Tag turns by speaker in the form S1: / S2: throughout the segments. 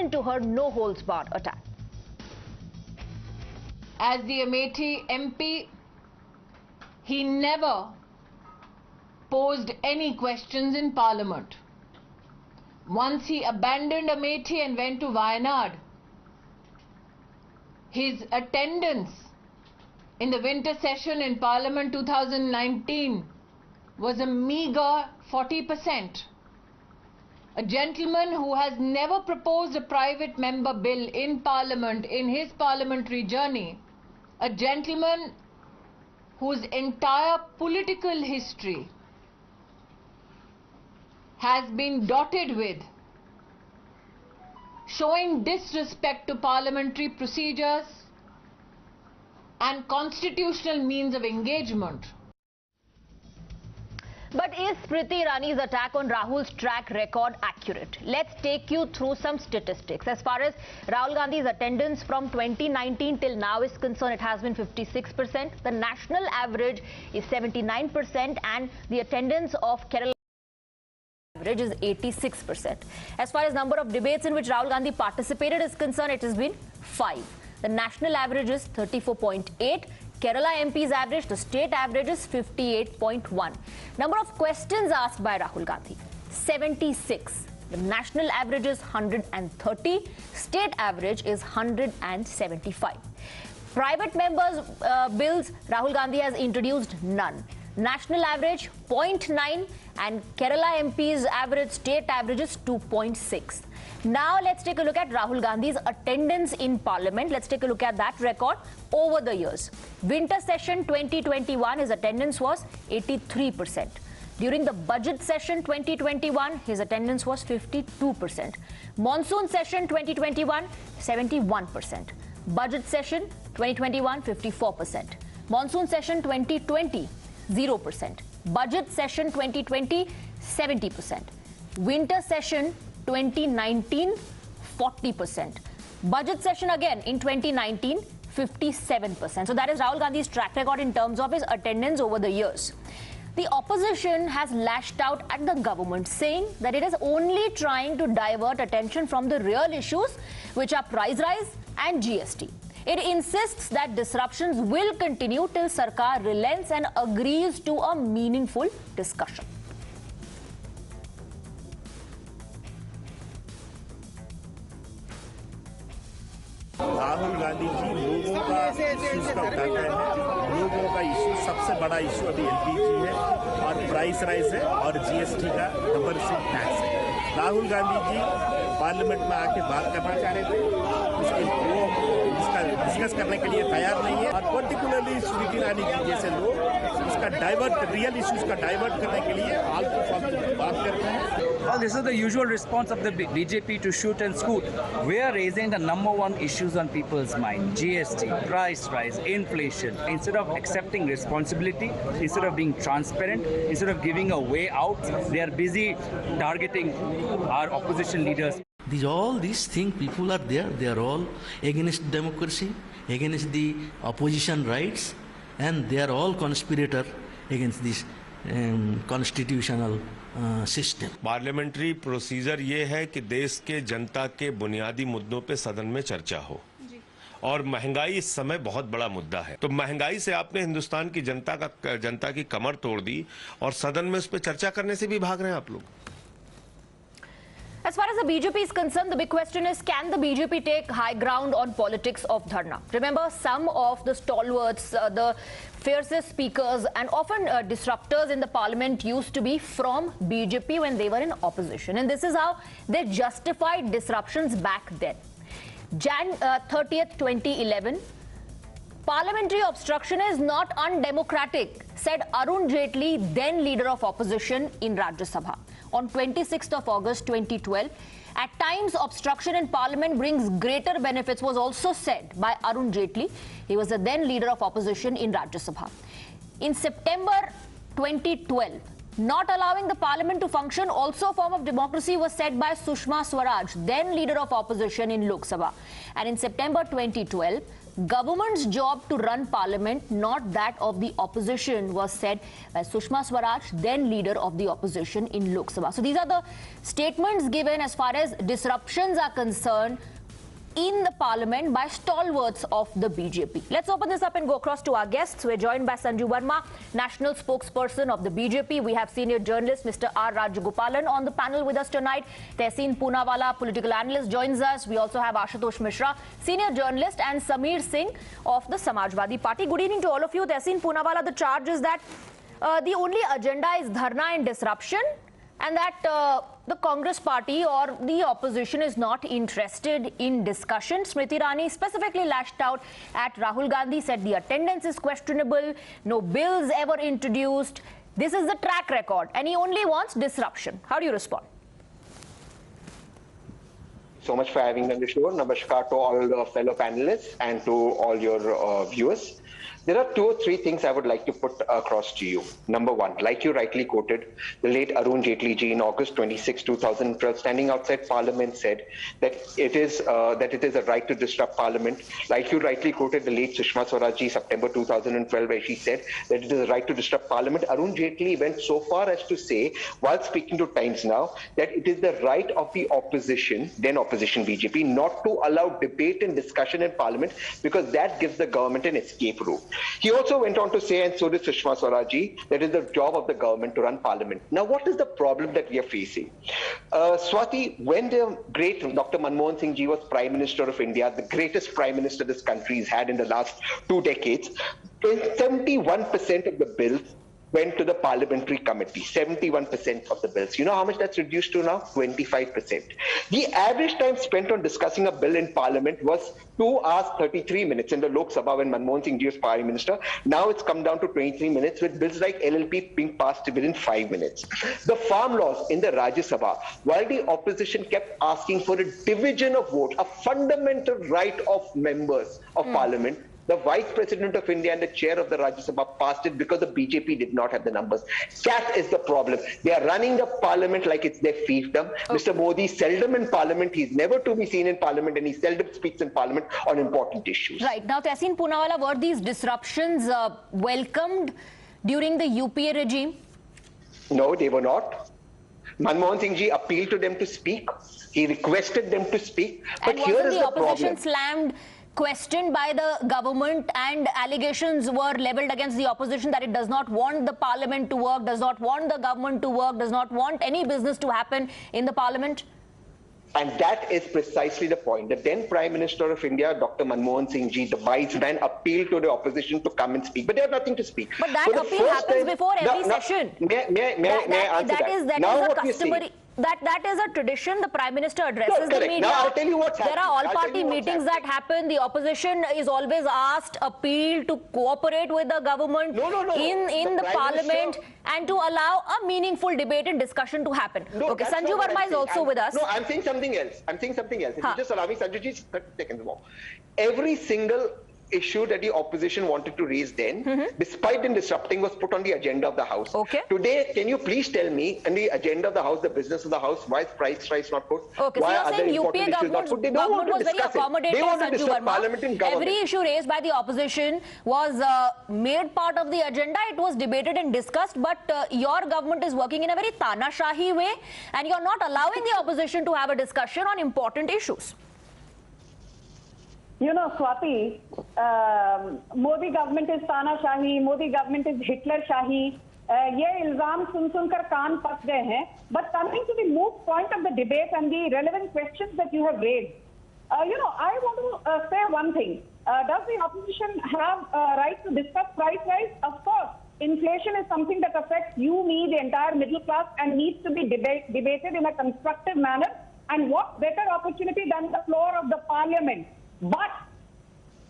S1: into her no-holds-barred attack.
S2: As the Amethi MP, he never posed any questions in Parliament. Once he abandoned Amethi and went to Wayanad, his attendance in the winter session in Parliament 2019 was a meager 40%. A gentleman who has never proposed a private member bill in Parliament in his parliamentary journey, a gentleman whose entire political history has been dotted with showing disrespect to parliamentary procedures and constitutional means of engagement.
S1: But is Smriti Irani's attack on Rahul's track record accurate? Let's take you through some statistics. As far as Rahul Gandhi's attendance from 2019 till now is concerned, it has been 56%. The national average is 79%, and the attendance of Kerala average is 86%. As far as number of debates in which Rahul Gandhi participated is concerned, it has been 5. The national average is 34.8. Kerala MP's average, the state average is 58.1. Number of questions asked by Rahul Gandhi, 76. The national average is 130. State average is 175. Private members' bills, Rahul Gandhi has introduced none. National average 0.9 and Kerala MP's average, state average is 2.6. Now let's take a look at Rahul Gandhi's attendance in Parliament. Let's take a look at that record over the years. Winter session 2021, his attendance was 83%. During the budget session 2021, his attendance was 52%. Monsoon session 2021, 71%. Budget session 2021, 54%. Monsoon session 2020, 0%. Budget session 2020, 70%. Winter session 2019, 40%. Budget session again in 2019, 57%. So that is Rahul Gandhi's track record in terms of his attendance over the years. The opposition has lashed out at the government, saying that it is only trying to divert attention from the real issues, which are price rise and GST. It insists that disruptions will continue till Sarkar relents and agrees to a meaningful discussion.
S3: Rahul Gandhi ji लोगों का issues का उठाते हैं। लोगों का issue सबसे बड़ा issue अभी एलपीजी है और प्राइस राइज है और जीएसटी का डबल टैक्स है। राहुल गांधी जी पार्लियामेंट में आके बात करना चाह रहे थे, वो इसका डिस्कस करने के लिए तैयार नहीं है और पर्टिकुलरली स्मृति ईरानी जी जैसे लोग इसका डाइवर्ट, रियल इश्यूज का डाइवर्ट करने के लिए आलतू फालतू बात करते हैं।
S4: Well, this is the usual response of the BJP to shoot and scoot. We are raising the number one issues on people's mind: GST, price rise, inflation. Instead of accepting responsibility, instead of being transparent, instead of giving a way out, they are busy targeting our opposition leaders.
S5: All these things, people are there. They are all against democracy, against the opposition rights, and they are all conspirators against this constitutional system.
S6: Parliamentary procedure ये है कि देश के जनता के बुनियादी मुद्दों पे सदन में चर्चा हो और महंगाई इस समय बहुत बड़ा मुद्दा है। तो महंगाई से आपने हिंदुस्तान की जनता की कमर तोड़ दी और सदन में उस पर चर्चा करने से भी भाग रहे हैं आप लोग।
S1: As far as the BJP is concerned, the big question is, can the BJP take high ground on politics of dharna? Remember, some of the stalwarts, the fiercest speakers and often disruptors in the parliament used to be from BJP when they were in opposition. And this is how they justified disruptions back then. Jan 30th, 2011, parliamentary obstruction is not undemocratic, said Arun Jaitley, then leader of opposition in Rajya Sabha. On 26th of August 2012, at times obstruction in parliament brings greater benefits was also said by Arun Jaitley. He was the then leader of opposition in Rajya Sabha. In September 2012, Not allowing the parliament to function, also a form of democracy, was said by Sushma Swaraj, then leader of opposition in Lok Sabha. And in September 2012, government's job to run parliament, not that of the opposition, was said by Sushma Swaraj, then leader of the opposition in Lok Sabha. So these are the statements given as far as disruptions are concerned in the parliament by stalwarts of the BJP. Let's open this up and go across to our guests. We're joined by Sanju Verma, national spokesperson of the BJP. We have senior journalist Mr. R. Rajagopalan on the panel with us tonight. Tehseen Poonawala, political analyst, joins us. We also have Ashutosh Mishra, senior journalist, and Sameer Singh of the Samajwadi Party. Good evening to all of you. Tehseen Poonawala, the charge is that the only agenda is dharna and disruption, and that the Congress party or the opposition is not interested in discussion. Smriti Irani specifically lashed out at Rahul Gandhi, said the attendance is questionable, no bills ever introduced. This is the track record, and he only wants disruption. How do you respond?
S7: So much for having me on the show. Namaskar to all the fellow panelists and to all your viewers. There are 2 or 3 things I would like to put across to you. Number one, like you rightly quoted, the late Arun Jaitley ji in August 26, 2012, standing outside Parliament, said that it is a right to disrupt Parliament. Like you rightly quoted the late Sushma Swaraj ji, September 2012, where she said that it is a right to disrupt Parliament. Arun Jaitley went so far as to say, while speaking to Times Now, that it is the right of the opposition, then opposition BJP, not to allow debate and discussion in Parliament because that gives the government an escape route. He also went on to say, and so did Sushma Swaraj ji, that it is the job of the government to run Parliament. Now, what is the problem that we are facing? Swati, when the great Dr. Manmohan Singh ji was Prime Minister of India, the greatest Prime Minister this country has had in the last 2 decades, 71% of the bills went to the Parliamentary Committee, 71% of the bills. You know how much that's reduced to now? 25%. The average time spent on discussing a bill in Parliament was 2 hours 33 minutes in the Lok Sabha when Manmohan Singh ji was Prime Minister. Now it's come down to 23 minutes with bills like LLP being passed within 5 minutes. The farm laws in the Rajya Sabha, while the opposition kept asking for a division of vote, a fundamental right of members of Parliament, the Vice President of India and the Chair of the Rajya Sabha passed it because the BJP did not have the numbers. That is the problem. They are running the Parliament like it's their fiefdom. Mr. Modi is seldom in Parliament. He's never to be seen in Parliament, and he seldom speaks in Parliament on important issues.
S1: Right. Now, Tehseen Poonawala, were these disruptions welcomed during the UPA regime?
S7: No, they were not. Manmohan Singh ji appealed to them to speak. He requested them to speak. But
S1: and
S7: here is the problem.
S1: Opposition slammed, questioned by the government, and allegations were leveled against the opposition that it does not want the Parliament to work, does not want the government to work, does not want any business to happen in the Parliament?
S7: And that is precisely the point. The then Prime Minister of India, Dr. Manmohan Singh ji, the vice man, appealed to the opposition to come and speak. But they have nothing to speak.
S1: But that appeal happens before every session.
S7: May I answer that?
S1: That
S7: now
S1: is
S7: what
S1: a customary... That is a tradition. The Prime Minister addresses the media.
S7: Now I'll tell you what's happening.
S1: There are all-party meetings that happen. The opposition is always asked, appealed to cooperate with the government in the Parliament and to allow a meaningful debate and discussion to happen. Okay, Sanju Verma is also with us.
S7: No, I'm saying something else. If you just allow me, Sanjuji, 30 seconds more. Every single issue that the opposition wanted to raise then, despite in disrupting, was put on the agenda of the House.
S1: Okay.
S7: Today, can you please tell me, in the agenda of the House, the business of the House, why is price rise not put?
S1: Okay,
S7: why
S1: so you're saying UPA government,
S7: They don't want to
S1: was very
S7: discuss
S1: accommodating,
S7: it. They want to
S1: Sanju
S7: disrupt
S1: Verma.
S7: Parliament and government.
S1: Every issue raised by the opposition was made part of the agenda. It was debated and discussed, but your government is working in a very tanashahi way, and you're not allowing the opposition to have a discussion on important issues.
S8: You know, Swati, Modi government is Tanashahi, Modi government is Hitler-Shahi. ये इल्जाम सुन-सुनकर कान पक गए हैं. But coming to the moot point of the debate and the relevant questions that you have raised, you know, I want to say one thing. Does the opposition have a right to discuss price rise? Of course. Inflation is something that affects you, me, the entire middle class, and needs to be debated in a constructive manner. And what better opportunity than the floor of the Parliament? But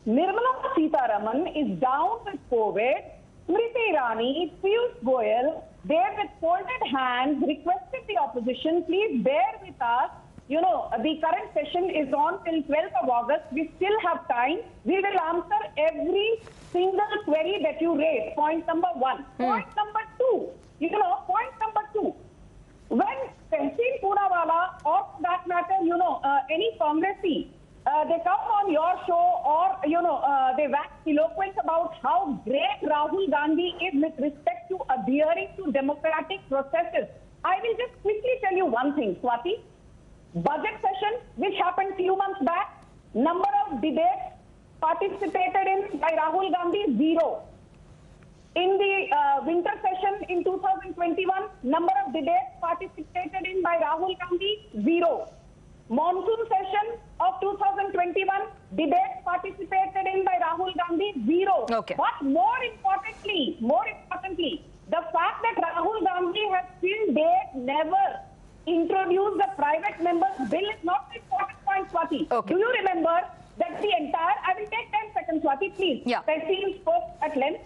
S8: Nirmala Sitharaman is down with COVID. Smriti Irani, Piyush Goyal, there with folded hands, requested the opposition, please bear with us. You know, the current session is on till 12th of August. We still have time. We will answer every single query that you raise. Point number one. Point number two. point number 2, when Tehsil Poonawala, or for that matter, any Congressee, they come on your show or, they wax eloquent about how great Rahul Gandhi is with respect to adhering to democratic processes. I will just quickly tell you one thing, Swati. Budget session, which happened few months back, number of debates participated in by Rahul Gandhi, 0. In the winter session in 2021, number of debates participated in by Rahul Gandhi, 0. Monsoon session of 2021, debates participated in by Rahul Gandhi, 0.
S1: Okay.
S8: But more importantly, the fact that Rahul Gandhi has till date never introduced the private members bill is not the important point, Swati.
S1: Okay.
S8: Do you remember that the entire, I will take 10 seconds, Swati, please.
S1: Yeah.
S8: Tehsil spoke at length.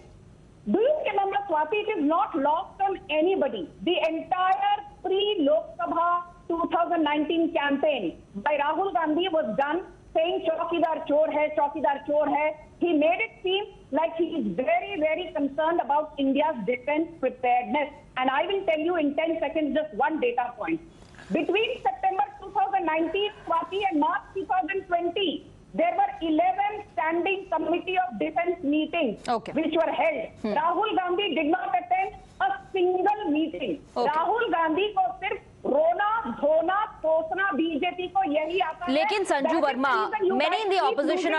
S8: Do you remember, Swati, it is not lost on anybody. The entire pre-Lok Sabha 2019 campaign by Rahul Gandhi was done saying Chaukidar Chor hai. He made it seem like he is very, very concerned about India's defense preparedness. And I will tell you in 10 seconds just one data point. Between September 2019, Swati, and March 2020, there were 11 standing committee of defense meetings which were held. Rahul Gandhi did not attend a single meeting. Rahul Gandhi ko sirf रोना धोना पोसना BJP को यही आता है.
S1: लेकिन Sanju Verma, many in the opposition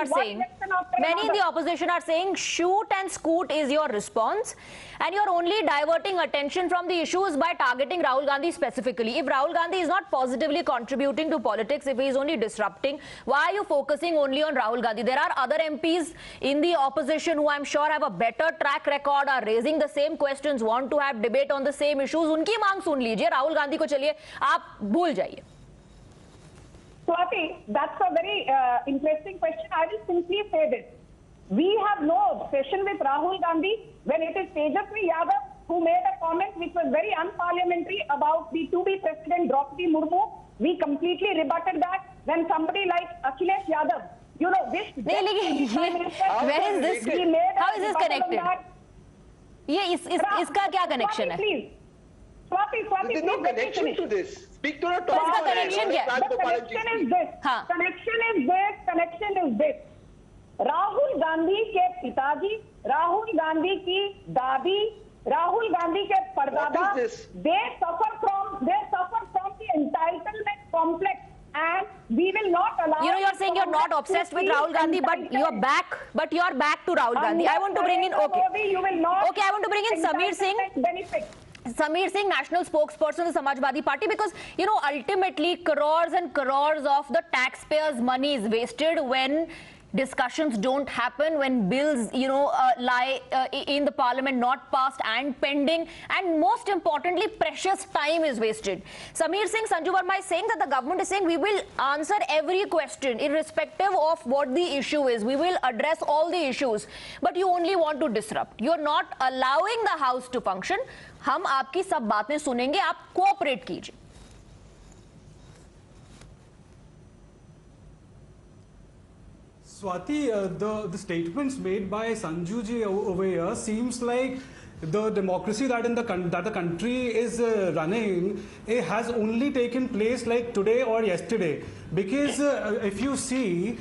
S1: are saying shoot and scoot is your response, and you're only diverting attention from the issues by targeting Rahul Gandhi specifically. If Rahul Gandhi is not positively contributing to politics, if he is only disrupting, why are you focusing only on Rahul Gandhi? There are other MPs in the opposition who I'm sure have a better track record, are raising the same questions, want to have debate on the same issues. उनकी मांग सुन लीजिए, राहुल गांधी को चलिए आप भूल जाइए.
S8: Swati, that's a very interesting question. I will simply say this. We have no obsession with Rahul Gandhi. When it is Tejasvi Yadav who made a comment which was very unparliamentary about the to-be president Draupadi Murmu, we completely rebutted that. When somebody like Akhilesh Yadav, this...
S1: Where is this? How is this connected? इसका क्या connection है?
S8: Swati,
S7: there's no connection to this. Speak to a topic.
S8: The connection is this. Rahul Gandhi के पिताजी, Rahul Gandhi की दादी, Rahul Gandhi के परदादा, they suffer from the entitlement complex, and we will not allow.
S1: You're saying you're not obsessed with Rahul Gandhi, but you're back to Rahul Gandhi. I want to bring in I want to bring in Sameer Singh. Sameer Singh, national spokesperson of the Samajwadi Party, because ultimately crores and crores of the taxpayers' money is wasted when discussions don't happen, when bills lie in the parliament not passed and pending, and most importantly precious time is wasted. Sameer Singh, Sanju Verma is saying that the government is saying we will answer every question irrespective of what the issue is, we will address all the issues, but you only want to disrupt, you're not allowing the house to function. हम आपकी सब बातें सुनेंगे, आप cooperate कीजिए.
S9: Swati, the statements made by Sanju ji over here seems like the democracy that the country is running, it has only taken place like today or yesterday. Because if you see,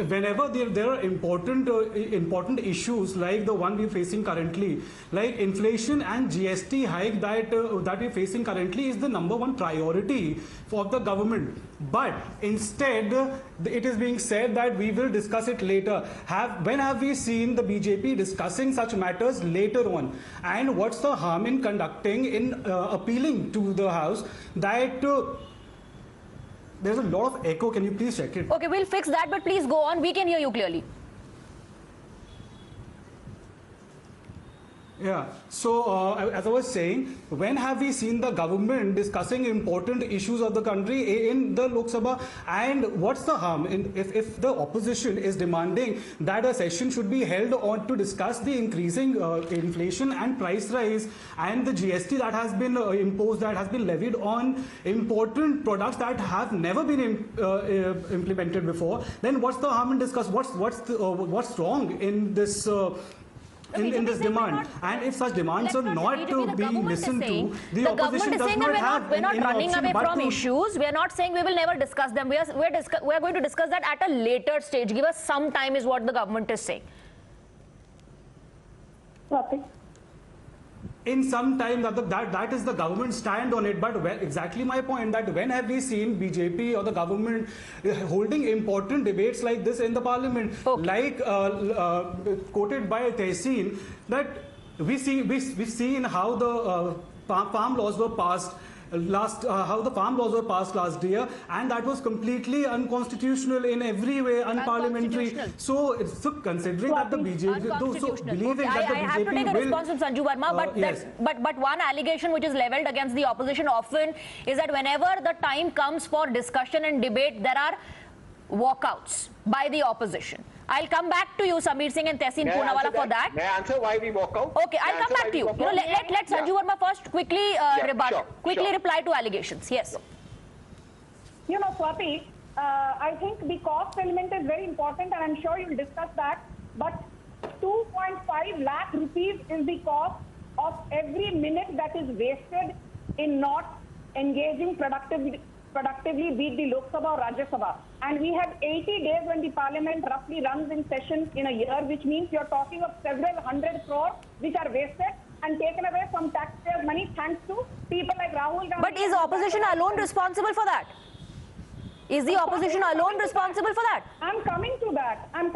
S9: whenever there are important issues like the one we're facing currently, like inflation and GST hike that we're facing currently is the #1 priority for the government. But instead, it is being said that we will discuss it later. When have we seen the BJP discussing such matters later on? And what's the harm in appealing to the House that there's a lot of echo. Can you please check it?
S1: Okay, we'll fix that, but please go on. We can hear you clearly.
S9: Yeah. So, as I was saying, when have we seen the government discussing important issues of the country in the Lok Sabha? And what's the harm if the opposition is demanding that a session should be held on to discuss the increasing inflation and price rise and the GST that has been imposed, that has been levied on important products that have never been implemented before? Then what's the harm in discuss? What's wrong in this? in this demand. And if such demands are not to be listened to, the opposition does not have
S1: we're not
S9: any
S1: running
S9: option
S1: away
S9: but
S1: from
S9: to
S1: issues. We are not saying we will never discuss them. We are going to discuss that at a later stage. Give us some time is what the government is saying.
S8: Swati?
S9: In some time, that is the government stand on it. But exactly my point, that when have we seen BJP or the government holding important debates like this in the parliament?
S1: Okay.
S9: Like quoted by Tehseen, that we've seen how the farm laws were passed last year, and that was completely unconstitutional in every way, unparliamentary. So considering that the BJP, believing that the BJP
S1: I have to take a response from Sanju Verma, but,
S9: yes.
S1: but one allegation which is levelled against the opposition often is that whenever the time comes for discussion and debate, there are walkouts by the opposition. I'll come back to you, Sameer Singh and Tehseen Poonawala, for that.
S7: May I answer why we walk out?
S1: Okay, I'll come back to you. Let Sanju Verma first quickly reply to allegations. Yes.
S8: Swati, I think the cost element is very important, and I'm sure you'll discuss that. But 2.5 lakh rupees is the cost of every minute that is wasted in not engaging productively, be it the Lok Sabha or Rajya Sabha. And we have 80 days when the parliament roughly runs in session in a year, which means you're talking of several hundred crores which are wasted and taken away from taxpayers' money thanks to people like Rahul Gandhi.
S1: But is opposition alone responsible for that? Is the opposition alone responsible for that?
S8: I'm coming to that. I will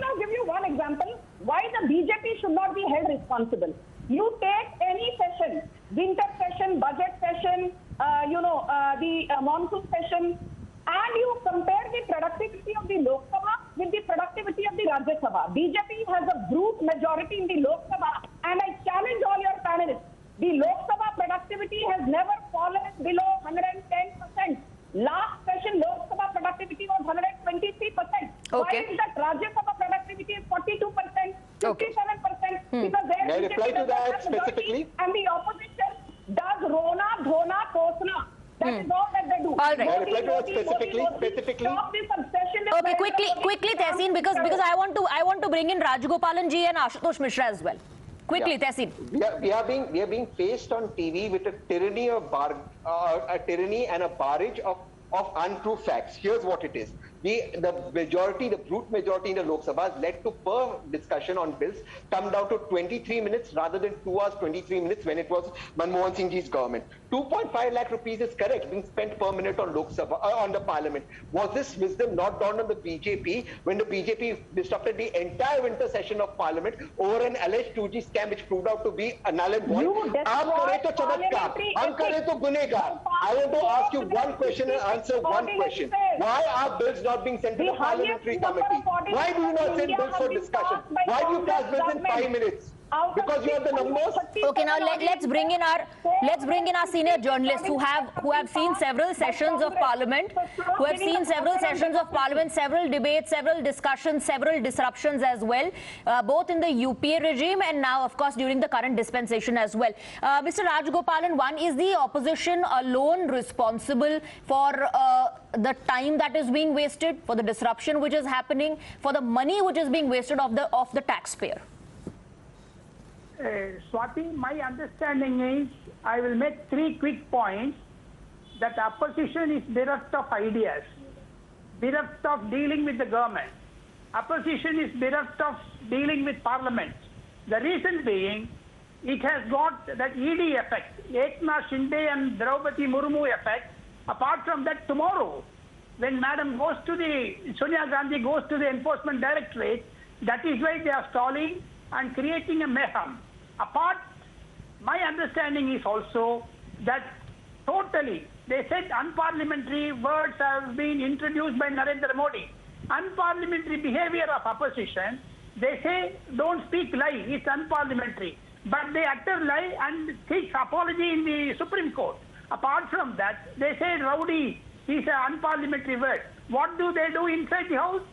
S8: now give you one example why the BJP should not be held responsible. You take any session, winter session, budget session, the monsoon session, and you compare the productivity of the Lok Sabha with the productivity of the Rajya Sabha. BJP has a brute majority in the Lok Sabha, and I challenge all your panelists. The Lok Sabha productivity has never fallen below 110%. Last session, Lok Sabha productivity was 123%. Why is that Rajya Sabha productivity is 42%, 57%? Because
S7: May I reply to that specifically?
S8: And the opposition does Rona, Dhona, Kosna. That is all that they do.
S1: All right.
S7: May I reply to that specifically?
S8: Stop this obsession.
S1: Okay, quickly, Tehseen, because I want to bring in Rajgopalan ji and Ashutosh Mishra as well. Quickly, Tehseen.
S7: We are being faced on TV with a tyranny and a barrage of untrue facts. Here's what it is. The brute majority in the Lok Sabha has led to per discussion on bills come down to 23 minutes rather than 2 hours 23 minutes when it was Manmohan Singh ji's government. 2.5 lakh rupees is correct being spent per minute on Lok Sabha, on the parliament. Was this wisdom not dawned on the BJP when the BJP disrupted the entire winter session of parliament over an alleged 2G scam which proved out to be a null and void? Aap kare to chamatkar, hum kare to gunegar. I want to ask you one question and answer one question. Why are bills not being sent to the Parliamentary Committee? Why do you not send bills for discussion? Why do you pass bills in 5 minutes? Because you have the numbers.
S1: Okay, now let's bring in our senior journalists who have seen several sessions of Parliament, several debates, several discussions, several disruptions as well, both in the UPA regime and now, of course, during the current dispensation as well. Mr. Rajgopalan, one, is the opposition alone responsible for the time that is being wasted, for the disruption which is happening, for the money which is being wasted of the taxpayer?
S10: Swati, my understanding is, I will make 3 quick points, that opposition is bereft of ideas, bereft of dealing with the government. Opposition is bereft of dealing with parliament. The reason being, it has got that ED effect, Eknath Shinde and Draupadi Murmu effect. Apart from that, tomorrow, when Sonia Gandhi goes to the Enforcement Directorate, that is why they are stalling and creating a mayhem. My understanding is also that totally, they said unparliamentary words have been introduced by Narendra Modi. Unparliamentary behavior of opposition, they say don't speak lie, it's unparliamentary. But they utter lie and seek apology in the Supreme Court. Apart from that, they say rowdy is an unparliamentary word. What do they do inside the House?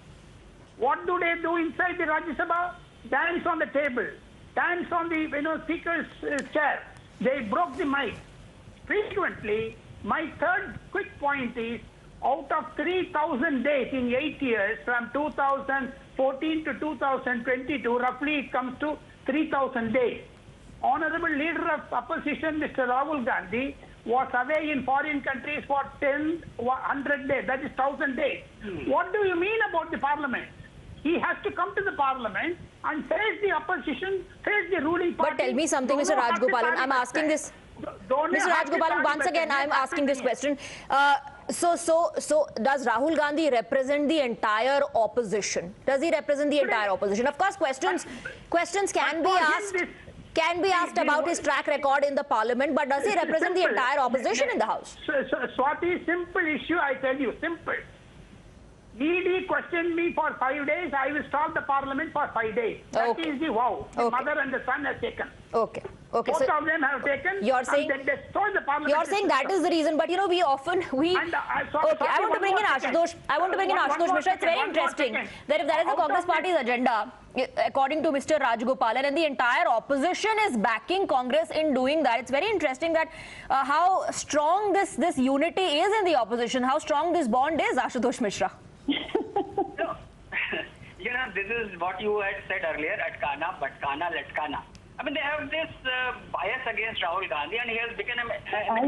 S10: What do they do inside the Rajya Sabha? Dance on the table, dance on the speaker's chair. They broke the mic frequently. My third quick point is, Out of 3,000 days in 8 years, from 2014 to 2022, roughly it comes to 3,000 days. Honorable Leader of Opposition, Mr. Rahul Gandhi, was away in foreign countries for 100 days, that is 1,000 days. What do you mean about the Parliament? He has to come to the Parliament and face the opposition, face the ruling party.
S1: But tell me something, Mr. Rajgopalan. I'm asking this. Mr. Rajgopalan, once again, I'm asking this question. So does Rahul Gandhi represent the entire opposition? Does he represent the entire opposition? Of course, questions can be asked about his track record in the Parliament, but does he represent the entire opposition in the House?
S10: Swati, simple issue, I tell you, simple. ED questioned me for 5 days. I will stop the Parliament for 5 days. That is the vow the mother and the son have taken.
S1: Okay.
S10: Both of them have taken.
S1: You're saying
S10: and they destroyed the Parliament.
S1: You're saying that is the reason, but you know, we often okay. I want to bring in Ashutosh. Mishra. It's very interesting that if that is the Congress Party's agenda, according to Mr. Rajgopalan, and the entire opposition is backing Congress in doing that, it's very interesting that how strong this unity is in the opposition, how strong this bond is, Ashutosh Mishra.
S11: You know, this is what you had said earlier, Atkana, Batkana, Latkana. I mean, they have this bias against Rahul Gandhi, and he has become an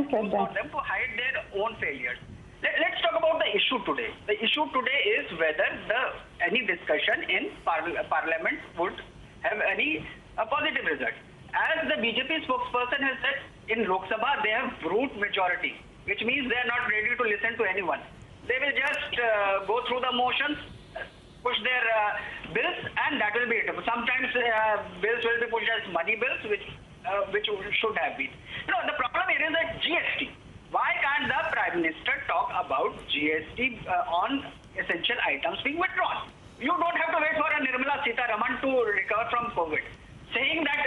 S11: excuse for them to hide their own failures. Let's talk about the issue today. The issue today is whether any discussion in Parliament would have any positive result. As the BJP spokesperson has said, in Lok Sabha, they have brute majority, which means they are not ready to listen to anyone. They will just go through the motions, push their bills, and that will be it. Sometimes bills will be pushed as money bills, which should have been. You know, the problem here is that GST. Why can't the Prime Minister talk about GST on essential items being withdrawn? You don't have to wait for a Nirmala Sitharaman to recover from COVID. Saying that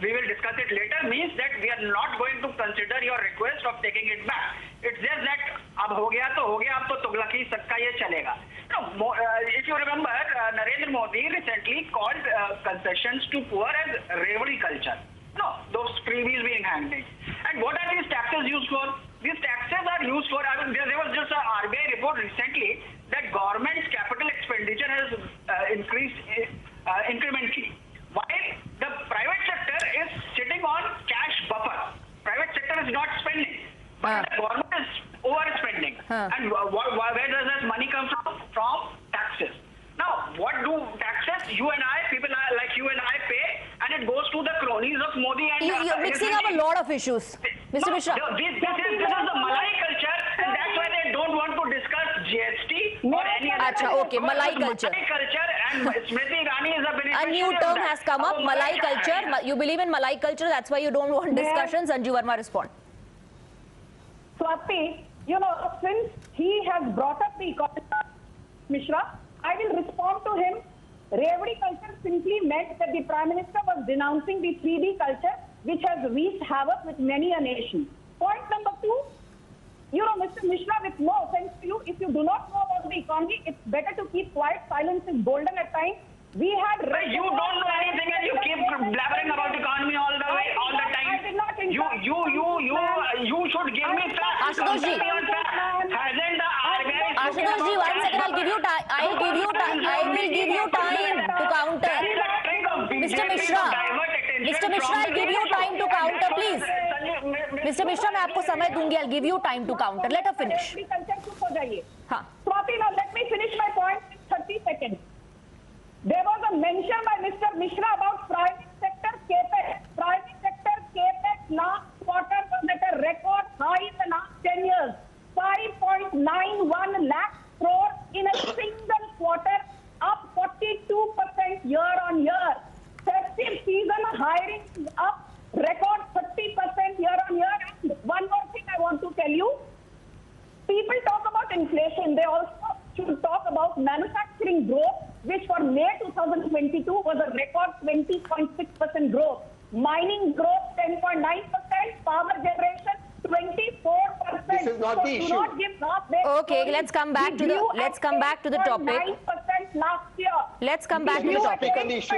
S11: we will discuss it later means that we are not going to consider your request of taking it back. It's just that ab ho gaya, ab to tuglaki sakka ye chalega. No, if you remember, Narendra Modi recently called concessions to poor as revelry culture. No, those freebies being handed. And what are these taxes used for? These taxes are used for, I mean, there was just a RBI report recently that government's capital expenditure has increased incrementally. While the private sector is sitting on cash buffer. Private sector is not spending, but the government is overspending. And where does this money come from? From taxes. Now, what do taxes, you and I, people like you and I pay, and it goes to the cronies of Modi and...
S1: You're mixing up a lot of issues, Mr. Mishra.
S11: This is the Malai culture, and that's why they don't want to discuss GST or any other...
S1: Okay, Malai culture.
S11: Malai culture, and Smriti Irani is a beneficiary.
S1: A new term has come up, Malai culture. You believe in Malai culture, that's why you don't want discussions. Sanjeev Verma, respond.
S8: Swati, you know, since he has brought up the economy, Mishra, I will respond to him. Revelry culture simply meant that the Prime Minister was denouncing the 3D culture, which has wreaked havoc with many a nation. Point number 2, you know, Mr. Mishra, with no offense to you, if you do not know about the economy, it's better to keep quiet. Silence is golden at times. We had...
S11: But you don't know anything and you keep blabbering about the economy all the time.
S8: I did not
S11: You should give me facts.
S1: Ashutosh ji. Ashutosh ji, 1 second, I'll give you time. I will give you time to counter. Mr. Mishra, I'll give you time to counter, please. Mr. Mishra, मैं आपको समय दूंगी. I'll give you time to counter. Let her finish.
S8: Swati, now let me finish my point in 30 seconds. There was a mention by Mr. Mishra about private sector capex. Private sector capex last quarter was at a record high in the last 10 years. 5.91 lakh crore in a single quarter, up 42% year on year. Festive season hiring is up, record 30% year on year. And one more thing I want to tell you. People talk about inflation. They also should talk about manufacturing growth, which for May 2022 was a record 20.6% growth. Mining growth 10.9%, power generation 24%.
S7: This is not the issue.
S8: Do not give
S1: okay, let's come back to the topic.
S8: 9% last year.
S1: Let's come back to the topic.
S7: On the issue.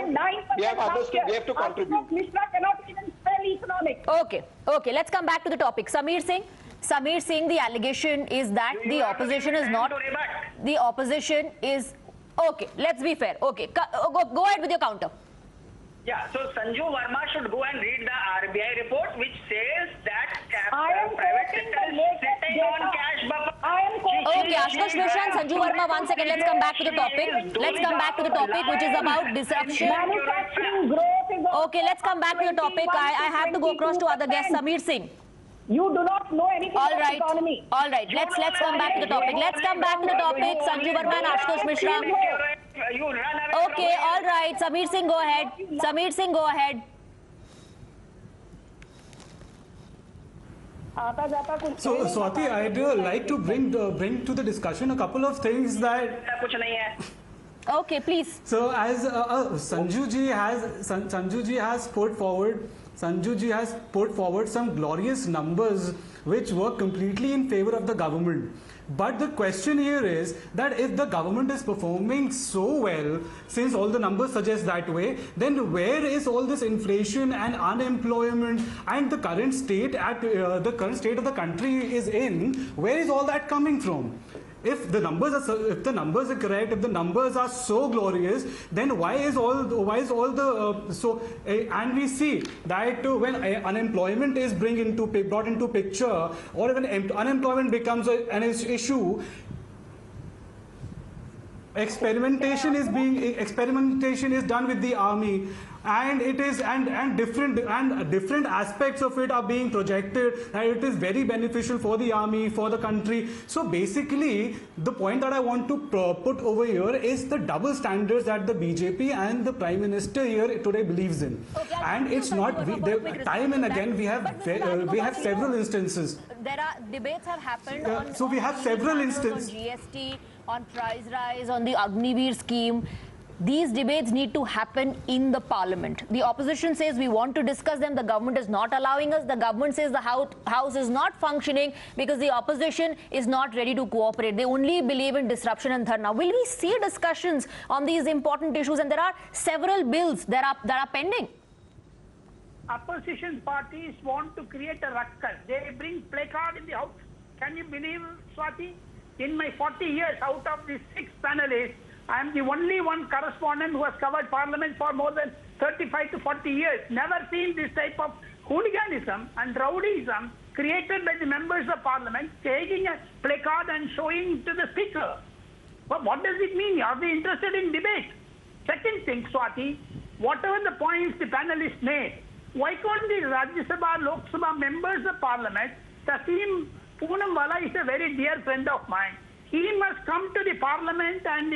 S7: We have understood. We have to contribute.
S8: Mishra cannot even spell economics.
S1: Okay, let's come back to the topic. Sameer Singh, Samir Singh, the allegation is that the opposition is not. The opposition is. Okay, let's be fair. Okay, go ahead with your counter.
S11: Yeah, so Sanju Verma should go and read the RBI report, which says that private sector is sitting on cash buffer.
S1: Okay, Ashutosh Mishra and Sanju Verma, 1 second. Let's come back to the topic. Let's come back to the topic, which is about disruption. Okay, let's come back to the topic. I have to go across to other guests. Samir Singh.
S8: You do not know anything about economy.
S1: All right. Let's come back to the topic. Let's come back to the topic. Sanju Verma and Ashutosh Mishra. Okay, all right. Samir Singh, go ahead. Samir Singh, go ahead.
S9: So, Swati, I'd like to bring to the discussion a couple of things that.
S1: Okay, please.
S9: So, as Sanju ji has put forward some glorious numbers which were completely in favor of the government. But the question here is that if the government is performing so well, since all the numbers suggest that way, then where is all this inflation and unemployment and the current state of the country is in? Where is all that coming from? If the numbers are correct, if the numbers are so glorious, then why is all the and we see that when unemployment is brought into picture, or when unemployment becomes an issue, experimentation is done with the army, and it is and different aspects of it are being projected, and it is very beneficial for the army, for the country. So basically, the point that I want to put over here is the double standards that the BJP and the Prime Minister here today believes in. Okay, and it's not time and again we have several instances.
S1: There are debates have happened on.
S9: So we have several instances
S1: on GST, on price rise, on the Agniveer scheme. These debates need to happen in the parliament. The opposition says we want to discuss them. The government is not allowing us. The government says the house is not functioning because the opposition is not ready to cooperate. They only believe in disruption and dharna. Will we see discussions on these important issues? And there are several bills that are pending.
S10: Opposition parties want to create a ruckus. They bring placard in the house. Can you believe, Swati? In my 40 years, out of the 6 panelists, I am the only one correspondent who has covered Parliament for more than 35 to 40 years. Never seen this type of hooliganism and rowdyism created by the members of Parliament, taking a placard and showing to the Speaker. But what does it mean? Are they interested in debate? Second thing, Swati, whatever the points the panelists made, why can't the Rajya Sabha, Lok Sabha members of Parliament, Tasim Poonamwala is a very dear friend of mine. He must come to the Parliament and,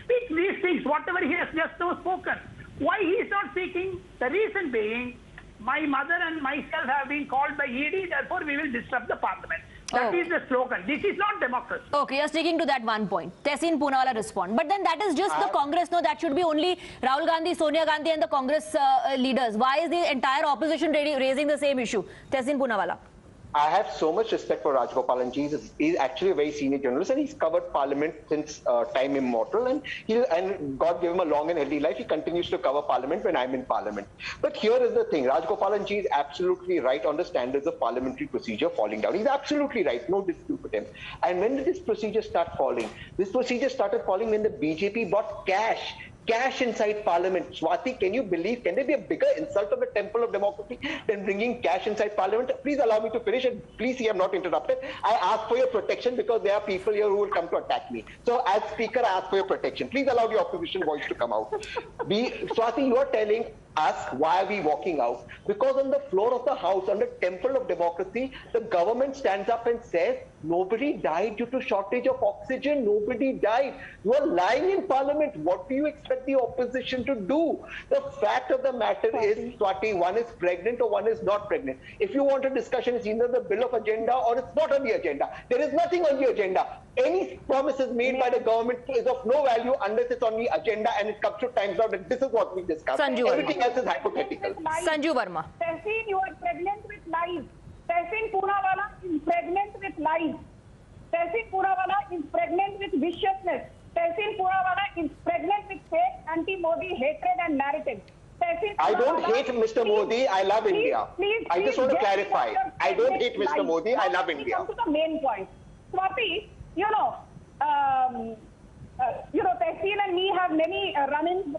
S10: speak these things, whatever he has just now spoken. Why he is not speaking? The reason being, my mother and myself have been called by ED, therefore we will disrupt the Parliament. That is the slogan. This is not democracy.
S1: Okay, you're sticking to that one point. Tehseen Poonawala respond. But then that is just the Congress. No, that should be only Rahul Gandhi, Sonia Gandhi and the Congress leaders. Why is the entire opposition raising the same issue? Tehseen Poonawala.
S7: I have so much respect for Rajgopalan ji. He's actually a very senior journalist, and he's covered Parliament since time immemorial. And God gave him a long and healthy life. He continues to cover Parliament when I'm in Parliament. But here is the thing: Rajgopalan ji is absolutely right on the standards of parliamentary procedure falling down. He's absolutely right, no dispute with him. And when did this procedure start falling? This procedure started falling when the BJP bought cash inside Parliament. Swati, can you believe, can there be a bigger insult of the temple of democracy than bringing cash inside Parliament? Please allow me to finish, and please see I'm not interrupted. I ask for your protection because there are people here who will come to attack me. So as Speaker, I ask for your protection. Please allow the opposition voice to come out. Swati, you are telling us why are we walking out? Because on the floor of the House, on the temple of democracy, the government stands up and says, nobody died due to shortage of oxygen. Nobody died. You are lying in Parliament. What do you expect the opposition to do? The fact of the matter is, Swati, one is pregnant or one is not pregnant. If you want a discussion, it's either the bill of agenda or it's not on the agenda. There is nothing on the agenda. Any promises made by the government is of no value unless it's on the agenda and it comes to times out that this is what we discussed. Everything else is hypothetical.
S1: Sanju Verma.
S8: Tehseen, you are pregnant with lies. Tehseen Poonawala is pregnant with lies. Tehseen Poonawala is pregnant with viciousness. Tehseen Poonawala is pregnant with fake anti-Modi hatred and narrative.
S7: I don't hate Mr. Modi. I love India. I just want to clarify. I don't hate Mr. Modi. I love India.
S8: Come to the main point. Swati, Tehseen and me have many run-ins,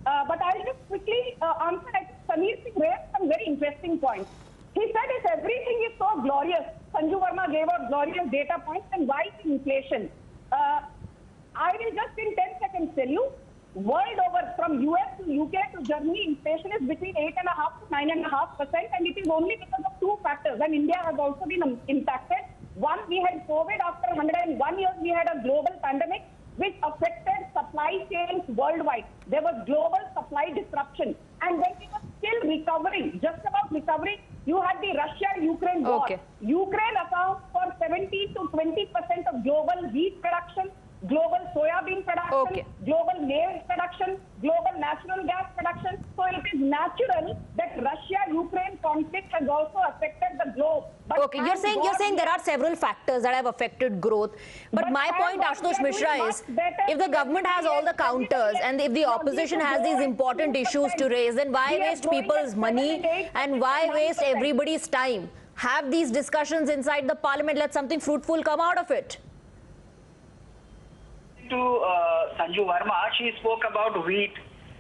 S8: but I'll just quickly answer. Samir Singh raised some very interesting points. He said if everything is so glorious, Sanju Verma gave out glorious data points, then why is inflation? I will just in 10 seconds tell you, world over, from US to UK to Germany, inflation is between 8.5 to 9.5%, and it is only because of two factors. And India has also been impacted. One, we had COVID. After 101 years, we had a global pandemic which affected supply chains worldwide. There was global supply disruption. And when we were still recovering, just about recovering, you had the Russia-Ukraine war.
S1: Okay.
S8: Ukraine accounts for 17 to 20% of global wheat production, global soybean production, global maize production, global natural gas production. So it is natural that Russia-Ukraine conflict has also affected the globe. But
S1: okay, you're saying there are several factors that have affected growth. But my point, Ashutosh Mishra, is if the government has all the counters and if the opposition has these important issues to raise, then why waste people's money and why waste everybody's time? Have these discussions inside the parliament. Let something fruitful come out of it.
S11: To Sanju Verma, she spoke about wheat,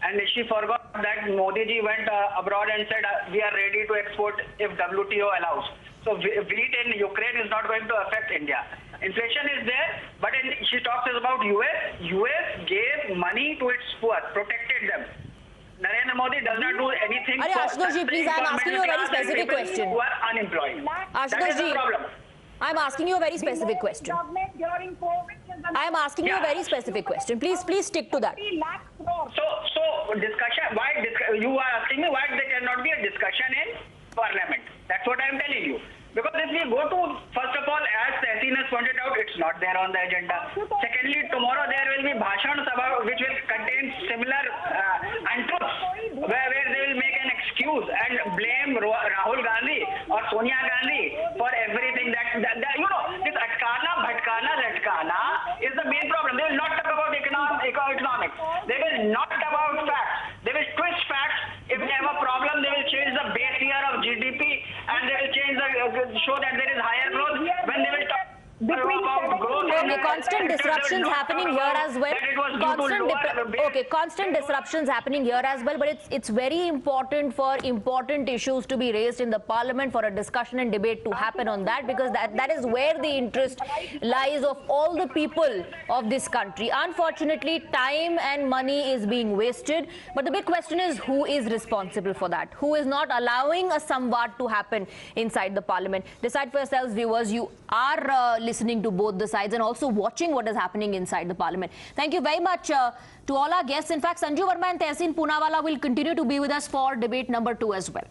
S11: and she forgot that Modi ji went abroad and said we are ready to export if WTO allows. So wheat in Ukraine is not going to affect India. Inflation is there, but she talks about US. US gave money to its poor, protected them. Narendra Modi does not do anything.
S1: Ashutosh ji, please, I am asking you a very specific question.
S11: Who are unemployed.
S1: Ashutosh ji,
S11: problem.
S1: I am asking you a very specific question. I am asking you a very specific question. Please stick to that.
S11: So discussion. Why you are asking me why there cannot be a discussion in Parliament? That's what I am telling you. Because if we go to, first of all, as Tehseen has pointed out, it's not there on the agenda. Secondly, tomorrow there will be Bhashan Sabha which will contain similar untruths, where they will make an excuse and blame Rahul Gandhi or Sonia Gandhi for everything that this atkana, bhatkana, latkana is the main problem. They will not talk about economics. They will not talk about facts. They will twist facts. If they have a problem, they will change the base year of GDP and they will change show that there is higher growth. When they will talk about growth,
S1: constant disruptions happening here as well. Constant disruptions happening here as well. But it's very important for important issues to be raised in the parliament, for a discussion and debate to happen on that, because that is where the interest lies of all the people of this country. Unfortunately, time and money is being wasted. But the big question is, who is responsible for that? Who is not allowing a samvad to happen inside the parliament? Decide for yourselves, viewers. You are listening to both the sides and also watching what is happening inside the parliament. Thank you very much to all our guests. In fact, Sanju Verma and Tehseen Poonawalla will continue to be with us for debate number 2 as well.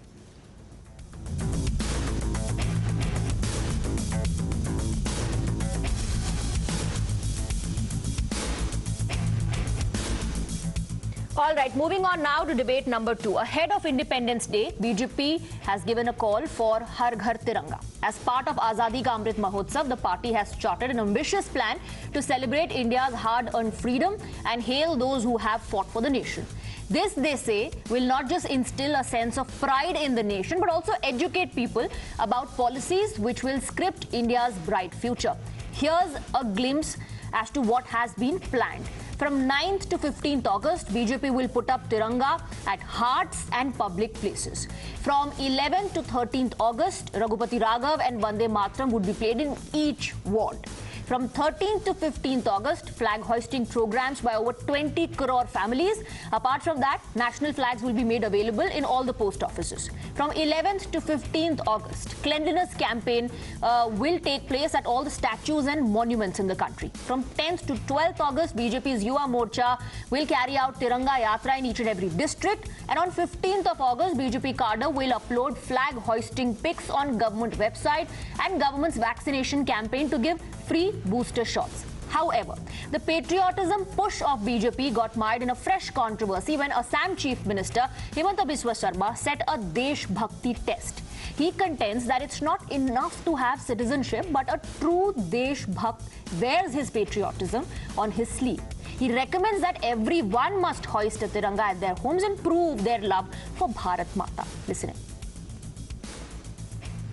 S1: All right, moving on now to debate number 2. Ahead of Independence Day, BJP has given a call for Har Ghar Tiranga. As part of Azadi Ka Amrit Mahotsav, the party has charted an ambitious plan to celebrate India's hard-earned freedom and hail those who have fought for the nation. This, they say, will not just instill a sense of pride in the nation, but also educate people about policies which will script India's bright future. Here's a glimpse as to what has been planned. From 9th to 15th August, BJP will put up Tiranga at hearts and public places. From 11th to 13th August, Raghupati Raghav and Vande Mataram would be played in each ward. From 13th to 15th August, flag hoisting programs by over 20 crore families. Apart from that, national flags will be made available in all the post offices. From 11th to 15th August, cleanliness campaign will take place at all the statues and monuments in the country. From 10th to 12th August, BJP's Yuva Morcha will carry out Tiranga Yatra in each and every district. And on 15th of August, BJP cadre will upload flag hoisting pics on government website and government's vaccination campaign to give free booster shots. However, the patriotism push of BJP got mired in a fresh controversy when Assam Chief Minister Himanta Biswa Sarma set a Desh Bhakti test. He contends that it's not enough to have citizenship, but a true Desh Bhakt wears his patriotism on his sleeve. He recommends that everyone must hoist a Tiranga at their homes and prove their love for Bharat Mata. Listen in.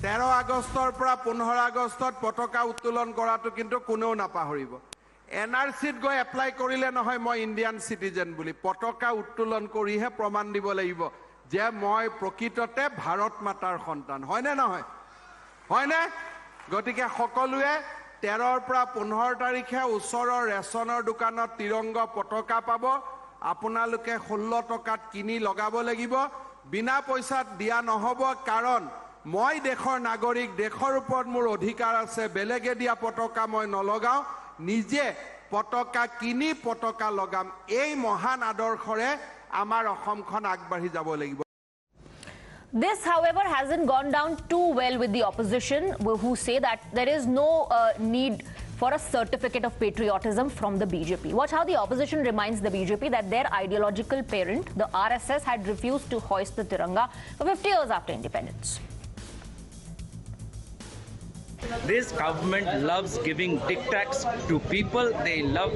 S12: 13 আগষ্টৰ পৰা 15 আগষ্টত পতাকা উত্তোলন কৰাটো কিন্তু কোনেও নাপাহৰিব NRCত গৈ এপ্লাই কৰিলে নহয় মই ইণ্ডিয়ান সিটিজেন বুলি পতাকা উত্তোলন কৰিহে প্ৰমাণ দিব লাগিব যে মই প্ৰকৃততে ভাৰত মাতাৰ সন্তান হয় নে নহয় হয়নে গতিকে সকলোৱে 13 পৰা 15 তাৰিখে ওচৰৰ ৰেচনৰ দোকানত তিৰংগা পতাকা পাব আপোনালোকে 16 টকাত কিনি লগাব লাগিব বিনা পইচাত দিয়া নহব কাৰণ মই দেশৰ নাগৰিক দেশৰ ওপৰত মোৰ অধিকাৰ আছে বেলেগে দিয়া পতাকা মই নলগাও নিজে পতাকা কিনি পতাকা লগাম এই মহান আদৰ্শৰে আমাৰ অসমখন আগবাঢ়ি যাব লাগিব
S1: This, however, hasn't gone down too well with the opposition, who say that there is no need for a certificate of patriotism from the BJP. Watch how the opposition reminds the BJP that their ideological parent, the RSS, had refused to hoist the Tiranga for 50 years after independence.
S4: This government loves giving diktats to people. They love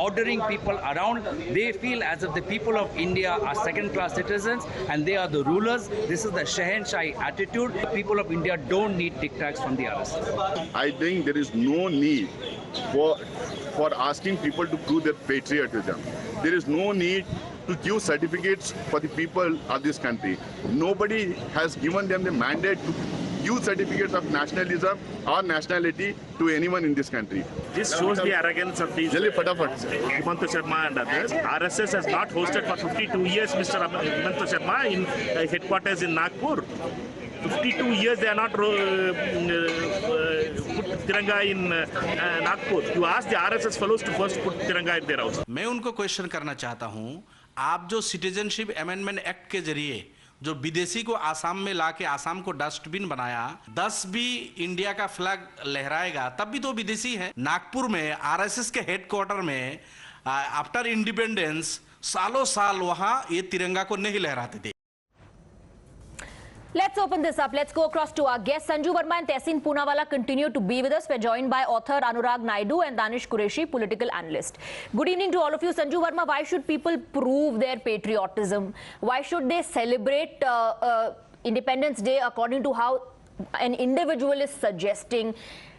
S4: ordering people around. They feel as if the people of India are second-class citizens and they are the rulers. This is the Shahenshai attitude. The people of India don't need diktats from the RSS.
S13: I think there is no need for asking people to prove their patriotism. There is no need to give certificates for the people of this country. Nobody has given them the mandate to give certificates of nationalism or nationality to anyone in this country.
S3: This shows the arrogance of these Himanta Sharma and others. RSS has not hosted for 52 years Mr. Himanta Sharma in headquarters in Nagpur. 52 years they are not put Tiranga in Nagpur. You ask the RSS fellows to first put Tiranga in their house.
S14: मैं उनको question करना चाहता हूं आप जो citizenship amendment act के जरिए जो विदेशी को आसाम में लाके आसाम को डस्टबिन बनाया 10 भी इंडिया का फ्लैग लहराएगा तब भी तो विदेशी है नागपुर में आरएसएस के हेडक्वार्टर में आफ्टर इंडिपेंडेंस सालों साल वहां ये तिरंगा को नहीं लहराते थे
S1: Let's open this up. Let's go across to our guests. Sanju Verma and Tehseen Poonawala continue to be with us. We're joined by author Anurag Naidu and Danish Qureshi, political analyst. Good evening to all of you. Sanju Verma, why should people prove their patriotism? Why should they celebrate Independence Day according to how an individual is suggesting?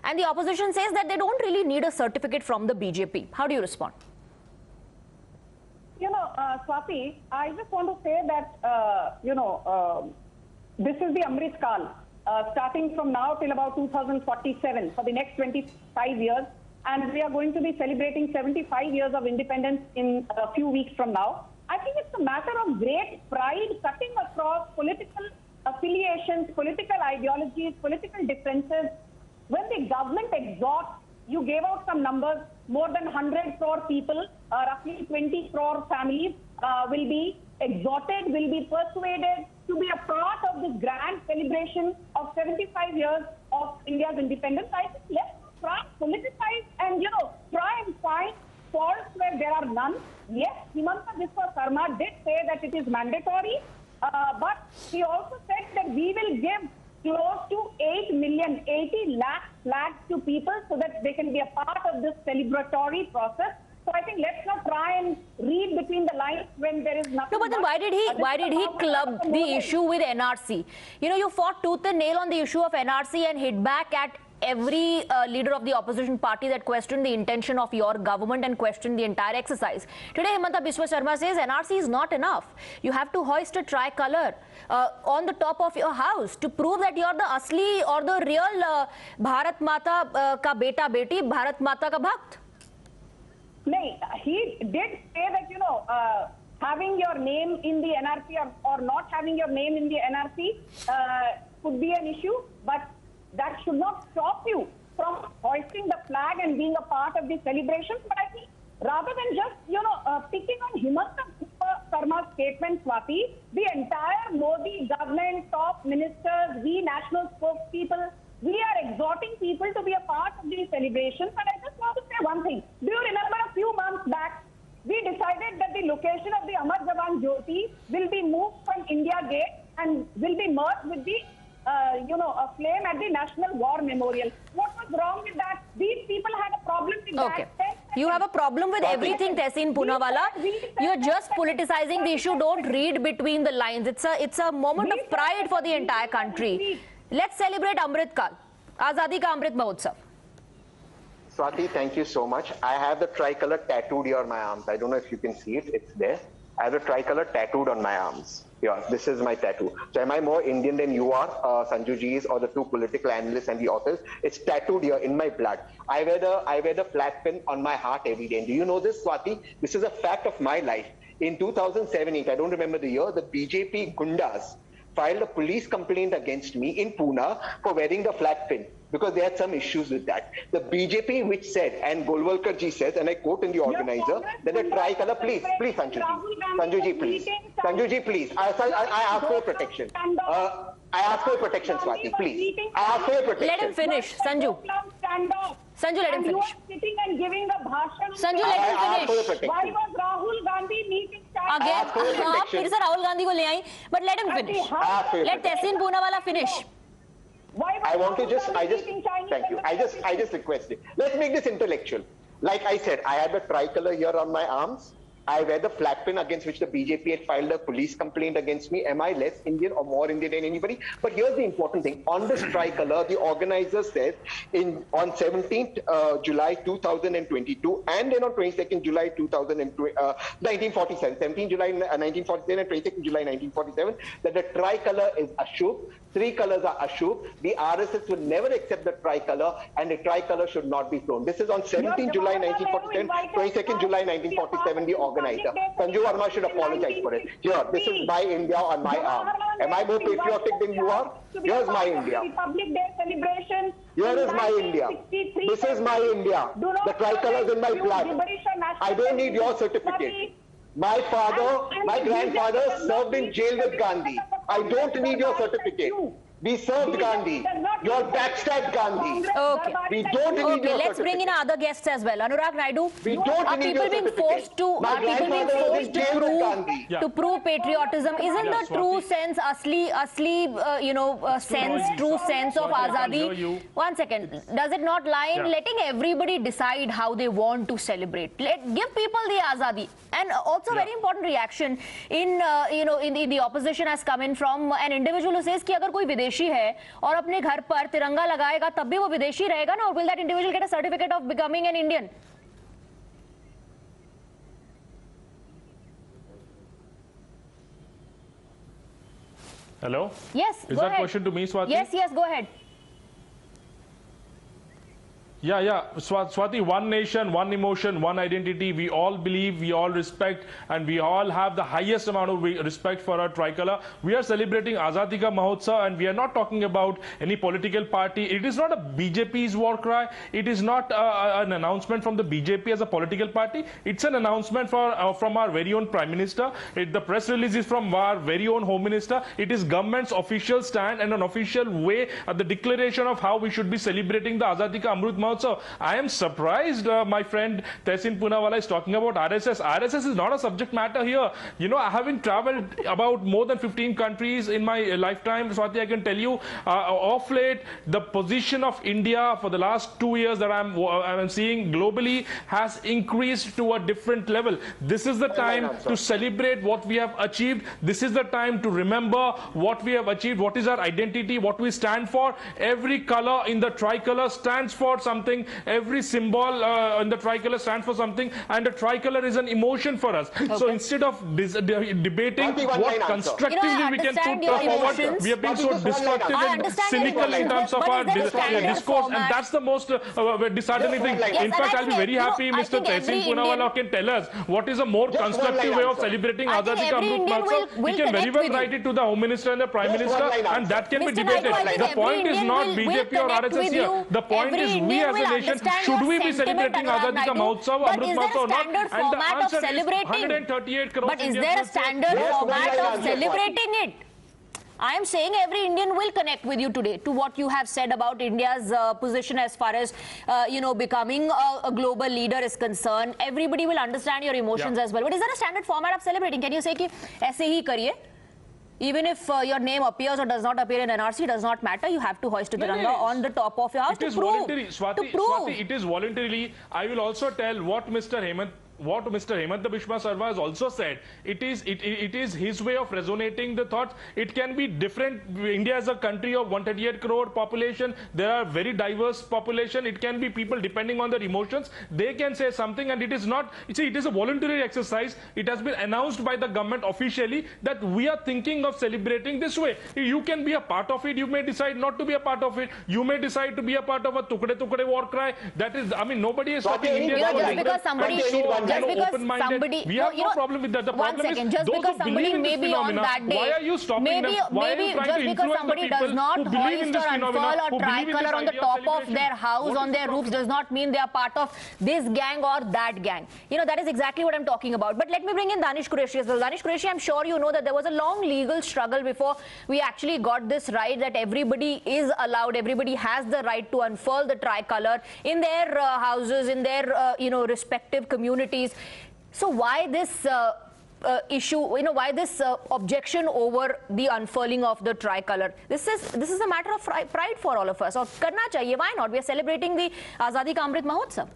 S1: And the opposition says that they don't really need a certificate from the BJP. How do you respond?
S8: Swati, I just want to say that, this is the Amrit Kal, starting from now till about 2047 for the next 25 years. And we are going to be celebrating 75 years of independence in a few weeks from now. I think it's a matter of great pride cutting across political affiliations, political ideologies, political differences. When the government exhorts, you gave out some numbers, more than 100 crore people, roughly 20 crore families will be exhorted, will be persuaded to be a part of this grand celebration of 75 years of India's independence. I think let's try and politicize and, try and find faults where there are none. Yes, Himanta Biswa Sarma did say that it is mandatory, but he also said that we will give close to 80 lakh flags to people so that they can be a part of this celebratory process. So I think let's not try and read between the lines when there is nothing.
S1: No, but then why did he club the issue with NRC? You fought tooth and nail on the issue of NRC and hit back at every leader of the opposition party that questioned the intention of your government and questioned the entire exercise. Today, Himanta Biswa Sarma says NRC is not enough. You have to hoist a tricolour on the top of your house to prove that you're the asli or the real Bharat Mata ka beta beti, Bharat Mata ka bhakt.
S8: No, he did say that, having your name in the NRC or not having your name in the NRC could be an issue, but that should not stop you from hoisting the flag and being a part of the celebrations. But I think rather than just, picking on Himanta Sarma's statement, Swati, the entire Modi government, top ministers, we national spokespeople, we are exhorting people to be a part of these celebrations. And I just want to say one thing. Do you remember a few months back, we decided that the location of the Padmaja Joshi will be moved from India Gate and will be merged with the, a flame at the National War Memorial. What was wrong with that? These people had a problem with that.
S1: You have a problem with everything, Tehseen Poonawala. You're just politicizing the issue. Don't read between the lines. It's a moment of pride for the entire country. Let's celebrate Amrit Kal, Azadi Ka Amrit Mahotsav.
S7: Swati, thank you so much. I have the tricolour tattooed here on my arms. I don't know if you can see it. It's there. I have the tricolour tattooed on my arms. Yeah, this is my tattoo. So am I more Indian than you are, Sanju Ji's, or the two political analysts and the authors? It's tattooed here in my blood. I wear the flat pin on my heart every day. And do you know this, Swati? This is a fact of my life. In 2007, I don't remember the year, the BJP Gundas filed a police complaint against me in Pune for wearing the flat pin, because they had some issues with that. The BJP which said, and Golwalkar ji says, and I quote in the organizer, that the tricolour, please Sanju ji, please. I ask for protection. I ask for protection, Swati, please. I ask for protection.
S1: Let him finish, Sanju. Sanju, let him finish.
S8: You are sitting and giving a bhashan.
S1: Sanju, let him finish.
S8: Why was Rahul Gandhi meeting?
S1: Again, फिर से राहुल गांधी को ले आई, but let him finish. Let Tehseen Poonawala finish.
S7: I want to thank you. I just request it. Let's make this intellectual. Like I said, I have the tricolour here on my arms. I wear the flag pin against which the BJP had filed a police complaint against me. Am I less Indian or more Indian than anybody? But here's the important thing. On this tricolour, the organizer says on 17th July 2022 and then on 22nd July 1947, 17 July 1947 and 22nd July 1947, that the tricolour is Ashubh. Three colours are Ashubh. The RSS will never accept the tricolour, and the tricolour should not be flown. This is on 17 July 1947, 22nd July 1947, the organizer. Sanju Verma should apologize for it. Here, this is my India on my arm. Am I more patriotic than you are? Here's my India.
S8: Republic Day celebration.
S7: Here is my India. This is my India. The tricolour is in my blood. I don't need your certificate. My grandfather served in jail with Gandhi. I don't need your certificate. We served Gandhi. You're backstabbed Gandhi.
S1: Okay.
S7: We don't need your
S1: let's bring in other guests as well. Anurag Naidu,
S7: we don't need your certificate.
S1: to prove patriotism. Isn't the true sense, true sense of Azadi? One second. Does it not lie in letting everybody decide how they want to celebrate? Give people the Azadi. And also very important reaction in the opposition has come in from an individual who says कि अगर कोई विदेशी है और अपने घर पर तिरंगा लगाएगा तब भी वो विदेशी रहेगा ना, or will that individual get a certificate of becoming an Indian?
S15: Hello?
S1: Yes,
S15: Is that question to me, Swati?
S1: Yes, go ahead.
S15: Yeah. Swati, one nation, one emotion, one identity. We all believe, we all respect, and we all have the highest amount of respect for our tricolour. We are celebrating Azadi Ka Mahotsav, and we are not talking about any political party. It is not a BJP's war cry. It is not an announcement from the BJP as a political party. It's an announcement from our very own Prime Minister. The press release is from our very own Home Minister. It is government's official stand and an official way at the declaration of how we should be celebrating the Azadi Ka Amrit Mahotsav. I am surprised my friend Tehseen Poonawala is talking about RSS. RSS is not a subject matter here. You know, I haven't traveled about more than 15 countries in my lifetime. Swati, I can tell you, of late, the position of India for the last 2 years that I'm seeing globally has increased to a different level. This is the time to celebrate what we have achieved. This is the time to remember what we have achieved, what is our identity, what we stand for. Every color in the tricolour stands for something. Every symbol in the tricolour stands for something, and the tricolour is an emotion for us. Okay. So instead of debating what constructively we can put forward, we have been so destructive and cynical in terms of our discourse, and that's the most disheartening thing. In fact, I'll be very happy Mr. Tehseen Poonawala can tell us what is a more constructive way of celebrating Azadi Ka Amrit Mahotsav. He can very well write it to the Home Minister and the Prime Minister, and that can be debated. The point is not BJP or RSS here. The point is we as a nation, should we be celebrating Azadi Ka Mahotsav, Amrit Mahotsav or not? And the answer is 138 crores.
S1: But is there a standard format of celebrating it? I am saying every Indian will connect with you today to what you have said about India's position as far as, becoming a global leader is concerned. Everybody will understand your emotions as well. But is there a standard format of celebrating? Can you say कि ऐसे ही करिए? Even if your name appears or does not appear in NRC, does not matter. You have to hoist a tiranga on the top of your house
S15: to prove. Swati, it is voluntarily. I will also tell what Mr. what Mr. Himanta Biswa Sarma has also said, it is his way of resonating the thoughts. It can be different. India is a country of 138 crore population. There are very diverse population. It can be people depending on their emotions. They can say something, and it is not, see, it is a voluntary exercise. It has been announced by the government officially that we are thinking of celebrating this way. You can be a part of it. You may decide not to be a part of it. You may decide to be a part of a tukde tukde war cry. That is, I mean, nobody is stopping India.
S1: Just because somebody,
S15: we have no problem with that. The problem is
S1: just
S15: those
S1: because
S15: who
S1: somebody
S15: believe in
S1: may
S15: this
S1: be on
S15: phenomena,
S1: that day,
S15: why are you stopping them? Why are you trying to influence the people
S1: not
S15: who believe in
S1: hoist
S15: this
S1: or
S15: phenomena,
S1: unfurl
S15: who
S1: or
S15: believe in this
S1: tricolour on the
S15: idea
S1: top
S15: of
S1: of
S15: celebration?
S1: their house, on their roofs, does not mean they are part of this gang or that gang. You know, that is exactly what I'm talking about. But let me bring in Danish Qureshi as well. Danish Qureshi, I'm sure you know that there was a long legal struggle before we actually got this right, that everybody is allowed, everybody has the right to unfurl the tricolour in their houses, in their respective communities. So why this issue, why this objection over the unfurling of the tricolour? This is a matter of pride for all of us. Or karna chahiye, why not? We are celebrating the Azadi Ka Amrit Mahotsav.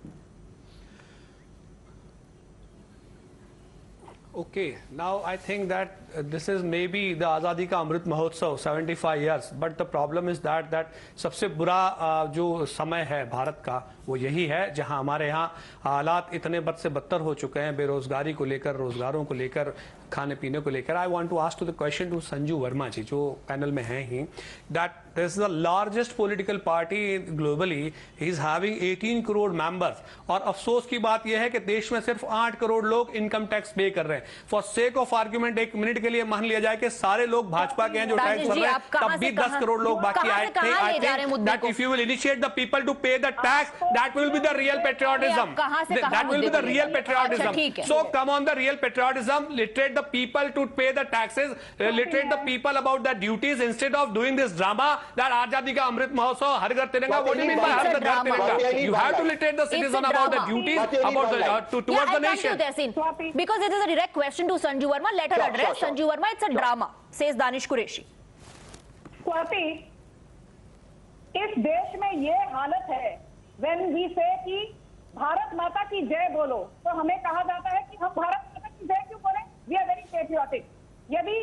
S16: Okay, now I think that this is maybe the Azadi Ka Amrit Mahotsav, 75 years, but the problem is that सबसे बुरा जो समय है भारत का वो यही है जहां हमारे यहाँ हालात इतने बद से बदतर हो चुके हैं, बेरोजगारी को लेकर, रोजगारों को लेकर, खाने पीने को लेकर. I want to ask to the question to Sanju Verma जी जो पैनल में हैं ही, that this is the largest political party globally, he is having 18 crore members, और अफसोस की बात यह है कि देश में सिर्फ 8 करोड़ लोग इनकम टैक्स पे कर रहे हैं. For sake of argument एक मिनट के लिए मान लिया जाए कि सारे लोग भाजपा के हैं जो टैक्स भर रहे हैं, तब भी 10 करोड़ लोग बाकी आए थे. I think that if you will initiate the people to pay the tax, that will be the real patriotism. That will be the real patriotism. So come on, the real patriotism, literate the people to pay the taxes, literate the people about the duties instead of doing this drama that Azadi Ka Amrit Mahotsav, Har Ghar Tiranga. What do you mean by Har Ghar Tiranga? You have to literate the citizen about the duties, about the towards the nation.
S1: Because it is a direct question to Sanju Verma. Let her address. Sanju Verma, it's a drama, says Danish Qureshi.
S8: Swati, इस देश में ये हालत है, when we say कि भारत माता की जय बोलो, तो हमें कहा जाता है कि हम भारत माता की जय क्यों बोले? We are very patriotic. यदि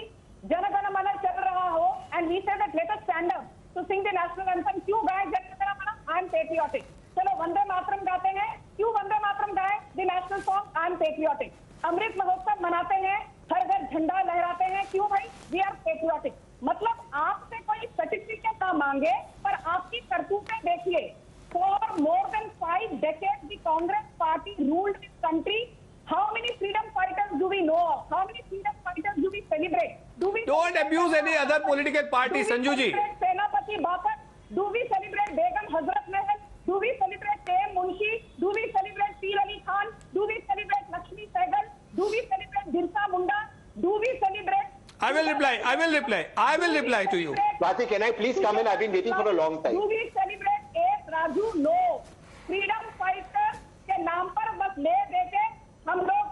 S8: जन गण मन चल रहा हो, and we say that let us stand up to sing the national anthem, क्यों गाए जन गण मन? I am patriotic. चलो वंदे मातरम गाते हैं, क्यों वंदे मातरम गाए? The national song, I am patriotic. Amrit Mahotsav मनाते हैं, हर घर झंडा लहराते हैं, क्यों भाई? We are patriotic. मतलब आपसे कोई सर्टिफिकेट ना मांगे, पर आपकी करतूतें देखिए. For more than 5 decades, the Congress party ruled this country. How many freedom fighters do we know of? How many freedom fighters do we celebrate?
S16: Don't abuse any other political party, Sanju ji.
S8: Do we celebrate Senapati Bapat? Do we celebrate Begum Hazrat Mahal? Do we celebrate K.M. Munshi? Do we celebrate Pir Ali Khan? Do we celebrate Lakshmi Sehgal? Do we celebrate Birsa Munda? Do we celebrate?
S16: I will reply to you.
S7: Swati, can I please come in? I've been waiting for a long time.
S8: Do we celebrate A. Raju? No. Freedom fighters के नाम पर बस ले देके हम लोग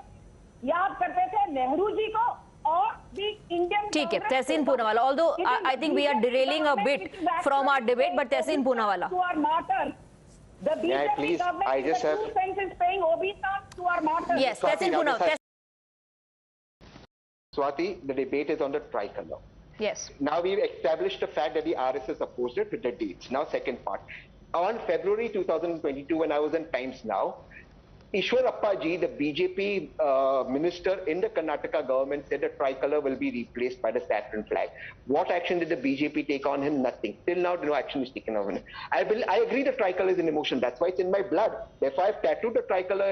S8: याद करते थे नेहरू जी को और the Indian.
S1: ठीक है, तहसीन Poonawalla. Although I think we are derailing a bit from our debate, but Tehseen Poonawalla.
S8: To our martyrs. The BJP government in true sense is paying obeisance to our martyrs.
S1: Yes, Tehsin Punawala.
S7: Swati, the debate is on the tricolour.
S1: Yes.
S7: Now we've established the fact that the RSS opposed it with the dates. Now second part. On February 2022, when I was in Times Now, Ishwarappa ji, the BJP minister in the Karnataka government, said the tricolour will be replaced by the saffron flag. What action did the BJP take on him? Nothing. Till now, no action is taken on him. I agree the tricolour is an emotion. That's why it's in my blood. Therefore, I've tattooed the tricolour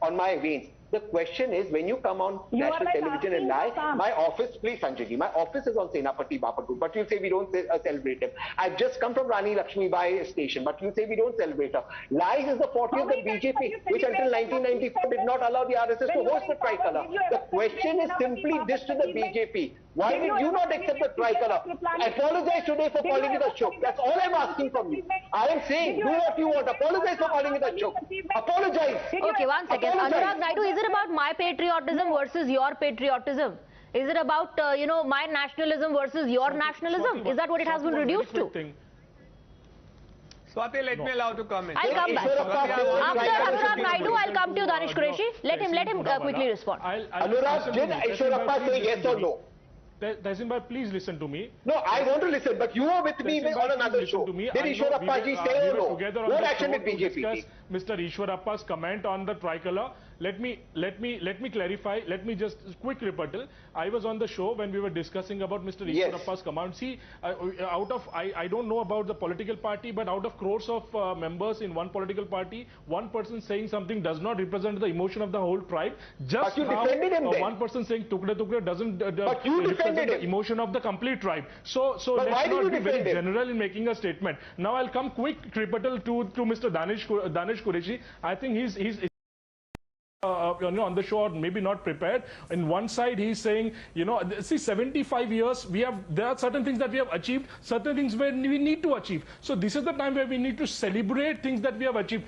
S7: on my veins. The question is, when you come on national television and lie, my office, please Sanjay ji, my office is on Senapati Bapatu, but you say we don't celebrate him. I've just come from Rani Lakshmi Bai station, but you say we don't celebrate her. Lies is the forte of the BJP, which until 1994 did not allow the RSS to host the tricolour. The question is simply this to the BJP. Why did you not accept the tricolour? Apologize today for calling it a joke. That's all I'm asking from you. I am saying, do what you want. Apologize for calling it a joke. Apologize.
S1: Okay, one second. Anurag Naidu, is it about my patriotism versus your patriotism? Is it about, my nationalism versus your nationalism? Is that what it has been reduced to?
S16: Swati, let me allow to comment.
S1: I'll come back. After Anurag Naidu, I'll come to you, Danish Qureshi. Let him quickly respond.
S17: Anurag, did Ishwarappa say yes or no?
S15: Tehsin bhai, please listen to me.
S17: No, I want to listen, but you were with me on another show. Did Ishwarappa ji say or no? What action did BJP take?
S15: Mr. Ishwarappa's comment on the tricolour. Let me clarify. Let me just quick rebuttal. I was on the show when we were discussing about Mr. Ishwarappa's comment. See, I don't know about the political party, but out of crores of members in one political party, one person saying something does not represent the emotion of the whole tribe. Just
S17: but you defended him then.
S15: One person saying tukde tukde doesn't
S17: but you
S15: represent the emotion of the complete tribe. So let's not be very general in making a statement. Now I'll come quick rebuttal to Mr. Danish Qureshi. I think he's on the show, or maybe not prepared. In one side, he's saying, see, 75 years, there are certain things that we have achieved, certain things where we need to achieve. So this is the time where we need to celebrate things that we have achieved.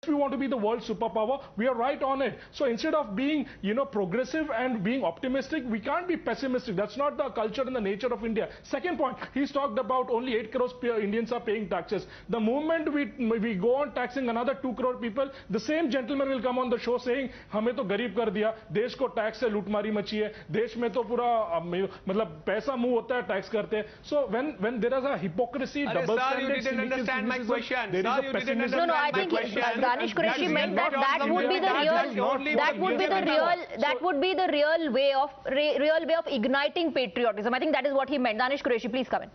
S15: If we want to be the world superpower, we are right on it. So instead of being, progressive and being optimistic, we can't be pessimistic. That's not the culture and the nature of India. Second point, he's talked about only 8 crores Indians are paying taxes. The moment we go on taxing another 2 crore people, the same gentleman will come on the show saying, हमें तो गरीब कर दिया, देश को tax से लूटमारी मची है, देश में तो पूरा मतलब पैसा मुंह होता है टैक्स करते हैं. So when there is a hypocrisy, double standards,
S16: you didn't understand my question.
S15: There is a pessimism.
S1: No, I think Danish Qureshi meant that would be the real way of igniting patriotism. I think that is what he meant. Danish Qureshi, please come in.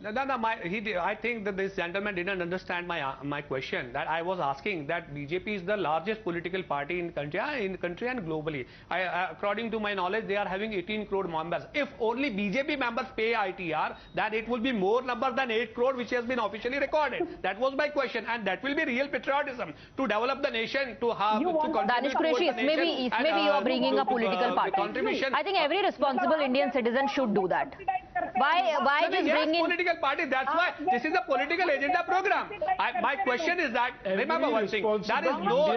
S16: I think that this gentleman didn't understand my question. That I was asking that BJP is the largest political party in country and globally. According to my knowledge, they are having 18 crore members. If only BJP members pay ITR, then it will be more number than 8 crore, which has been officially recorded. That was my question, and that will be real patriotism to develop the nation, to have to contribute
S1: Danish Qureshi, maybe you are bringing a political party. I think every responsible Indian citizen should do that. Why just bring in
S16: political party? That's why this is a political agenda program. My question is that, remember one thing, there is no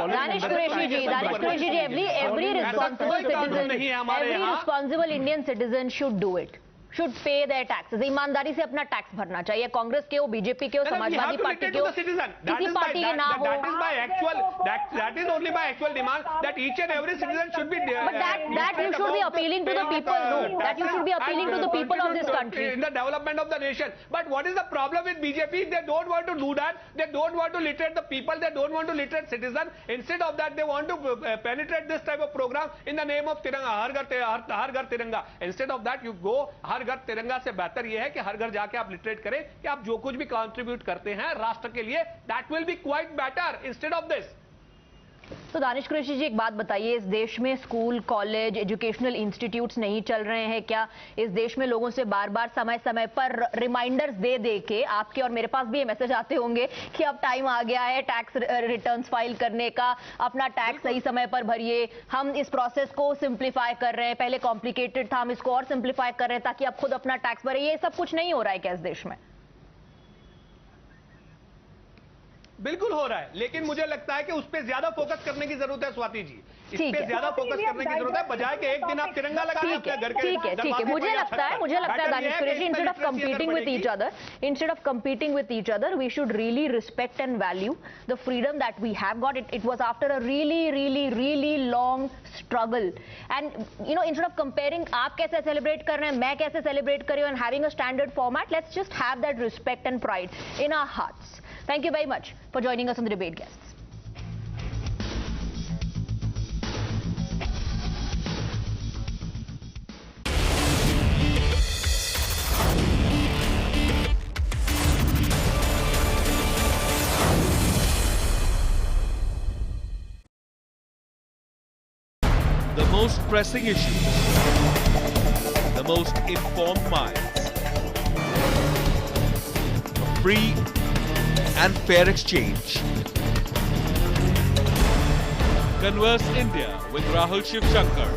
S1: Danish Qureshi ji, every responsible Indian citizen should do it. Should pay their taxes. ईमानदारी से अपना tax भरना चाहिए. कांग्रेस के हो, BJP के हो, Samajwadi party के हो, किसी पार्टी के ना हो.
S16: That is only my actual demand, that each and every citizen should be there.
S1: But that you should be appealing to the people. No, that you should be appealing to the people of this country
S16: in the development of the nation. But what is the problem with BJP? They don't want to do that. They don't want to literate the people. They don't want to literate citizens. Instead of that, they want to penetrate this type of program in the name of Tiranga, Har Ghar Tiranga. Instead of that, you go हर घर तिरंगा से बेहतर यह है कि हर घर जाके आप लिटरेट करें कि आप जो कुछ भी कंट्रीब्यूट करते हैं राष्ट्र के लिए, that will be quite better instead of this.
S1: तो दानिश कुरैशी जी, एक बात बताइए, इस देश में स्कूल, कॉलेज, एजुकेशनल इंस्टीट्यूट्स नहीं चल रहे हैं क्या? इस देश में लोगों से बार बार समय समय पर रिमाइंडर्स दे के, आपके और मेरे पास भी ये मैसेज आते होंगे कि अब टाइम आ गया है टैक्स रिटर्न्स फाइल करने का, अपना टैक्स सही समय पर भरिए, हम इस प्रोसेस को सिंप्लीफाई कर रहे हैं, पहले कॉम्प्लिकेटेड था, हम इसको और सिंप्लीफाई कर रहे हैं ताकि आप खुद अपना टैक्स भरे. ये सब कुछ नहीं हो रहा है क्या इस देश में?
S16: बिल्कुल हो रहा है, लेकिन मुझे लगता है कि उस पर ज्यादा फोकस करने की जरूरत है. स्वाति जी, इस पे ज्यादा फोकस करने की जरूरत है, बजाय कि एक दिन आप तिरंगा लगा रहे हैं अपने घर के.
S1: ठीक है, मुझे लगता है Danish Qureshi, instead of competing with each other, we should really respect and value the freedom that we have got. It was after a really long struggle, and instead of comparing आप कैसे सेलिब्रेट कर रहे हैं, मैं कैसे सेलिब्रेट कर रही हूं, and having a standard format, let's just have that respect and pride in our hearts. Thank you very much for joining us on the Debate Guests.
S18: The most pressing issues, the most informed minds, free and fair exchange. Converse India with Rahul Shivshankar.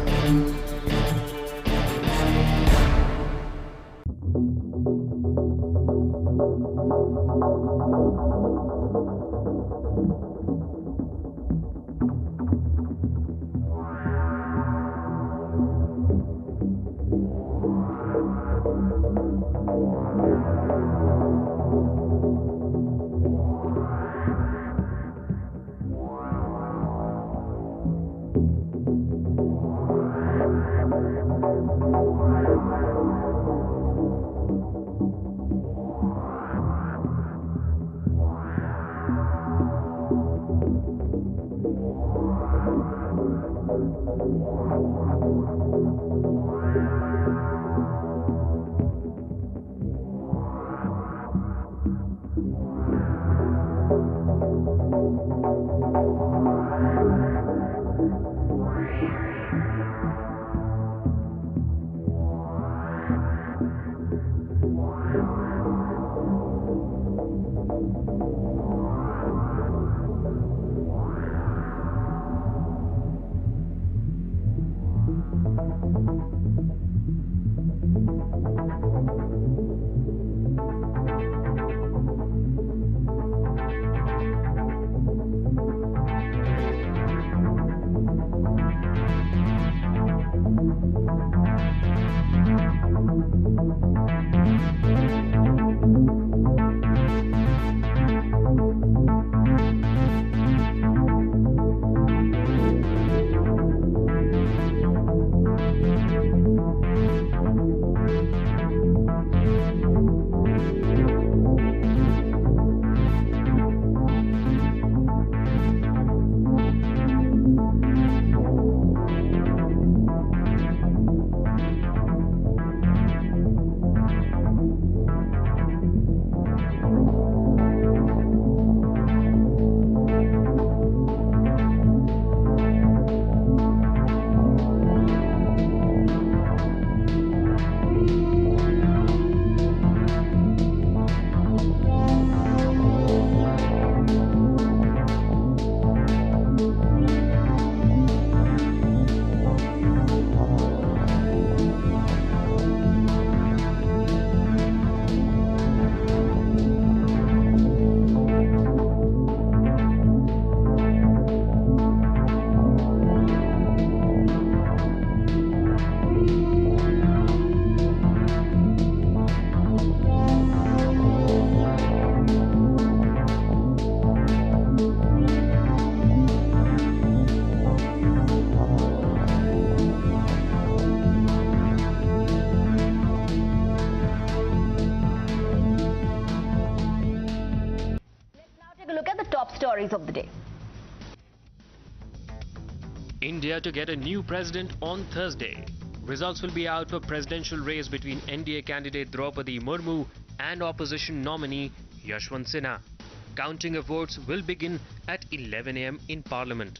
S1: stories of the day.
S19: India to get a new president on Thursday. Results will be out for presidential race between NDA candidate Draupadi Murmu and opposition nominee Yashwant Sinha. Counting of votes will begin at 11 a.m. in Parliament.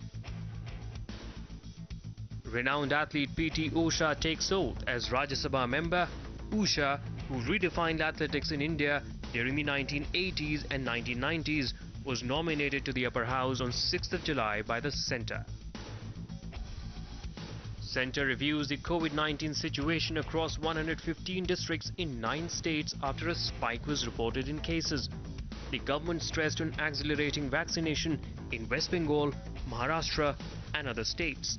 S19: Renowned athlete P.T. Usha takes oath as Rajya Sabha member. Usha, who redefined athletics in India during the 1980s and 1990s, was nominated to the upper house on 6th of July by the Centre. Centre reviews the COVID-19 situation across 115 districts in 9 states after a spike was reported in cases. The government stressed on accelerating vaccination in West Bengal, Maharashtra and other states.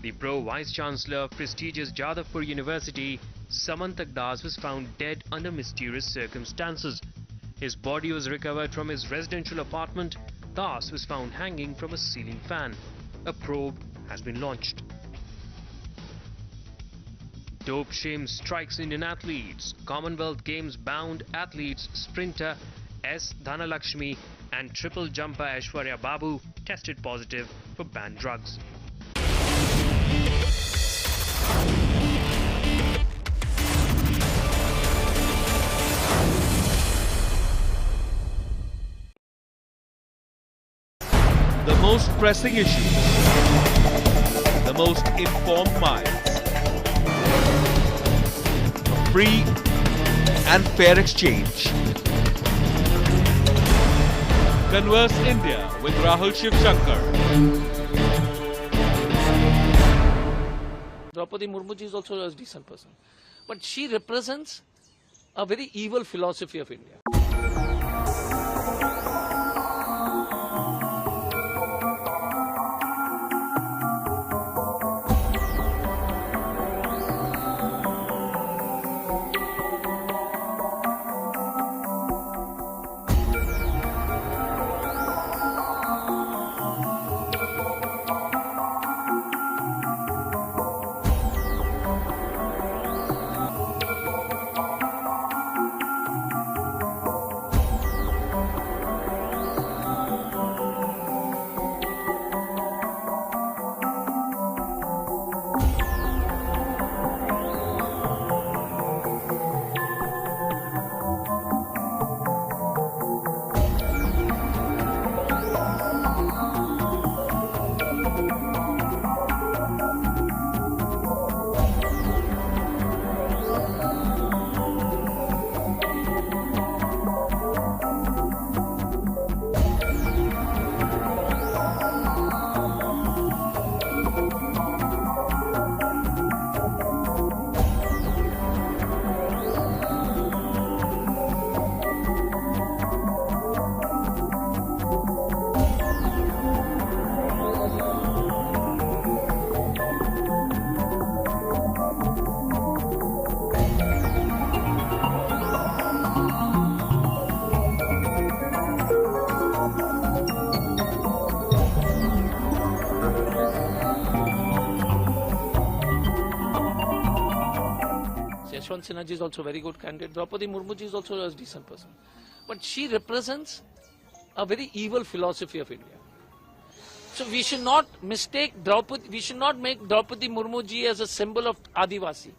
S19: The pro-vice chancellor of prestigious Jadavpur University, Samant Das, was found dead under mysterious circumstances. His body was recovered from his residential apartment. Das was found hanging from a ceiling fan. A probe has been launched. Dope shame strikes Indian athletes. Commonwealth Games bound athletes sprinter S. Dhanalakshmi and triple jumper Aishwarya Babu tested positive for banned drugs.
S18: The most pressing issues, the most informed minds, a free and fair exchange. Converse India with Rahul Shivshankar.
S20: Draupadi Murmu is also a decent person, but she represents a very evil philosophy of India. Shatrughan Sinha ji is also a very good candidate. Draupadi Murmu ji is also a decent person. But she represents a very evil philosophy of India. So we should not mistake Draupadi, we should not make Draupadi Murmu ji as a symbol of Adivasi.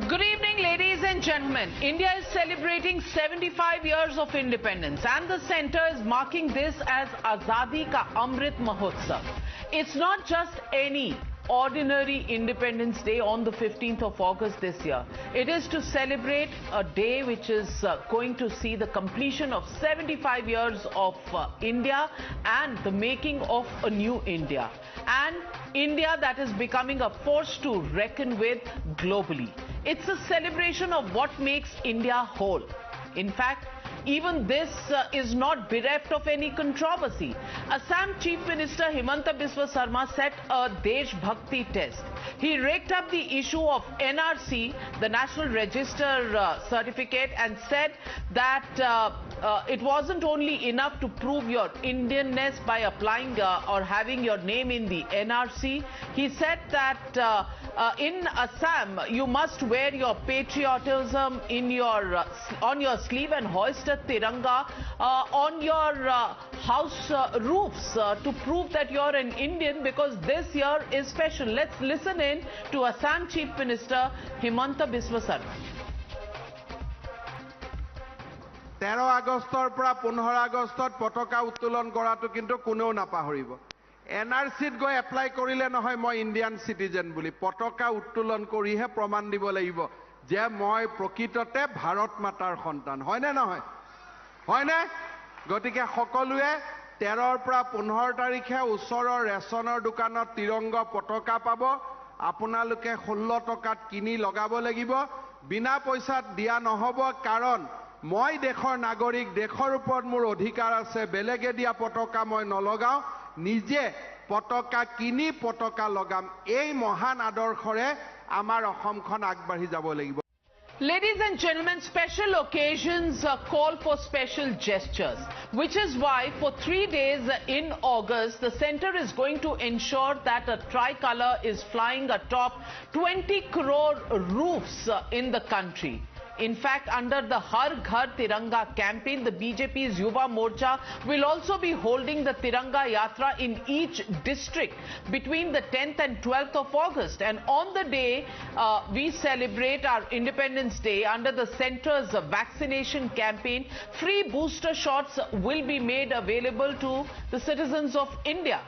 S2: Good evening, ladies and gentlemen. India is celebrating 75 years of independence, and the centre is marking this as Azadi Ka Amrit Mahotsav. It's not just any ordinary Independence Day on the 15th of August this year. It is to celebrate a day which is going to see the completion of 75 years of India and the making of a new India. And India that is becoming a force to reckon with globally. It's a celebration of what makes India whole. In fact, even this is not bereft of any controversy. Assam Chief Minister Himanta Biswa Sarma set a Desh Bhakti test. He raked up the issue of NRC, the National Register certificate, and said that it wasn't only enough to prove your Indianness by applying or having your name in the NRC. He said that in Assam, you must wear your patriotism in your on your sleeve and hoist a Tiranga on your house roofs to prove that you're an Indian, because this year is special. Let's listen in to Assam Chief Minister Himanta Biswa Sarma.
S12: 13 আগষ্টৰ পৰা 15 আগষ্টত পতাকা উত্তোলন কৰাটো কিন্তু কোনেও নাপাহৰিব। এনআৰসিত গৈ এপ্লাই কৰিলে নহয় মই ইন্ডিয়ান সিটিজেন বুলি, পতাকা উত্তোলন কৰিহে প্ৰমাণ দিব লাগিব যে মই প্ৰকৃততে ভাৰত মাতাৰ সন্তান, হয়নে নহয়? হয়নে? গতিকে সকলোৱে 13 পৰা 15 তাৰিখে ওচৰৰ ৰেচনৰ দোকানত তিৰংগা পতাকা পাব। আপোনালোকে 16 টকাত কিনি লগাব লাগিব, বিনা পইচাত দিয়া নহব, কাৰণ মই দেশৰ নাগৰিক, দেশৰ ওপৰত মোৰ অধিকাৰ আছে, বেলেগে দিয়া পতাকা মই নলগাও, নিজে পতাকা কিনি পতাকা লগাম। এই মহান আদৰ্শৰে আমাৰ অসমখন আগবাঢ়ি যাব লাগিব।
S2: Ladies and gentlemen, special occasions call for special gestures, which is why for 3 days in August, the centre is going to ensure that a tricolour is flying atop 20 crore roofs in the country.
S21: In fact, under the Har Ghar Tiranga campaign, the BJP's Yuva Morcha will also be holding the Tiranga Yatra in each district between the 10th and 12th of August. And on the day we celebrate our Independence Day, under the centre's vaccination campaign, free booster shots will be made available to the citizens of India.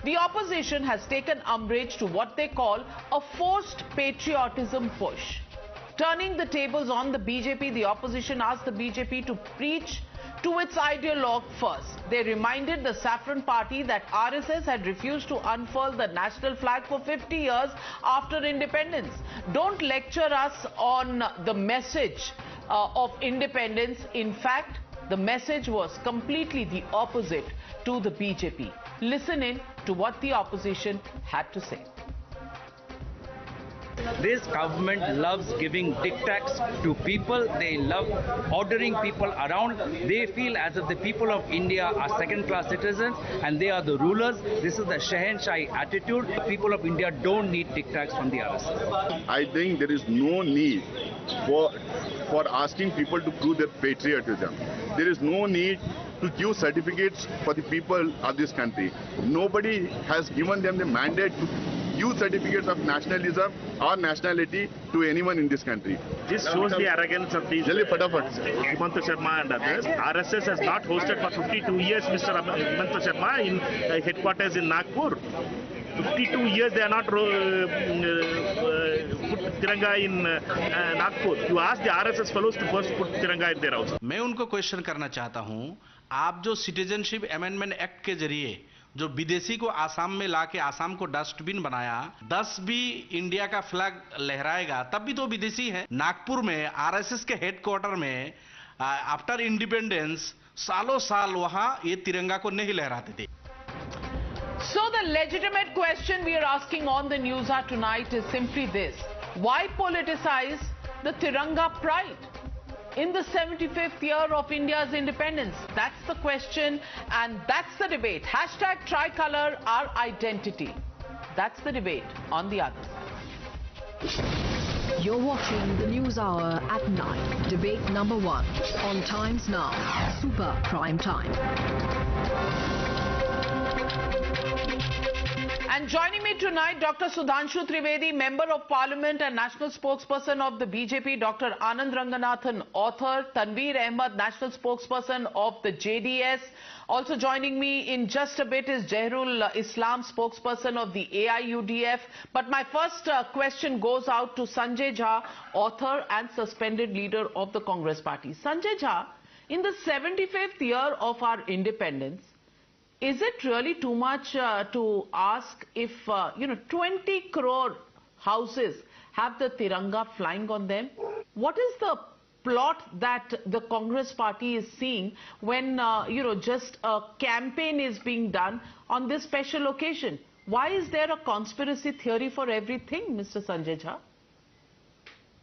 S21: The opposition has taken umbrage to what they call a forced patriotism push. Turning the tables on the BJP, the opposition asked the BJP to preach to its ideologue first. They reminded the Saffron Party that RSS had refused to unfurl the national flag for 50 years after independence. Don't lecture us on the message of independence. In fact, the message was completely the opposite to the BJP. Listen in to what the opposition had to say.
S4: This government loves giving diktats to people. They love ordering people around. They feel as if the people of India are second-class citizens and they are the rulers. This is the Shahenshai attitude. The people of India don't need diktats from the RSS.
S13: I think there is no need for asking people to prove their patriotism. There is no need to give certificates for the people of this country. Nobody has given them the mandate to give certificates of nationalism or nationality to anyone in this country.
S3: This shows the arrogance of these Himanta Sharma and others. RSS has not hosted for 52 years Mr. Himanta Sharma in headquarters in Nagpur. 52 years they are not put Tiranga in Nagpur. You ask the RSS fellows to first put Tiranga in their house.
S14: मैं उनको question करना चाहता हूं, आप जो citizenship amendment act के जरिए जो विदेशी को आसाम में लाके आसाम को डस्टबिन बनाया, 10 भी इंडिया का फ्लैग लहराएगा तब भी तो विदेशी है। नागपुर में आरएसएस के हेडक्वार्टर में आफ्टर इंडिपेंडेंस सालों साल वहां ये तिरंगा को नहीं लहराते थे।
S21: So the legitimate question we are asking on the Newshour tonight is simply this: why politicize the Tiranga pride in the 75th year of India's independence? That's the question, and that's the debate. Hashtag tricolour our identity. That's the debate on the others.
S22: You're watching the Newshour at 9. Debate number 1 on Times Now, Super Prime Time.
S21: And joining me tonight, Dr. Sudhanshu Trivedi, Member of Parliament and National Spokesperson of the BJP, Dr. Anand Ranganathan, author, Tanveer Ahmed, National Spokesperson of the JDS. Also joining me in just a bit is Jahrul Islam, Spokesperson of the AIUDF. But my first question goes out to Sanjay Jha, author and suspended leader of the Congress Party. Sanjay Jha, in the 75th year of our independence, is it really too much to ask if, 20 crore houses have the Tiranga flying on them? What is the plot that the Congress Party is seeing when, just a campaign is being done on this special occasion? Why is there a conspiracy theory for everything, Mr. Sanjay Jha?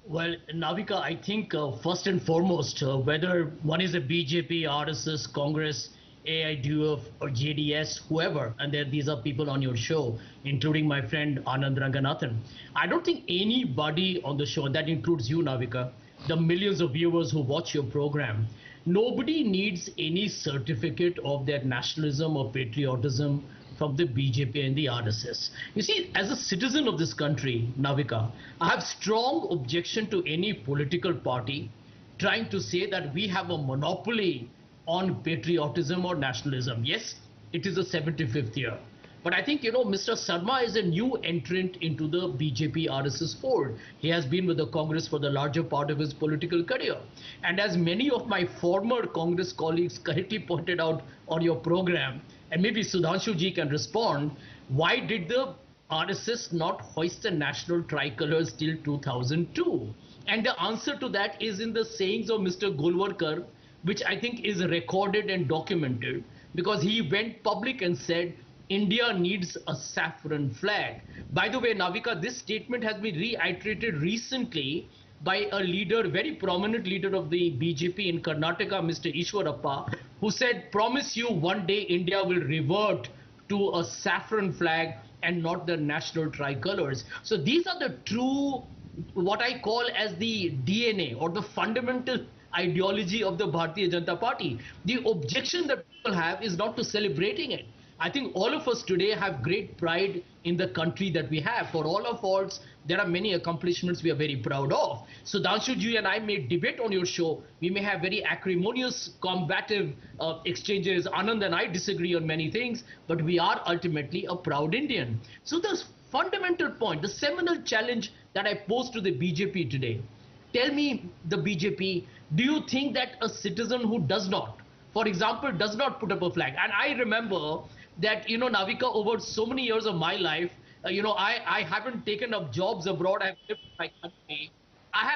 S23: Well, Navika, I think first and foremost, whether one is a BJP, RSS, Congress, AIUDF or JDS, whoever, and these are people on your show, including my friend Anand Ranganathan. I don't think anybody on the show, that includes you, Navika, the millions of viewers who watch your program, nobody needs any certificate of their nationalism or patriotism from the BJP and the RSS. You see, as a citizen of this country, Navika, I have strong objection to any political party trying to say that we have a monopoly on patriotism or nationalism. Yes, it is the 75th year. But I think, Mr. Sarma is a new entrant into the BJP RSS fold. He has been with the Congress for the larger part of his political career. And as many of my former Congress colleagues correctly pointed out on your program, and maybe Sudhanshu ji can respond, why did the RSS not hoist the national tricolors till 2002? And the answer to that is in the sayings of Mr. Golwalkar, which I think is recorded and documented, because he went public and said, India needs a saffron flag. By the way, Navika, this statement has been reiterated recently by a leader, very prominent leader of the BJP in Karnataka, Mr. Ishwarappa, who said, promise you one day India will revert to a saffron flag and not the national tricolors. So these are the true what I call as the DNA or the fundamental ideology of the Bharatiya Janata Party. The objection that people have is not to celebrating it. I think all of us today have great pride in the country that we have. For all of us, there are many accomplishments we are very proud of. So Sudhanshu and I may debate on your show. We may have very acrimonious, combative exchanges. Anand and I disagree on many things, but we are ultimately a proud Indian. So the fundamental point, the seminal challenge that I pose to the BJP today, tell me, the BJP, do you think that a citizen who does not, for example, does not put up a flag, and I remember that, Navika, over so many years of my life, I haven't taken up jobs abroad. I've lived in my country. I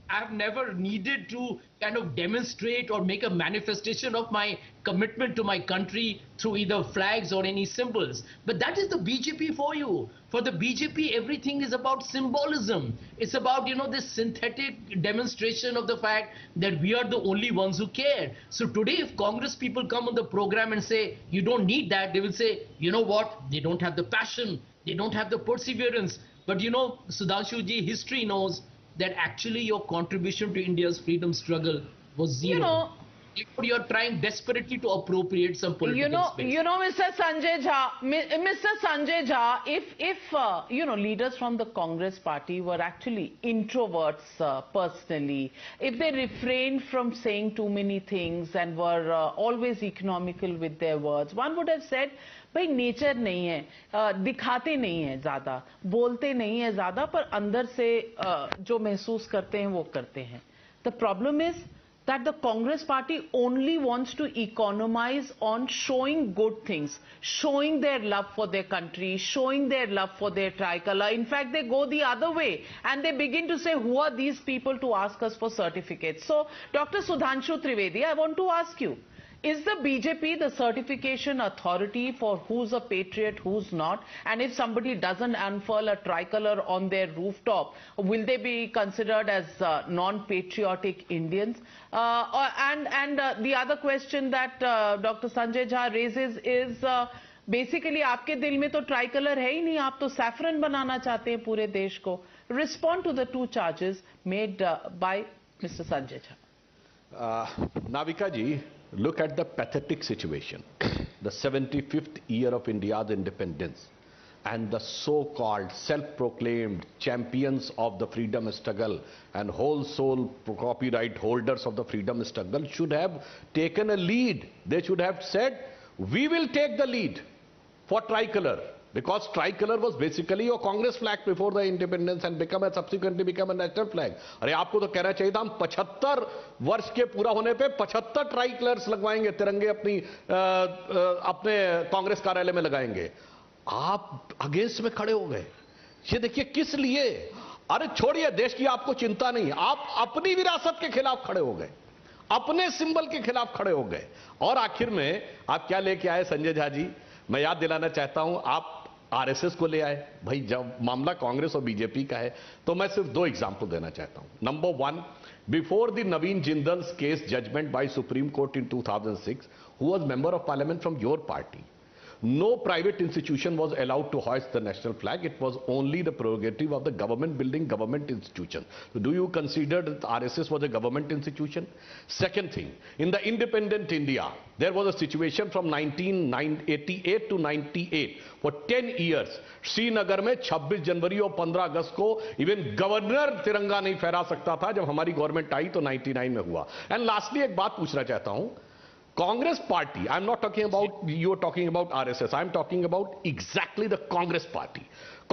S23: have never needed to kind of demonstrate or make a manifestation of my commitment to my country through either flags or any symbols. But that is the BJP for you. For the BJP, everything is about symbolism. It's about, this synthetic demonstration of the fact that we are the only ones who care. So today, if Congress people come on the program and say, you don't need that, they will say, you know what? They don't have the passion. They don't have the perseverance. But Sudhanshu ji, history knows that actually your contribution to India's freedom struggle was zero. You are trying desperately to appropriate some political space.
S21: Mr. Sanjay Jha, if leaders from the Congress party were actually introverts personally, if they refrained from saying too many things and were always economical with their words, one would have said, भाई nature नहीं है, दिखाते नहीं है ज्यादा, बोलते नहीं है ज्यादा, पर अंदर से जो महसूस करते हैं वो करते हैं. The problem is that the Congress party only wants to economize on showing good things, showing their love for their country, showing their love for their tricolour. In fact, they go the other way and they begin to say, who are these people to ask us for certificates? So, Dr. Sudhanshu Trivedi, I want to ask you, is the BJP the certification authority for who's a patriot, who's not? And if somebody doesn't unfurl a tricolour on their rooftop, will they be considered as non-patriotic Indians? And the other question that Dr. Sanjay Jha raises is basically, आपके दिल में तो tricolour है ही नहीं, आप तो saffron बनाना चाहते हैं पूरे देश को. Respond to the two charges made by Mr. Sanjay Jha.
S5: Navika ji, look at the pathetic situation. The 75th year of India's independence and the so-called self-proclaimed champions of the freedom struggle and whole soul copyright holders of the freedom struggle should have taken a lead. They should have said, we will take the lead for tricolour. Because tricolour was basically a Congress flag before the independence and subsequently become a national flag. अरे आपको तो कहना चाहिए था हम 75 वर्ष के पूरा होने पे 75 ट्राइकलर्स लगवाएंगे, तिरंगे अपने कांग्रेस कार्यालय में लगाएंगे. आप अगेंस्ट में खड़े हो गए. ये देखिए किस लिए? अरे छोड़िए, देश की आपको चिंता नहीं, आप अपनी विरासत के खिलाफ खड़े हो गए, अपने सिंबल के खिलाफ खड़े हो गए. और आखिर में आप क्या लेके आए संजय झा जी? मैं याद दिलाना चाहता हूं, आप आरएसएस को ले आए. भाई जब मामला कांग्रेस और बीजेपी का है तो मैं सिर्फ दो एग्जांपल देना चाहता हूं. Number one, before the Naveen Jindal's case judgement by Supreme Court in 2006, who was member of parliament from your party, no private institution was allowed to hoist the national flag. It was only the prerogative of the government building government institution. So do you consider that RSS was a government institution? Second thing, in the independent India, there was a situation from 1988 to 98. For 10 years, Srinagar में 26 जनवरी और 15 अगस्त को even governor तिरंगा नहीं फहरा सकता था. जब हमारी गवर्नमेंट आई तो 99 में हुआ. एंड लास्टली एक बात पूछना चाहता हूं, Congress party, I'm not talking about, you're talking about RSS, I'm talking about exactly the Congress party.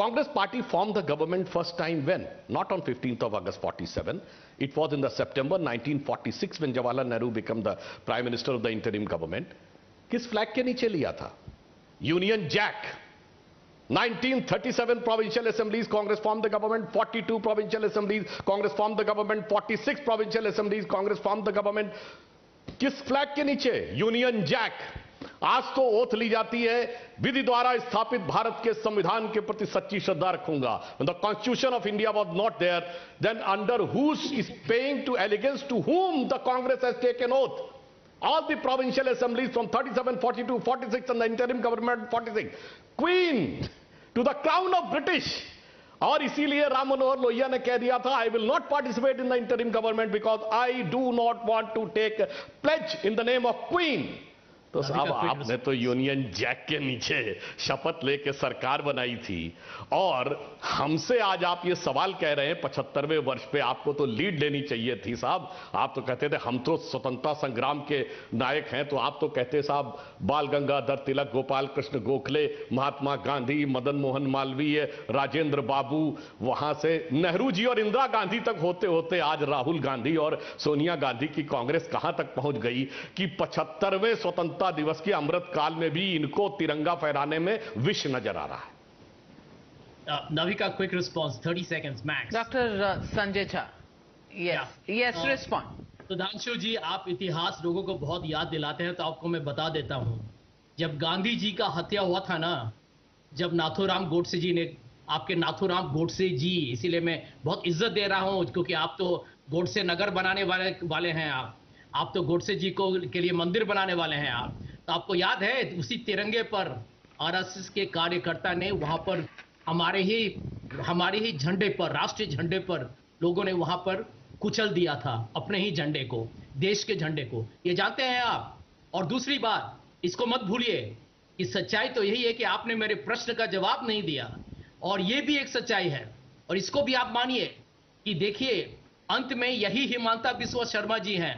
S5: Congress party formed the government first time when? Not on 15th of August 47. It was in the September 1946 when Jawaharlal Nehru became the Prime Minister of the interim government. किस flag के नीचे लिया था? Union Jack. 1937 provincial assemblies, Congress formed the government. 42 provincial assemblies, Congress formed the government. 46 provincial assemblies, Congress formed the government. किस flag के नीचे? Union jack. आज तो ओथ ली जाती है, विधि द्वारा स्थापित भारत के संविधान के प्रति सच्ची श्रद्धा रखूंगा. When the Constitution of India was not there, then under whose is paying to allegiance to whom the Congress has taken oath? All the provincial assemblies from 37, 42, 46 and the interim government 46. Queen to the crown of British. और इसीलिए राम मनोहर लोहिया ने कह दिया था, I will not participate in the interim government because I do not want to take pledge in the name of queen. तो साहब आपने तो यूनियन जैक के नीचे शपथ लेके सरकार बनाई थी और हमसे आज आप ये सवाल कह रहे हैं 75वें वर्ष पे आपको तो लीड लेनी चाहिए थी साहब। आप तो कहते थे हम तो स्वतंत्रता संग्राम के नायक हैं, तो आप तो कहते साहब बाल गंगाधर तिलक, गोपाल कृष्ण गोखले, महात्मा गांधी, मदन मोहन मालवीय, राजेंद्र बाबू, वहां से नेहरू जी और इंदिरा गांधी तक होते होते आज राहुल गांधी और सोनिया गांधी की कांग्रेस कहां तक पहुंच गई कि 75वें स्वतंत्रता दिवस के अमृत काल में भी इनको तिरंगा फहराने में विष नजर आ रहा है।
S23: Navika, quick response, 30 seconds max.
S21: Dr. Sanjay Jha, yes, respond.
S23: Sudhanshu ji, आप इतिहास लोगों को बहुत याद दिलाते हैं, तो आपको मैं बता देता हूं। जब गांधी जी का हत्या हुआ था ना, जब नाथूराम गोडसे जी ने, आपके नाथूराम गोडसे जी, इसीलिए मैं बहुत इज्जत दे रहा हूं क्योंकि आप तो गोडसे नगर बनाने वाले हैं। आप तो गोडसे जी को के लिए मंदिर बनाने वाले हैं आप। तो आपको याद है उसी तिरंगे पर आरएसएस के कार्यकर्ता ने वहां पर हमारे ही झंडे पर, राष्ट्रीय झंडे पर लोगों ने वहां पर कुचल दिया था अपने ही झंडे को, देश के झंडे को। ये जानते हैं आप। और दूसरी बात, इसको मत भूलिए कि सच्चाई तो यही है कि आपने मेरे प्रश्न का जवाब नहीं दिया, और ये भी एक सच्चाई है और इसको भी आप मानिए कि देखिए अंत में यही हिमांता बिस्वा शर्मा जी हैं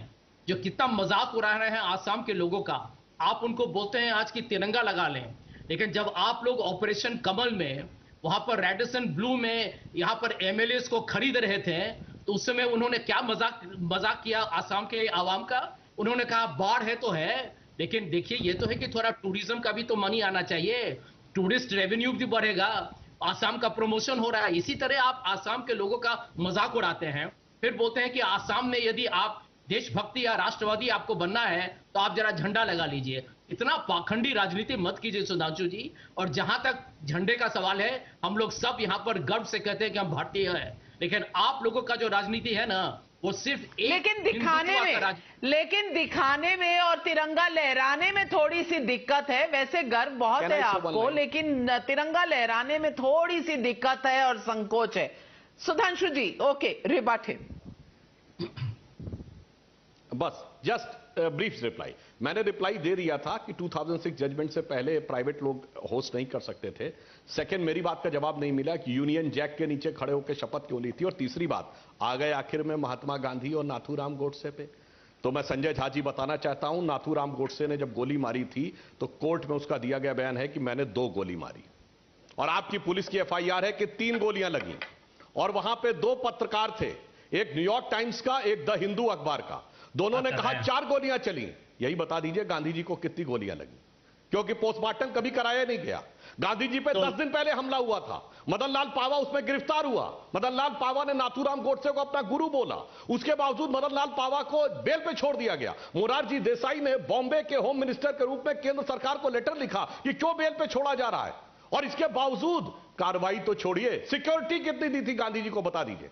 S23: जो कितना मजाक उड़ा रहे हैं आसाम के लोगों का। आप उनको बोलते हैं आज की तिरंगा लगा लें, लेकिन जब आप लोग ऑपरेशन कमल में वहां पर रेडिसन ब्लू में यहां पर एमएलएस को खरीद रहे थे, तो उस समय उन्होंने क्या मजाक किया आसाम के आवाम का। उन्होंने कहा बाढ़ है तो है, लेकिन देखिए ये तो है कि थोड़ा टूरिज्म का भी तो मनी आना चाहिए, टूरिस्ट रेवेन्यू भी बढ़ेगा, आसाम का प्रमोशन हो रहा है। इसी तरह आप आसाम के लोगों का मजाक उड़ाते हैं, फिर बोलते हैं कि आसाम में यदि आप देशभक्ति या राष्ट्रवादी आपको बनना है तो आप जरा झंडा लगा लीजिए। इतना पाखंडी राजनीति मत कीजिए सुधांशु जी। और जहां तक झंडे का सवाल है, हम लोग सब यहां पर गर्व से कहते हैं कि हम भारतीय हैं, लेकिन आप लोगों का जो राजनीति है ना, वो सिर्फ एक
S21: लेकिन दिखाने में और तिरंगा लहराने में थोड़ी सी दिक्कत है। वैसे गर्व बहुत है आपको, लेकिन तिरंगा लहराने में थोड़ी सी दिक्कत है और संकोच है। सुधांशु जी, ओके, रिबट हिम।
S5: बस जस्ट ब्रीफ रिप्लाई। मैंने रिप्लाई दे दिया था कि 2006 जजमेंट से पहले प्राइवेट लोग होस्ट नहीं कर सकते थे। सेकंड, मेरी बात का जवाब नहीं मिला कि यूनियन जैक के नीचे खड़े होकर शपथ क्यों ली थी। और तीसरी बात, आ गए आखिर में महात्मा गांधी और नाथूराम गोडसे पे। तो मैं संजय झा जी बताना चाहता हूं, नाथूराम गोडसे ने जब गोली मारी थी तो कोर्ट में उसका दिया गया बयान है कि मैंने 2 गोली मारी, और आपकी पुलिस की एफआईआर है कि 3 गोलियां लगी। और वहां पे 2 पत्रकार थे, एक न्यूयॉर्क टाइम्स का, एक द हिंदू अखबार का। दोनों ने कहा 4 गोलियां चली। यही बता दीजिए गांधी जी को कितनी गोलियां लगी, क्योंकि पोस्टमार्टम कभी कराया नहीं गया। गांधी जी पे 10 दिन पहले हमला हुआ था, मदन लाल पावा उसमें गिरफ्तार हुआ। मदन लाल पावा ने नाथूराम गोडसे को अपना गुरु बोला, उसके बावजूद मदन लाल पावा को बेल पे छोड़ दिया गया। मोरारजी देसाई ने बॉम्बे के होम मिनिस्टर के रूप में केंद्र सरकार को लेटर लिखा कि क्यों बेल पे छोड़ा जा रहा है, और इसके बावजूद कार्रवाई तो छोड़िए, सिक्योरिटी कितनी दी थी गांधी जी को बता दीजिए।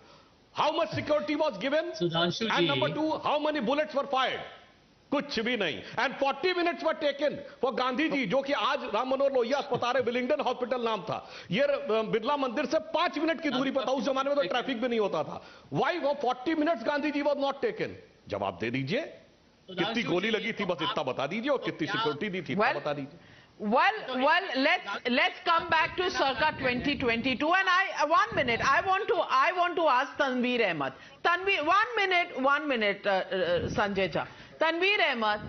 S5: How much security was given? And number 2, how many bullets were fired? कुछ भी नहीं। And 40 minutes were taken for Gandhi ji, जो कि आज राम मनोहर लोहिया अस्पताल है, विलिंगडन हॉस्पिटल नाम था, ये बिरला मंदिर से 5 मिनट की दूरी पर था। उस जमाने में तो ट्रैफिक भी नहीं होता था। Why वो 40 minutes Gandhi ji was not taken? जवाब दे दीजिए, कितनी गोली लगी थी बस इतना बता दीजिए, और कितनी सिक्योरिटी दी थी इतना बता दीजिए।
S21: Well, let's come back to circa 2022, and 1 minute. I want to ask Tanveer Ahmed. Tanveer, 1 minute, Sanjay Jha. Tanveer Ahmed,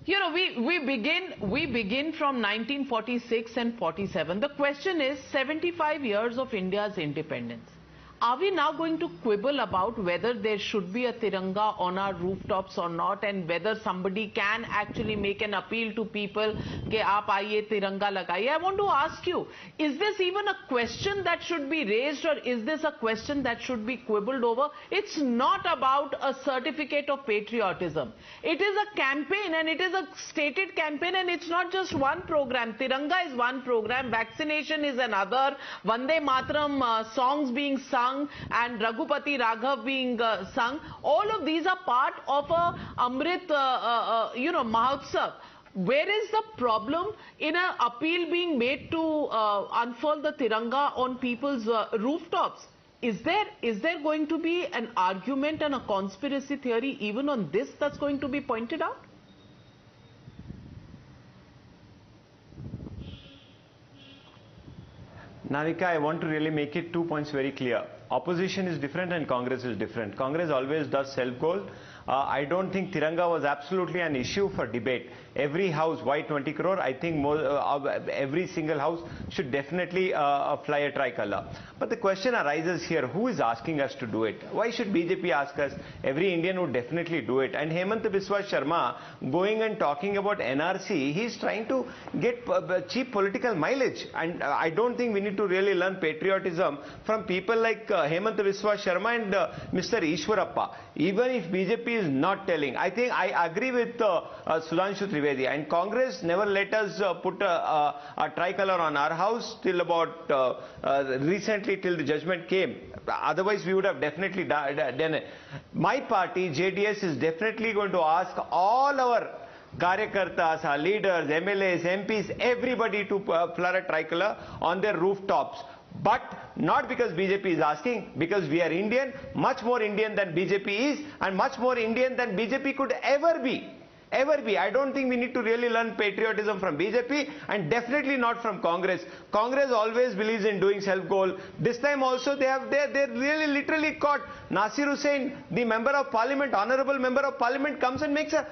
S21: you know, we begin from 1946 and 47. The question is 75 years of India's independence. Are we now going to quibble about whether there should be a Tiranga on our rooftops or not, and whether somebody can actually make an appeal to people कि आप आइए तिरंगा लगाइए? I want to ask you, is this even a question that should be raised, or is this a question that should be quibbled over? It's not about a certificate of patriotism. It is a campaign, and it is a stated campaign, and it's not just one program. Tiranga is one program, vaccination is another, Vande Mataram songs being sung, and Raghupati Raghav being sung. All of these are part of a Amrit, Mahotsav. Where is the problem in an appeal being made to unfurl the Tiranga on people's rooftops? Is there going to be an argument and a conspiracy theory even on this that's going to be pointed out?
S6: Navika, I want to really make it 2 points very clear. Opposition is different and Congress is different. Congress always does self-goal. I don't think Tiranga was absolutely an issue for debate. Every house, why 20 crore? I think every single house should definitely fly a tricolour. But the question arises here, who is asking us to do it? Why should BJP ask us? Every Indian would definitely do it. And Himanta Biswa Sharma going and talking about NRC, he's trying to get cheap political mileage. And I don't think we need to really learn patriotism from people like Himanta Biswa Sharma and Mr. Ishwarappa. Even if BJP is not telling, I think I agree with Sudhanshu Trivedi, and Congress never let us put a tricolour on our house till about recently, till the judgment came. Otherwise we would have definitely done it. My party, JDS, is definitely going to ask all our Karyakartas, our leaders, MLAs, MPs, everybody to flutter tricolour on their rooftops. But not because BJP is asking, because we are Indian, much more Indian than BJP is, and much more Indian than BJP could ever be. I don't think we need to really learn patriotism from BJP, and definitely not from Congress. Congress always believes in doing self-goal. This time also they really literally caught Nasir Hussain, the member of parliament, honorable member of parliament, comes and makes a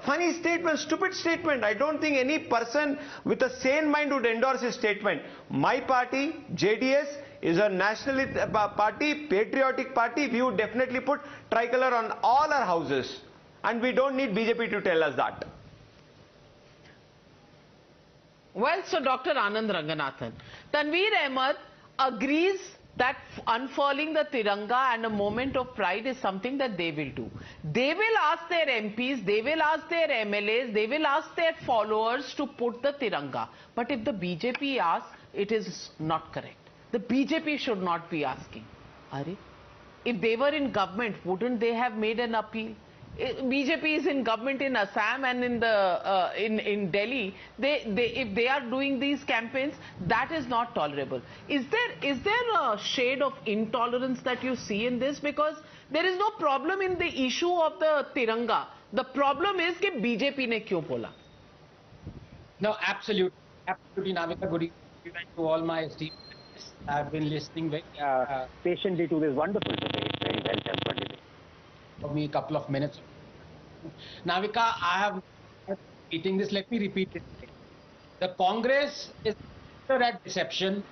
S6: funny statement, stupid statement. I don't think any person with a sane mind would endorse his statement. My party, JDS, is a nationalist party, patriotic party. We would definitely put tricolour on all our houses. And we don't need BJP to tell us that.
S21: Well, so Dr. Anand Ranganathan, Tanveer Ahmed agrees that unfurling the Tiranga and a moment of pride is something that they will do. They will ask their MPs, they will ask their MLAs, they will ask their followers to put the Tiranga. But if the BJP asks, it is not correct. The BJP should not be asking. If they were in government, wouldn't they have made an appeal? BJP is in government in Assam and in Delhi. If they are doing these campaigns, that is not tolerable. Is there a shade of intolerance that you see in this? Because there is no problem in the issue of the Tiranga. The problem is that BJP ne kyun bola?
S9: No, absolutely, Navika. Good evening to all my esteemed. I've been listening very patiently to this wonderful debate, very well-tempered debate. For me, a couple of minutes. Navika, I have been repeating this. Let me repeat it. The Congress is at deception,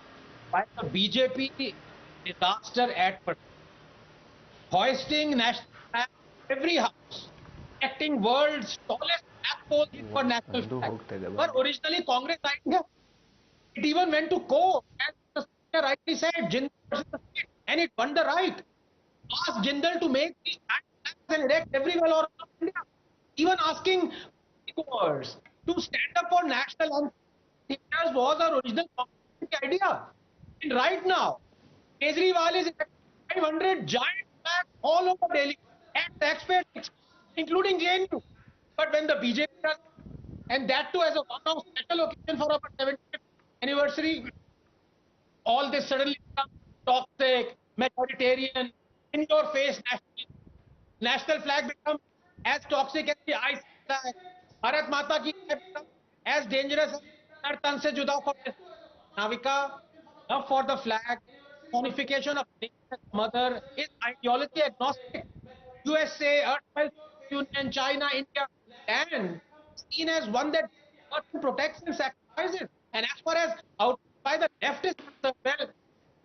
S9: while the BJP disaster at hoisting national flag every house, acting world's tallest flagpole for national flag. But originally, Congress idea. It even went to court, as the speaker rightly said, Jindal versus the state, and it won the right. Asked Jindal to make these and erect everywhere around India, even asking viewers to stand up for national anthem was our original idea. And right now, Kejriwal is 500 giant flags all over Delhi at taxpayers, including JNU. But when the BJP does, and that too as a one-off special occasion for our 75th anniversary, all this suddenly becomes toxic, majoritarian, in-your-face nationalism. National flag becomes as toxic as the ice flag. Bharat Mata ki flag becomes as dangerous as Tan se juda for this. Navika, love for the flag, unification of mother is ideology agnostic. USA, Earth, Union, China, India, and seen as one that protects and sacrifices. And as far as out by the left is concerned, well,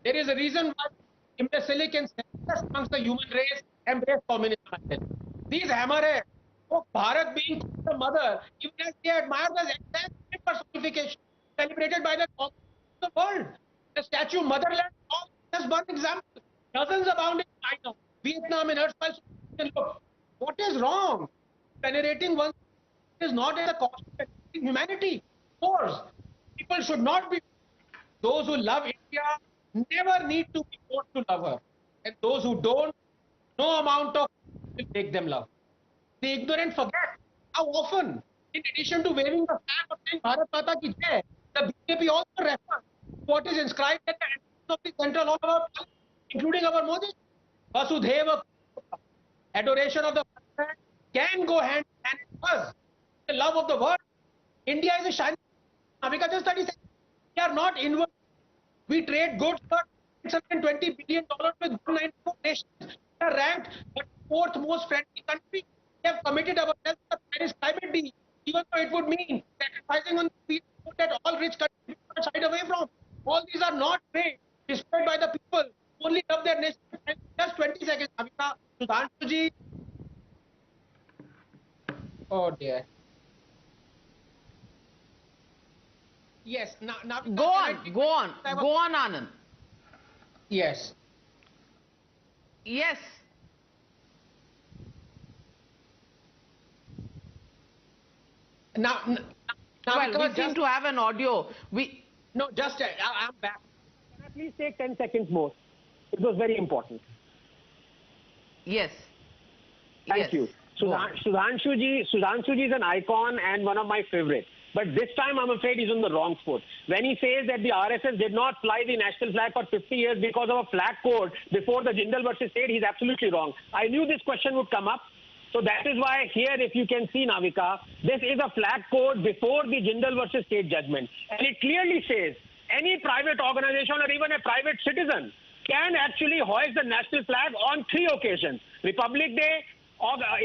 S9: there is a reason why imbecilic and selfless amongst the human race embrace communism. These hammerheads, Bharat being the mother, even as they admire the exact personification celebrated by the world. The statue Motherland is one example. Dozens abound in China, Vietnam, and erstwhile. Look, what is wrong? Venerating one is not at the cost of humanity. Of course, people should not be. Those who love India never need to be forced to love her. And those who don't, no amount of will make them love. The ignorant forget how often in addition to waving the flag of saying Bharat Mata Ki Jai, the BJP also refers to what is inscribed at the entrance of the central hall of our parliament, including our Modi. Vasudhaiva, adoration of the flag can go hand in hand with us. The love of the world. India is a shining. Navika, just 30 seconds. We are not inward. We trade goods for $620 billion with 194 nations. We are ranked the fourth most friendly country. We have committed ourselves to the Paris climate deal, even though it would mean sacrificing on the people that all rich countries are shied away from. All these are not made, destroyed by the people who only love their nation. Just 20 seconds, Navika. Sudhanshu ji. Oh dear. Yes. Now
S21: go on, Anand.
S9: Yes.
S21: Yes.
S9: Now
S21: well, we seem to have an audio.
S9: No, just I'm back.
S8: Can I please take 10 seconds more? It was very important.
S21: Yes.
S8: Thank you. Sudhanshu ji is an icon and one of my favorites. But this time, I'm afraid he's on the wrong foot. When he says that the RSS did not fly the national flag for 50 years because of a flag code before the Jindal versus State, he's absolutely wrong. I knew this question would come up. So that is why here, if you can see, Navika, this is a flag code before the Jindal versus State judgment. And it clearly says any private organization or even a private citizen can actually hoist the national flag on 3 occasions: Republic Day,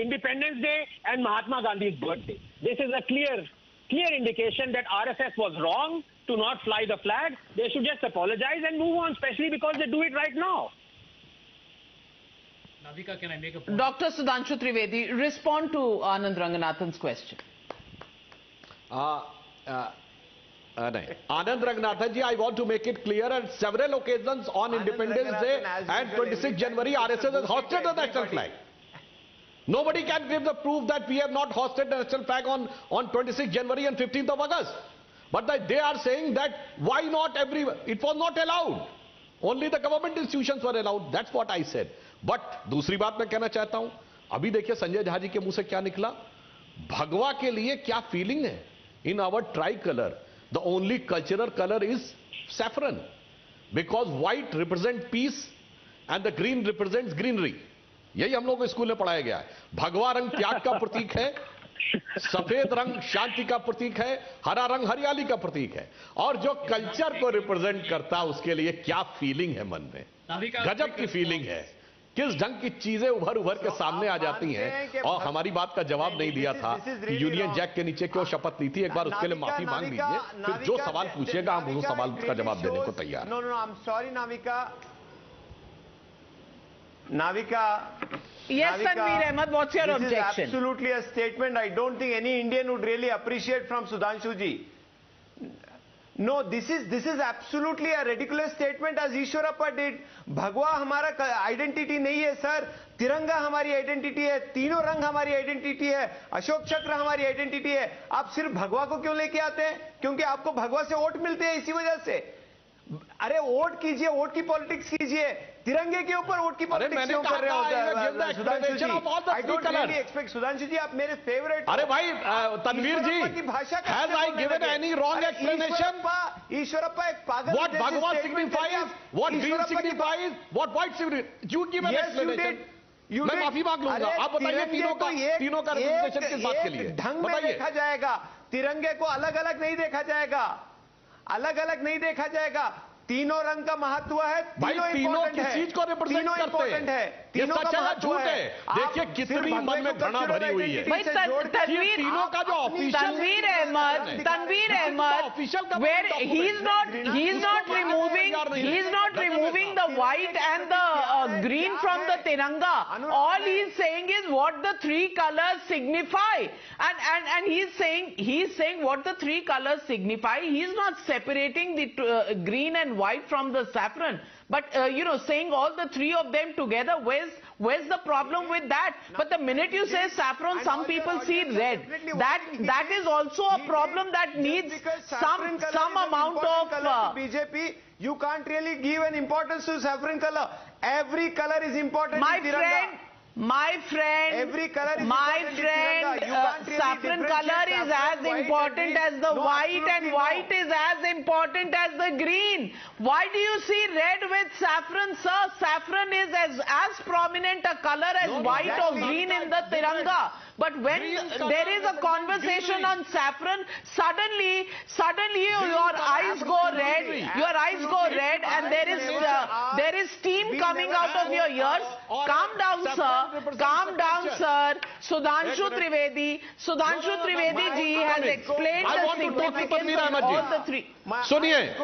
S8: Independence Day, and Mahatma Gandhi's birthday. This is a clear indication that RSS was wrong to not fly the flag. They should just apologize and move on, especially because they do it right now.
S23: Navika, can I make a point?
S21: Dr. Sudhanshu Trivedi, respond to Anand Ranganathan's question.
S5: Anand Ranganathan ji, I want to make it clear, on several occasions on Independence Day and 26 January, RSS has hosted the national flag. Nobody can give the proof that we have not hosted the national flag on 26 January and 15th of August. But they are saying that why not everywhere? It was not allowed. Only the government institutions were allowed. That's what I said. But दूसरी बात मैं कहना चाहता हूं, अभी देखिए संजय झा जी के मुंह से क्या निकला. भगवा के लिए क्या फीलिंग है? In our tricolor, the only cultural color is saffron, because white represents peace and the green represents greenery. यही हम लोगों को स्कूल में पढ़ाया गया है. भगवा रंग त्याग का प्रतीक है, सफेद रंग शांति का प्रतीक है, हरा रंग हरियाली का प्रतीक है. और जो कल्चर को रिप्रेजेंट करता है उसके लिए क्या फीलिंग है मन में, गजब की फीलिंग है. किस ढंग की चीजें उभर के सामने आ जाती हैं. और हमारी बात का जवाब नहीं दिया था कि यूनियन जैक के नीचे क्यों शपथ ली थी. एक बार उसके लिए माफी मांग लीजिए, फिर जो सवाल पूछेगा हम उस सवाल का जवाब देने को तैयार.
S6: No, I'm sorry, Navika.
S21: Yes, Tanveer Ahmed, what's your objection?
S6: This is absolutely a statement I don't think any Indian would really appreciate from Sudhanshu ji. No, this is absolutely a ridiculous statement as Ishwarappa did. भगवा हमारा identity नहीं है sir. तिरंगा हमारी identity है, तीनों रंग हमारी आइडेंटिटी है, अशोक चक्र हमारी आइडेंटिटी है. आप सिर्फ भगवा को क्यों लेके आते हैं? क्योंकि आपको भगवा से वोट मिलते हैं, इसी वजह से. अरे वोट कीजिए, वोट की पॉलिटिक्स कीजिए. तिरंगे के ऊपर वोट की पॉलिटिक्स क्यों कर रहे हो Sudhanshu ji? I don't really expect. Sudhanshu ji आप मेरे फेवरेट.
S5: अरे भाई Tanveer ji, has I given any wrong explanation?
S6: Eshwarappa एक पागल.
S5: What bhagwa signifies, what green signifies, what white signifies, you give an explanation. मैं माफी मांग लूंगा. आप बताइए तीनों का रिप्रेजेंटेशन किस बात के लिए?
S6: ढंग में देखा जाएगा. तिरंगे को अलग अलग नहीं देखा जाएगा, अलग अलग नहीं देखा जाएगा. तीनों रंग का महत्व है.
S5: तीनों किस चीज को रिप्रेजेंट करते हैं? तीनों सच है झूठ है? देखिए कितनी मन में घृणा भरी हुई है. तीनों का जो
S21: Tanveer Ahmad, where he's not removing the white and the green from the Tiranga. All he's saying is what the 3 colors signify, and he's saying what the 3 colors signify. He's not separating the green and white from the saffron, but saying all the 3 of them together. Where's the problem with that? But the minute you say saffron, some people see red. That is also a problem that needs some amount of
S6: BJP. You can't really give an importance to saffron color. Every color is important.
S21: My friend, My friend,
S6: every color is
S21: saffron color is as important as the white, and white is as important as the green. Why do you see red with saffron, sir? Saffron is as prominent a color as white or green in the Tiranga. But when there is a conversation on saffron, suddenly your eyes go red. Your eyes go red, and there is steam coming out of your ears. Calm down, sir. Calm down, sir. Sudhanshu Trivedi ji has explained the significance of all the three.
S5: सुनिए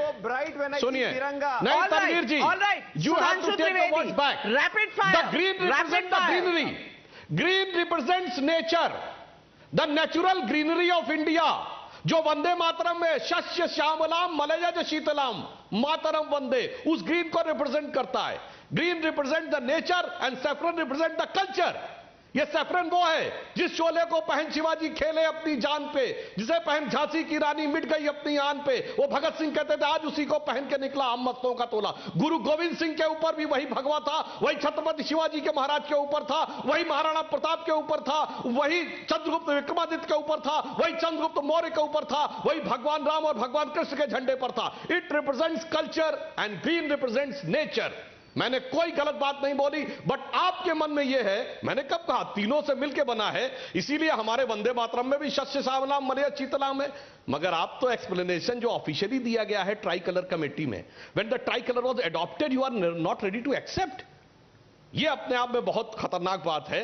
S5: नहीं तनवीर जी, you have to take the words back.
S21: Rapid fire.
S5: The green represents the greenery. Green represents nature, the natural greenery of India. जो वंदे मातरम में शस्य श्यामलाम मलयज शीतलाम मातरम वंदे, उस green को represent करता है. Green represent the nature and saffron represent the culture. ये saffron वो है जिस शोले को पहन शिवाजी खेले अपनी जान पे, जिसे पहन झांसी की रानी मिट गई अपनी आन पे. वो भगत सिंह कहते थे आज उसी को पहन के निकला हम मस्तों का तोला. गुरु गोविंद सिंह के ऊपर भी वही भगवा था, वही छत्रपति शिवाजी के महाराज के ऊपर था, वही महाराणा प्रताप के ऊपर था, वही चंद्रगुप्त विक्रमादित्य के ऊपर था, वही चंद्रगुप्त मौर्य के ऊपर था, वही भगवान राम और भगवान कृष्ण के झंडे पर था. It represents culture and green represents nature. मैंने कोई गलत बात नहीं बोली, बट आपके मन में यह है, मैंने कब कहा, तीनों से मिलकर बना है, इसीलिए हमारे वंदे मातरम में भी शस्य श्यामलाम मलयज शीतलाम है. मगर आप तो एक्सप्लेनेशन जो ऑफिशियली दिया गया है ट्राई कलर कमेटी में, when the tricolour was adopted, you are not ready to accept. ये अपने आप में बहुत खतरनाक बात है,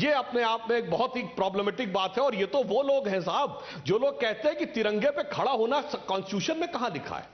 S5: ये अपने आप में एक बहुत ही प्रॉब्लमेटिक बात है. और ये तो वो लोग हैं साहब जो लोग कहते हैं कि तिरंगे पे खड़ा होना कॉन्स्टिट्यूशन में कहां लिखा है.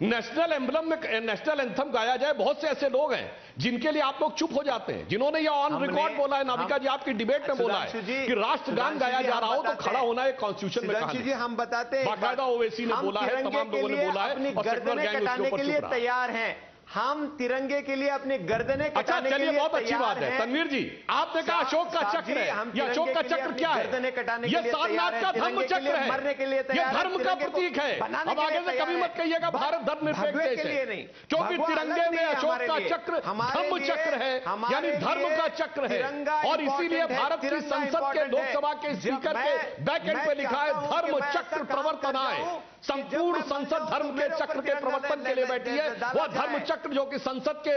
S5: नेशनल एम्बलम में नेशनल एंथम गाया जाए, बहुत से ऐसे लोग हैं जिनके लिए आप लोग चुप हो जाते हैं, जिन्होंने ये ऑन रिकॉर्ड बोला है. नाविका जी आपकी डिबेट में बोला है कि राष्ट्रगान गाया जा रहा हो तो खड़ा होना है कॉन्स्टिट्यूशन में.
S6: सुधांशु जी हम बताते हैं,
S5: बाकायदा ओवैसी ने बोला है, तमाम लोगों ने बोला है, और
S6: गर्दनें कटाने के लिए तैयार हैं. हम तिरंगे के लिए अपनी गर्दनें कटाने के लिए
S5: बहुत अच्छी बात है. तनवीर जी आपने कहा अशोक का चक्र है, ये अशोक का चक्र क्या है?
S6: गर्दनें कटाने के
S5: ये
S6: लिए
S5: सारनाथ का धर्म चक्र है,
S6: मरने के लिए
S5: ये धर्म का प्रतीक है. अब आगे से कभी मत कहिएगा भारत धर्मनिरपेक्ष देश है, क्योंकि तिरंगे में अशोक का चक्र धर्म चक्र है, यानी धर्म का चक्र है. और इसीलिए भारत की संसद के लोकसभा के स्पीकर के बैकएंड पे लिखा है धर्म चक्र प्रवर्तनाय. संपूर्ण संसद धर्म के चक्र के प्रवर्तन के लिए बैठी है. वह धर्म चक्र जो कि संसद के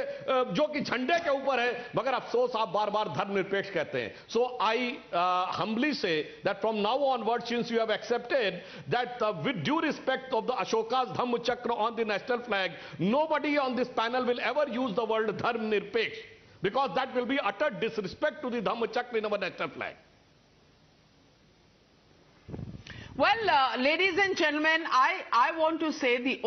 S5: जो कि झंडे के ऊपर है, मगर अफसोस आप बार बार धर्मनिरपेक्ष कहते हैं. सो आई humbly say that from now onwards, since you have accepted that with due respect of the Ashoka's Dhamma Chakra on the national flag, nobody on this panel will ever use the word dharmnirpeksh, because that will be utter disrespect to the Dhamma Chakra in our national flag.
S21: Well, ladies and gentlemen, I want to say the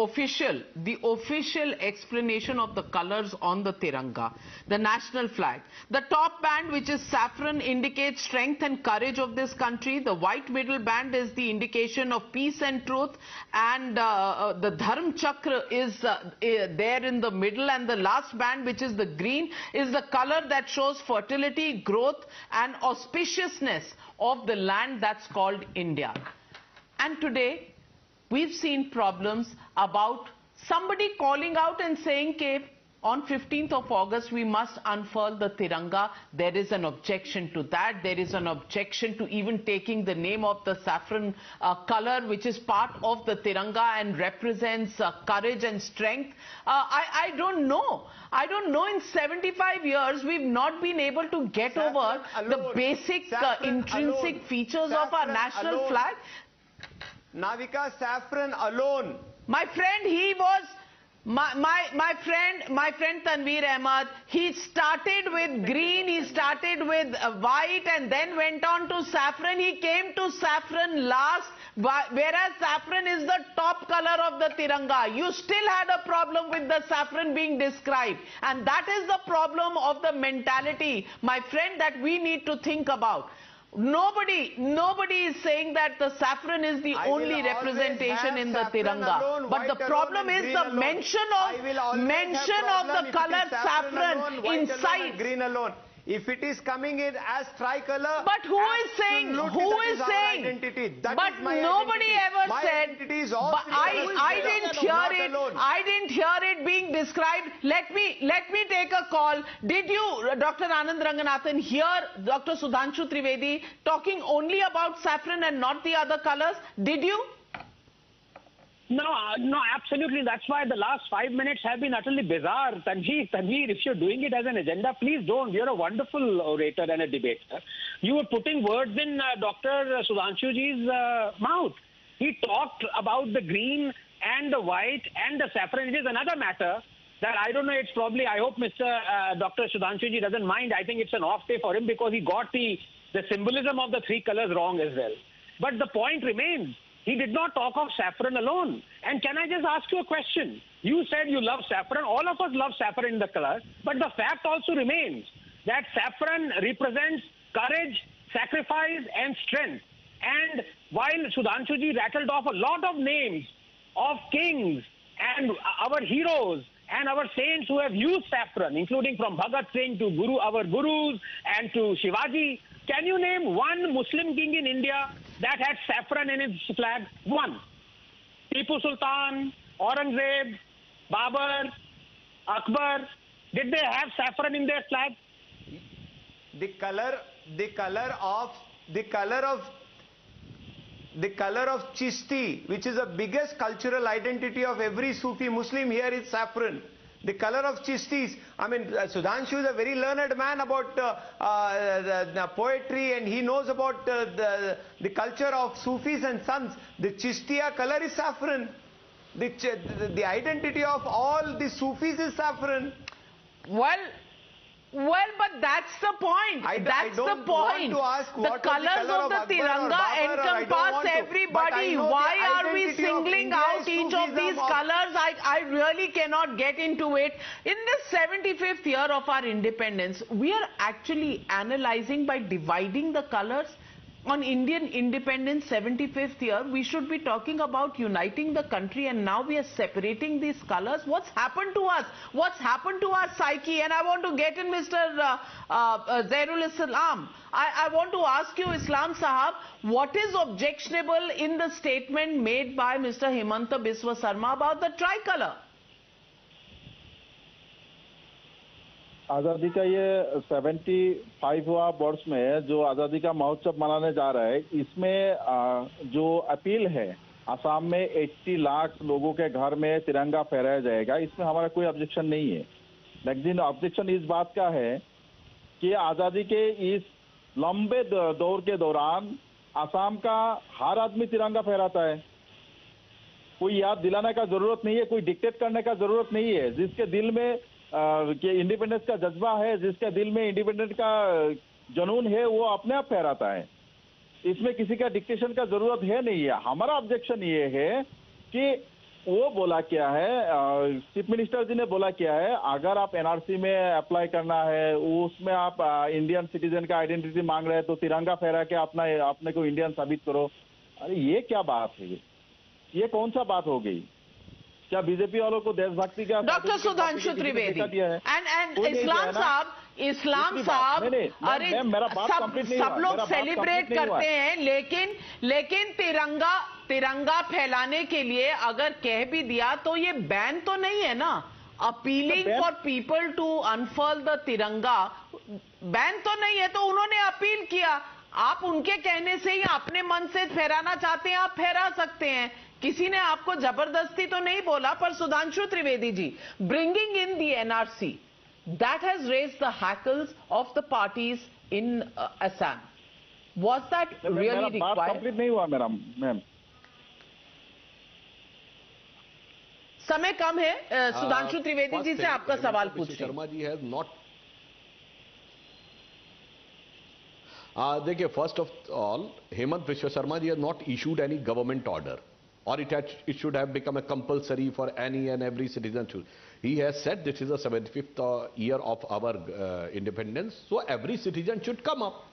S21: official explanation of the colors on the Tiranga, the national flag. The top band, which is saffron, indicates strength and courage of this country. The white middle band is the indication of peace and truth. And the Dharm Chakra is there in the middle. And the last band, which is the green, is the color that shows fertility, growth and auspiciousness of the land that's called India. And today, we've seen problems about somebody calling out and saying, "Ke on 15th of August, we must unfurl the Tiranga." There is an objection to that. There is an objection to even taking the name of the saffron color, which is part of the Tiranga and represents courage and strength. I don't know. I don't know. In 75 years, we've not been able to get over the basic intrinsic features of our national flag.
S6: Navika, saffron alone.
S21: My friend, he was my friend Tanveer Ahmed. He started with green, he started with white, and then went on to saffron. He came to saffron last, whereas saffron is the top color of the Tiranga. You still had a problem with the saffron being described, and that is the problem of the mentality, my friend, that we need to think about. Nobody is saying that the saffron is the only representation in the Tiranga. But the problem is the mention of the color saffron inside.
S6: Green alone. If it is coming in as tricolour,
S21: but who is saying? Who is saying?
S6: Identity. That
S21: but
S6: is my
S21: nobody
S6: identity.
S21: ever
S6: my
S21: said.
S6: Identity is all
S21: I didn't hear it.
S6: Alone.
S21: I didn't hear it being described. Let me take a call. Did you, Dr. Anand Ranganathan, hear Dr. Sudhanshu Trivedi talking only about saffron and not the other colours? Did you?
S8: No, absolutely. That's why the last 5 minutes have been utterly bizarre. Tanveer, if you're doing it as an agenda, please don't. You're a wonderful orator and a debater. You were putting words in Dr. Sudhanshuji's mouth. He talked about the green and the white and the saffron. It is another matter that I don't know. It's probably, I hope Dr. Sudhanshuji doesn't mind. I think it's an off day for him because he got the symbolism of the three colours wrong as well. But the point remains. He did not talk of saffron alone. And can I just ask you a question? You said you love saffron. All of us love saffron in the color. But the fact also remains that saffron represents courage, sacrifice and strength. And while Sudhanshuji rattled off a lot of names of kings and our heroes and our saints who have used saffron, including from Bhagat Singh to our gurus and to Shivaji, can you name one Muslim king in India that had saffron in his flag? One. Tipu Sultan, Aurangzeb, Babur, Akbar, did they have saffron in their flag?
S6: The color of Chishti, which is the biggest cultural identity of every Sufi Muslim here, is saffron. The color of Chistis. I mean, Sudhanshu is a very learned man about the poetry, and he knows about the culture of Sufis and sons. The Chistiya color is saffron. The identity of all the Sufis is saffron.
S21: Well, but that's the point. That's the point. The colours of the Tiranga encompass everybody. Why are we singling out each of these colours? I really cannot get into it. In the 75th year of our independence, we are actually analysing by dividing the colours. On Indian independence 75th year, we should be talking about uniting the country, and now we are separating these colours. What's happened to us? What's happened to our psyche? And I want to get in Mr. Zairul Islam. I want to ask you, Islam Sahab, what is objectionable in the statement made by Mr. Himanta Biswa Sarma about the tricolour?
S7: आज़ादी का ये 75वां वर्ष में जो आज़ादी का महोत्सव मनाने जा रहा है, इसमें जो अपील है, असम में 80 लाख लोगों के घर में तिरंगा फहराया जाएगा, इसमें हमारा कोई ऑब्जेक्शन नहीं है। लेकिन ऑब्जेक्शन इस बात का है कि आज़ादी के इस लंबे दौर के दौरान असम का हर आदमी तिरंगा फहराता है। कोई याद दिलाने का जरूरत नहीं है, कोई डिक्टेट करने का जरूरत नहीं है। जिसके दिल में इंडिपेंडेंस का जज्बा है, जिसके दिल में इंडिपेंडेंस का जुनून है, वो अपने आप फहराता है। इसमें किसी का डिक्टेशन का जरूरत है नहीं है। हमारा ऑब्जेक्शन ये है कि वो बोला क्या है, चीफ मिनिस्टर जी ने बोला क्या है, अगर आप एनआरसी में अप्लाई करना है, उसमें आप इंडियन सिटीजन का आइडेंटिटी मांग रहे हैं, तो तिरंगा फहरा के अपने को इंडियन साबित करो। अरे ये क्या बात है? ये कौन सा बात हो गई? क्या बीजेपी वालों को देशभक्ति का
S21: doctor Sudhanshu Trivedi and Islam साहब अरे सब लोग सेलिब्रेट करते हैं, लेकिन तिरंगा फैलाने के लिए अगर कह भी दिया तो ये बैन तो नहीं है ना। Appealing for people to unfurl the tiranga ban तो नहीं है, तो उन्होंने अपील किया। आप उनके कहने से ही अपने मन से फहराना चाहते हैं, आप फहरा सकते हैं, किसी ने आपको जबरदस्ती तो नहीं बोला। पर Sudhanshu Trivedi ji, bringing in the NRC, that has raised the hackles of the parties in Assam, was that really required?
S7: Complete नहीं हुआ मेरा मैम,
S21: समय कम है। सुधांशु त्रिवेदी जी से आपका सवाल पूछिए।
S5: शर्मा जी हैज नॉट देखिए, first of all, Himanta Biswa Sarma ji has not issued any government order, or it should have become a compulsory for any and every citizen to. He has said this is the 75th year of our independence, so every citizen should come up.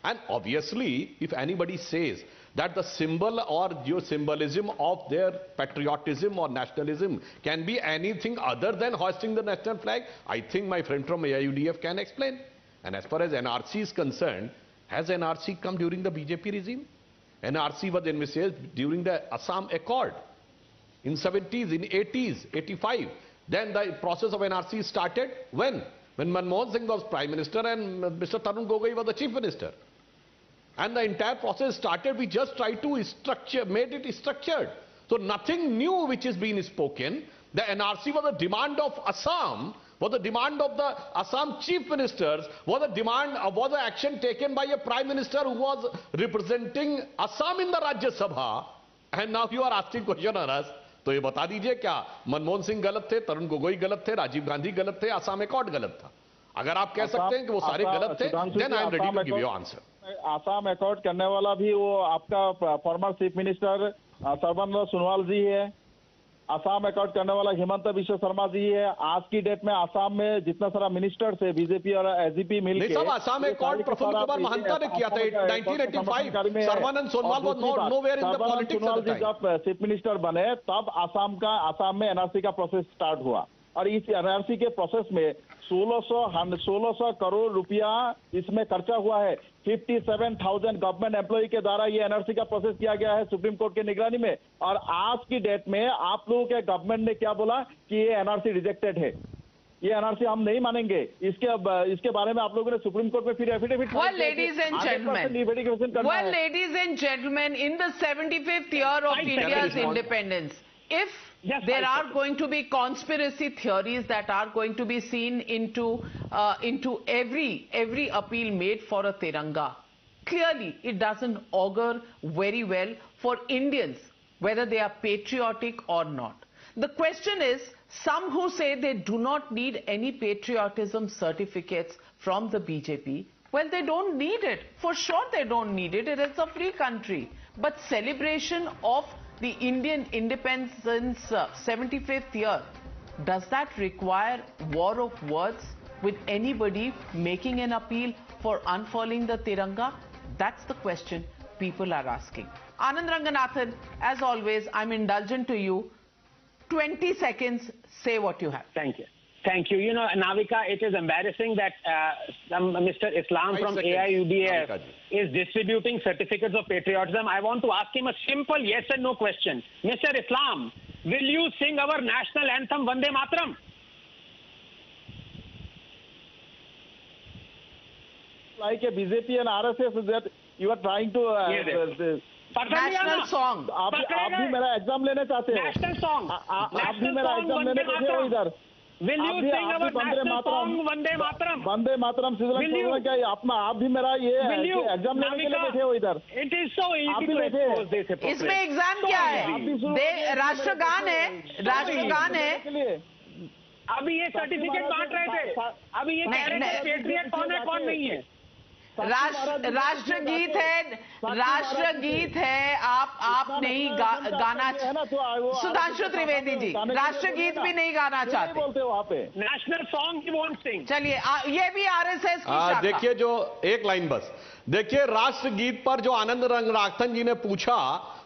S5: And obviously, if anybody says that the symbol or your symbolism of their patriotism or nationalism can be anything other than hoisting the national flag, I think my friend from AIUDF can explain. And as far as NRC is concerned, has NRC come during the BJP regime? NRC was envisaged during the Assam Accord in 70s, in 80s, 85. Then the process of NRC started when? When Manmohan Singh was Prime Minister and Mr. Tarun Gogoi was the Chief Minister. And the entire process started, we just tried to structure, made it structured. So nothing new which is being spoken. The NRC was a demand of Assam, was the demand of the Assam Chief Ministers, was a demand, was an action taken by a Prime Minister who was representing Assam in the Rajya Sabha. And now you are asking question on us. तो ये बता दीजिए क्या मनमोहन सिंह गलत थे, तरुण गोगोई गलत थे, राजीव गांधी गलत थे, असम अकॉर्ड गलत था? अगर आप कह सकते हैं कि वो सारे गलत थे, then I am ready to give you answer.
S7: Assam accord करने वाला भी वो आपका former chief minister Sarbananda Sonowal ji है, असम अकॉर्ड करने वाला हिमंता विश्व शर्मा जी है। आज की डेट में असम में जितना सारा मिनिस्टर्स है बीजेपी और एसडीपी मिलकर,
S5: सब असम अकॉर्ड प्रफुल्ल कुमार महंता ने किया था 1985। Sarbananda Sonowal was nowhere in the politics at the time.
S7: जब चीफ मिनिस्टर बने तब असम में एनआरसी का प्रोसेस स्टार्ट हुआ और इस एनआरसी के प्रोसेस में 1600 करोड़ रुपया इसमें खर्चा हुआ है। 57,000 गवर्नमेंट एम्प्लॉय के द्वारा ये एनआरसी का प्रोसेस किया गया है सुप्रीम कोर्ट की निगरानी में। और आज की डेट में आप लोगों के गवर्नमेंट ने क्या बोला कि ये एनआरसी रिजेक्टेड है, ये एनआरसी हम नहीं मानेंगे। इसके बारे में आप लोगों ने सुप्रीम कोर्ट में फिर affidavit
S21: ladies and gentlemen, in the 75th year of India's independence, if there are going to be conspiracy theories that are going to be seen into every appeal made for a Tiranga, clearly it doesn't augur very well for Indians, whether they are patriotic or not. The question is, some who say they do not need any patriotism certificates from the BJP, well, they don't need it. For sure they don't need it. It is a free country. But celebration of the Indian independence 75th year, does that require war of words with anybody making an appeal for unfurling the Tiranga? That's the question people are asking. Anand Ranganathan, as always, I'm indulgent to you. 20 seconds, say what you have.
S8: Thank you. Thank you. You know, Navika, it is embarrassing that Mr. Islam from AIUDF is distributing certificates of patriotism. I want to ask him a simple yes and no question. Mr. Islam, will you sing our national anthem, Vande Mataram?
S7: Like a BJP and RSS, that you are trying to...
S21: National song.
S7: आप भी मेरा exam लेने चाहते हो?
S8: National song.
S7: आप भी मेरा exam लेने बैठे हो इधर?
S8: Will you sing our national song Vande Mataram?
S7: Vande Mataram सिद्धांत क्या आप भी मेरा ये एग्जाम लेने के लिए बैठे हो इधर?
S8: It is so easy to expose this hypocrisy.
S21: इसमें एग्जाम क्या है? राष्ट्रगान है, राष्ट्रगान है।
S8: अभी ये सर्टिफिकेट बांट रहे थे, अभी ये कह रहे थे पेट्रियट कौन है कौन नहीं है।
S21: राष्ट्रगीत है, आप नहीं गाना। सुधांशु त्रिवेदी जी, राष्ट्रगीत भी नहीं गाना चाहते,
S7: बोलते हो वहाँ पे।
S8: नेशनल सॉन्ग ही वोंट सिंग।
S21: चलिए, ये भी आरएसएस की शाखा।
S5: देखिए, जो एक लाइन बस देखिए, राष्ट्रगीत पर जो आनंद रंगनाथन जी ने पूछा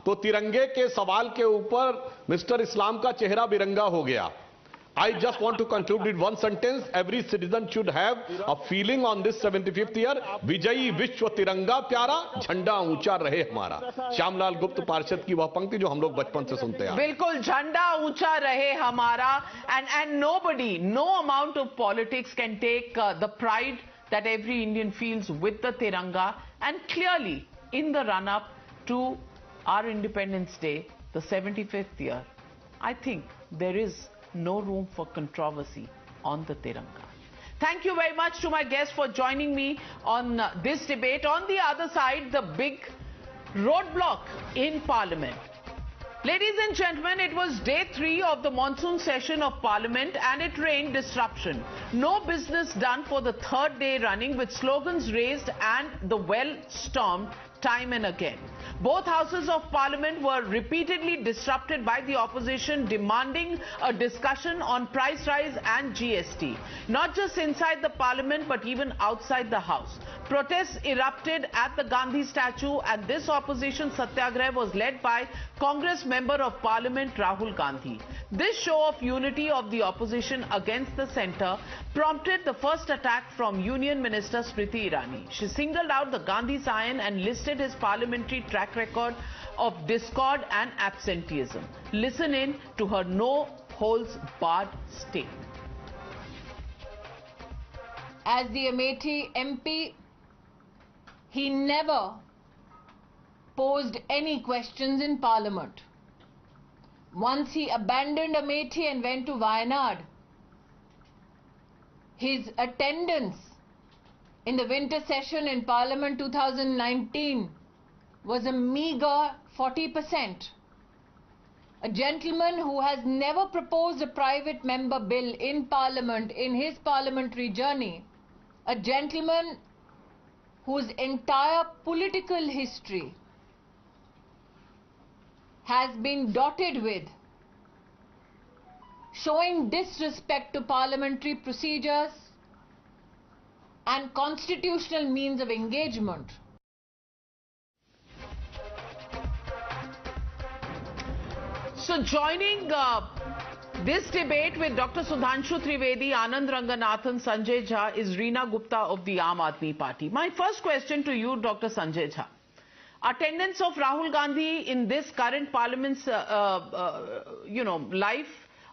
S5: तो तिरंगे के सवाल के ऊपर मिस्टर इस्लाम का चेहरा बिरंगा हो गया। I just want to conclude with one sentence. Every citizen should have a feeling on this 75th year. विजयी विश्व तिरंगा प्यारा, झंडा ऊंचा रहे हमारा। श्यामलाल गुप्त पार्षद की वह पंक्ति जो हम लोग बचपन से सुनते हैं।
S21: बिल्कुल, झंडा ऊंचा रहे हमारा। And nobody, no amount of politics can take the pride that every Indian feels with the Tiranga. And clearly, in the run-up to our Independence Day, the 75th year, I think there is no room for controversy on the Tiranga. Thank you very much to my guests for joining me on this debate. On the other side, the big roadblock in Parliament. Ladies and gentlemen, it was day 3 of the monsoon session of Parliament and it rained disruption. No business done for the 3rd day running with slogans raised and the well stormed time and again. Both houses of parliament were repeatedly disrupted by the opposition demanding a discussion on price rise and GST. Not just inside the parliament but even outside the house. Protests erupted at the Gandhi statue, and this opposition satyagraha was led by Congress Member of Parliament Rahul Gandhi. This show of unity of the opposition against the centre prompted the first attack from Union Minister Smriti Irani. She singled out the Gandhi scion and listed his parliamentary track record of discord and absenteeism. Listen in to her no-holds-barred statement.
S2: As the Amethi MP, he never posed any questions in Parliament. Once he abandoned Amethi and went to Wayanad, his attendance in the winter session in Parliament 2019 was a meager 40%. A gentleman who has never proposed a private member bill in Parliament in his parliamentary journey, a gentleman whose entire political history has been dotted with showing disrespect to parliamentary procedures and constitutional means of engagement.
S21: So joining this debate with Dr. Sudhanshu Trivedi, Anand Ranganathan, Sanjay Jha is Reena Gupta of the Aam Aadmi Party. My first question to you, Dr. Sanjay Jha. Attendance of Rahul Gandhi in this current Parliament's, life,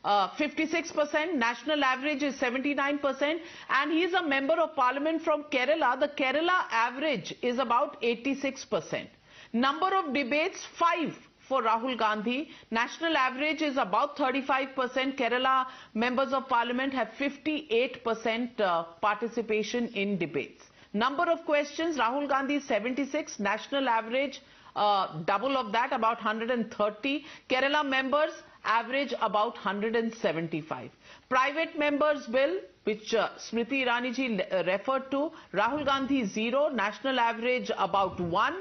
S21: 56%, national average is 79%, and he is a member of Parliament from Kerala. The Kerala average is about 86%. Number of debates, 5 for Rahul Gandhi. National average is about 35%. Kerala members of Parliament have 58% participation in debates. Number of questions, Rahul Gandhi 76, national average double of that, about 130. Kerala members average about 175. Private members bill, which Smriti Irani ji referred to, Rahul Gandhi 0, national average about 1.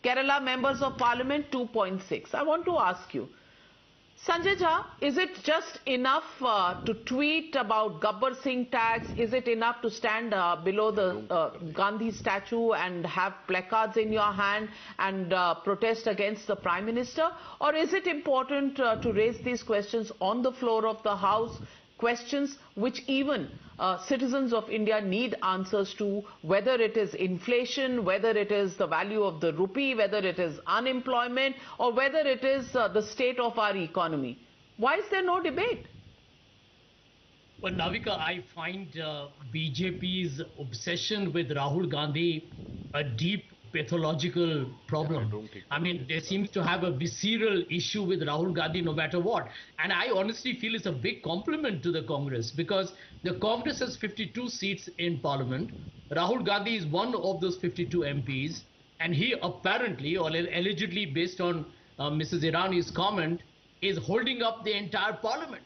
S21: Kerala members of Parliament 2.6. I want to ask you, Sanjay Jha, is it just enough to tweet about Gabbar Singh tax? Is it enough to stand below the Gandhi statue and have placards in your hand and protest against the Prime Minister? Or is it important to raise these questions on the floor of the House? Questions which even citizens of India need answers to, whether it is inflation, whether it is the value of the rupee, whether it is unemployment, or whether it is the state of our economy. Why is there no debate?
S23: Well, Navika, I find BJP's obsession with Rahul Gandhi a deep pathological problem. I mean, there seems to have a visceral issue with Rahul Gandhi no matter what. And I honestly feel it's a big compliment to the Congress, because the Congress has 52 seats in Parliament. Rahul Gandhi is one of those 52 MPs. And he apparently, or allegedly based on Mrs. Irani's comment, is holding up the entire Parliament.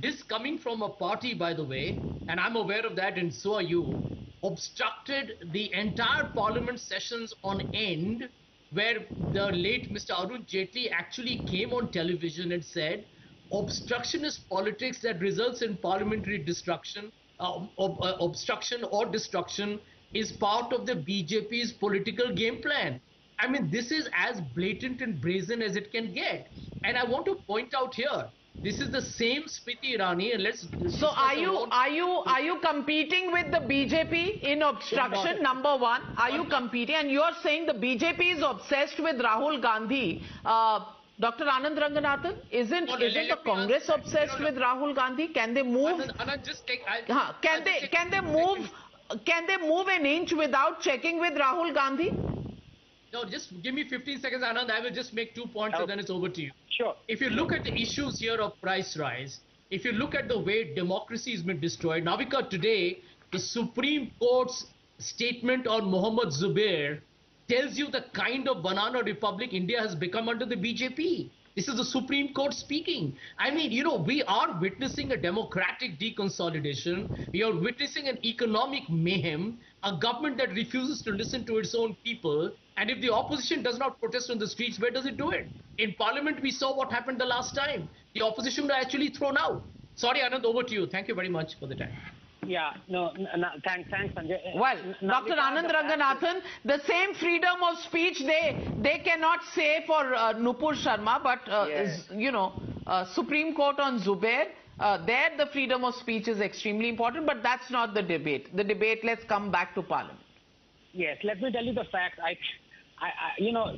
S23: This coming from a party, by the way, and I'm aware of that and so are you, obstructed the entire Parliament sessions on end, where the late Mr. Arun Jaitley actually came on television and said obstructionist politics that results in parliamentary destruction, obstruction or destruction is part of the BJP's political game plan. I mean, this is as blatant and brazen as it can get. And I want to point out here, this is the same Smriti Irani, and let's.
S21: So are you competing with the BJP in obstruction? Number one, are you competing? And you are saying the BJP is obsessed with Rahul Gandhi. Dr. Anand Ranganathan, isn't the Congress obsessed with Rahul Gandhi? Can they move?
S9: Anand, just take.
S21: Can they move an inch without checking with Rahul Gandhi?
S9: No, just give me 15 seconds, Anand. I will just make 2 points and then it's over to you.
S8: Sure.
S9: If you look at the issues here of price rise, if you look at the way democracy has been destroyed, Navika, today, the Supreme Court's statement on Mohammed Zubair tells you the kind of banana republic India has become under the BJP.
S23: This is the Supreme Court speaking. I mean, you know, we are witnessing a democratic deconsolidation. We are witnessing an economic mayhem, a government that refuses to listen to its own people. And if the opposition does not protest on the streets, where does it do it? In Parliament, we saw what happened the last time. The opposition were actually thrown out. Sorry, Anand, over to you. Thank you very much for the time.
S8: Yeah, no, thanks, Sanjay.
S21: Well, Dr. Anand Ranganathan, the same freedom of speech they cannot say for Nupur Sharma, but you know, Supreme Court on Zubair, there the freedom of speech is extremely important, but that's not the debate. The debate, let's come back to Parliament.
S8: Yes, let me tell you the fact. You know,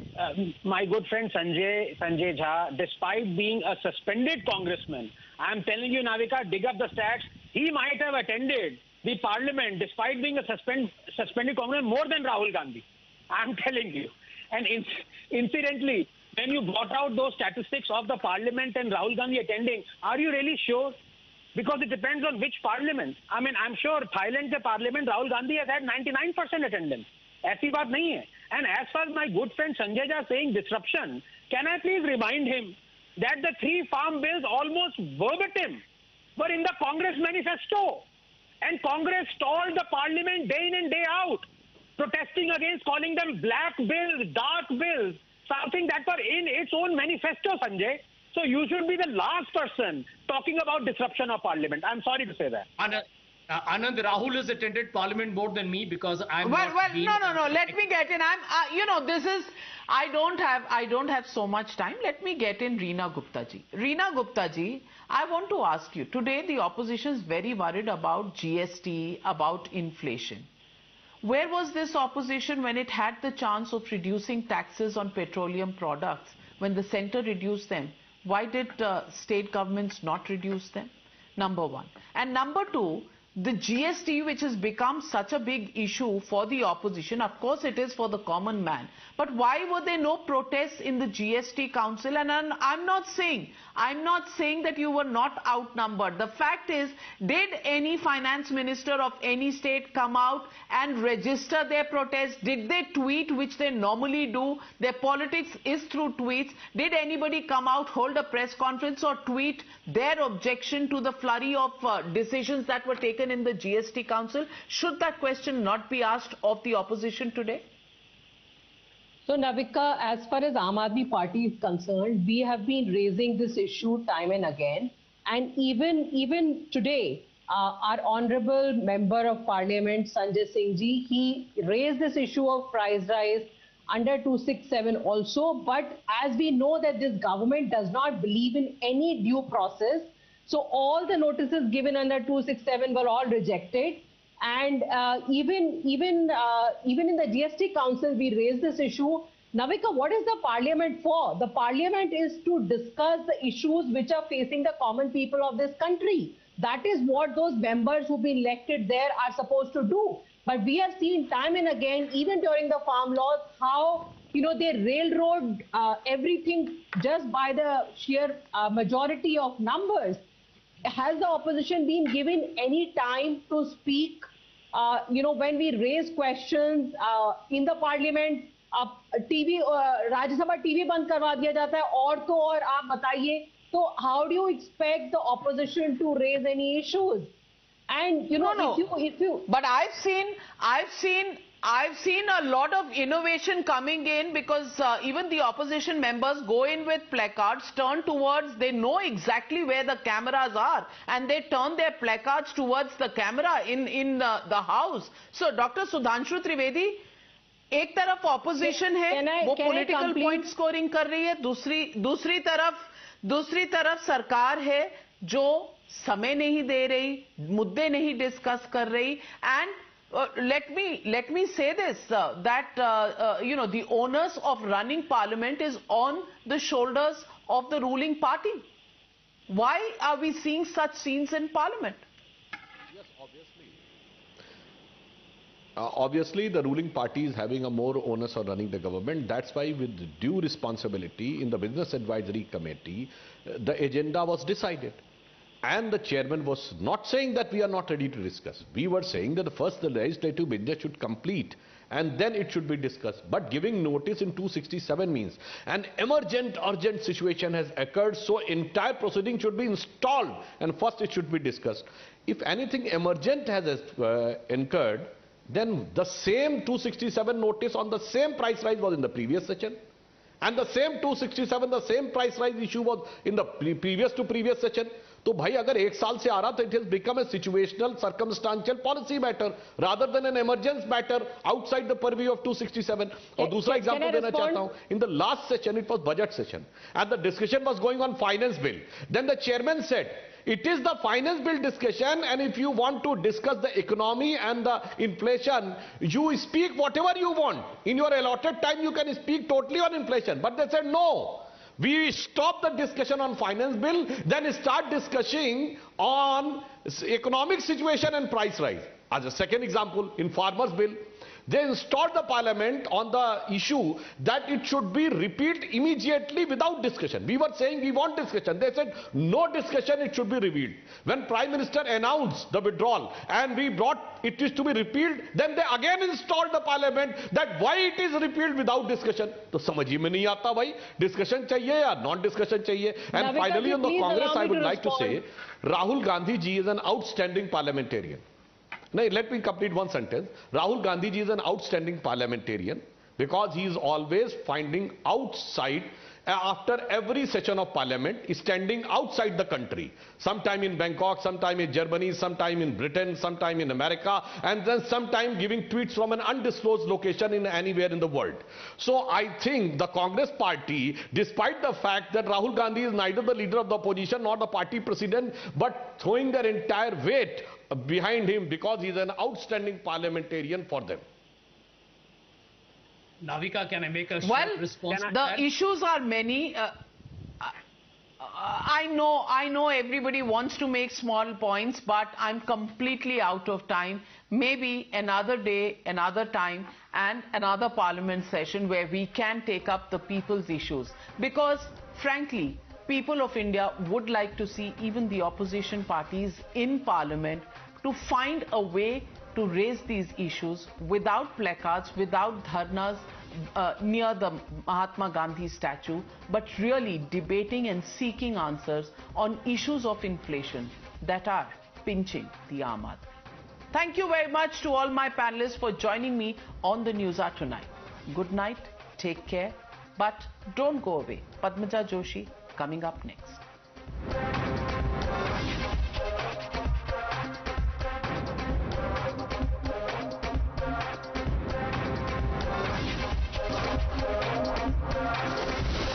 S8: my good friend Sanjay Jha, despite being a suspended congressman, I'm telling you, Navika, dig up the stats. He might have attended the Parliament despite being a suspended congressman more than Rahul Gandhi. I'm telling you. And incidentally, when you brought out those statistics of the Parliament and Rahul Gandhi attending, are you really sure? Because it depends on which Parliament. I mean, I'm sure Thailand's Parliament, Rahul Gandhi has had 99% attendance. ऐसी बात नहीं है. And as far as my good friend Sanjay Jha saying disruption, can I please remind him that the 3 farm bills almost verbatim were in the Congress manifesto, and Congress stalled the Parliament day in and day out, protesting against, calling them black bills, dark bills, something that were in its own manifesto, Sanjay. So you should be the last person talking about disruption of Parliament. I'm sorry to say that.
S23: Anand, Rahul has attended Parliament more than me because I'm
S21: no. Let me get in. You know, this is. I don't have so much time. Let me get in Reena Gupta ji. Reena Gupta ji, I want to ask you. Today, the opposition is very worried about GST, about inflation. Where was this opposition when it had the chance of reducing taxes on petroleum products? When the centre reduced them, why did state governments not reduce them? Number one. And number two, the GST, which has become such a big issue for the opposition, of course it is for the common man, but why were there no protests in the GST Council? And I'm not saying that you were not outnumbered. The fact is, did any finance minister of any state come out and register their protest? Did they tweet, which they normally do? Their politics is through tweets. Did anybody come out, hold a press conference or tweet their objection to the flurry of decisions that were taken in the GST Council? Should that question not be asked of the opposition today?
S10: So, Navika, as far as Aam Aadmi Party is concerned, we have been raising this issue time and again. And even today, our Honourable Member of Parliament, Sanjay Singh ji, he raised this issue of price rise under 267 also. But as we know that this government does not believe in any due process, so all the notices given under 267 were all rejected. And even in the GST Council, we raised this issue. Navika, what is the Parliament for? The Parliament is to discuss the issues which are facing the common people of this country. That is what those members who've been elected there are supposed to do. But we have seen time and again, even during the farm laws, how they railroad everything just by the sheer majority of numbers. Has the opposition been given any time to speak? When we raise questions in the Parliament, TV, Rajya Sabha TV बंद करवा दिया जाता है और तो और आप बताइए, so how do you expect the opposition to raise any issues? And if you
S21: but I've seen a lot of innovation coming in, because even the opposition members go in with placards, turn towards, they know exactly where the cameras are, and they turn their placards towards the camera in the house. So Dr. Sudhanshu Trivedi, एक तरफ opposition है, वो political point scoring कर रही है, दूसरी तरफ सरकार है जो समय नहीं दे रही, मुद्दे नहीं डिस्कस कर रही. And let me say this, that the onus of running Parliament is on the shoulders of the ruling party. Why are we seeing such scenes in Parliament?
S5: Yes, obviously the ruling party is having a more onus on running the government. That's why, with due responsibility, in the Business Advisory Committee, the agenda was decided. And the chairman was not saying that we are not ready to discuss. We were saying that first the legislative business should complete and then it should be discussed. But giving notice in 267 means an urgent situation has occurred, so entire proceeding should be installed and first it should be discussed. If anything emergent has occurred, then the same 267 notice on the same price rise was in the previous session. And the same 267, the same price rise issue was in the previous session. तो भाई अगर एक साल से आ रहा तो it has become a situational, circumstantial policy matter rather than an emergence matter outside the purview of 267. और दूसरा example देना चाहता हूं. In the last session, it was budget session, and the discussion was going on finance bill. Then the chairman said, it is the finance bill discussion, and if you want to discuss the economy and the inflation, you speak whatever you want. In your allotted time, you can speak totally on inflation. But they said no. We stop the discussion on finance bill, then start discussing on economic situation and price rise. As a second example, in farmers bill, they installed the parliament on the issue that it should be repealed immediately without discussion. We were saying we want discussion. They said no discussion, it should be repealed. When Prime Minister announced the withdrawal and we brought it is to be repealed, then they again installed the parliament that why it is repealed without discussion. तो समझ ही में नहीं आता भाई, discussion चाहिए या non discussion चाहिए. And finally on the Congress, I would like to say Rahul Gandhi ji is an outstanding parliamentarian. Now, let me complete one sentence. Rahul Gandhi ji is an outstanding parliamentarian because he is always finding outside, after every session of parliament, standing outside the country. Sometime in Bangkok, sometime in Germany, sometime in Britain, sometime in America, and then sometime giving tweets from an undisclosed location in anywhere in the world. So I think the Congress party, despite the fact that Rahul Gandhi is neither the leader of the opposition nor the party president, but throwing their entire weight behind him because he is an outstanding parliamentarian for them.
S23: Navika, can I make a short response?
S21: The issues are many. I know everybody wants to make small points, but I'm completely out of time. Maybe another day, another time, and another parliament session where we can take up the people's issues. Because, frankly, people of India would like to see even the opposition parties in parliament to find a way to raise these issues without placards, without dharnas near the Mahatma Gandhi statue, but really debating and seeking answers on issues of inflation that are pinching the Aam Aadmi. Thank you very much to all my panelists for joining me on the Newshour tonight. Good night, take care, but don't go away. Padmaja Joshi coming up next.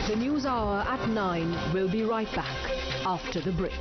S22: The News Hour at 9 will be right back after the break.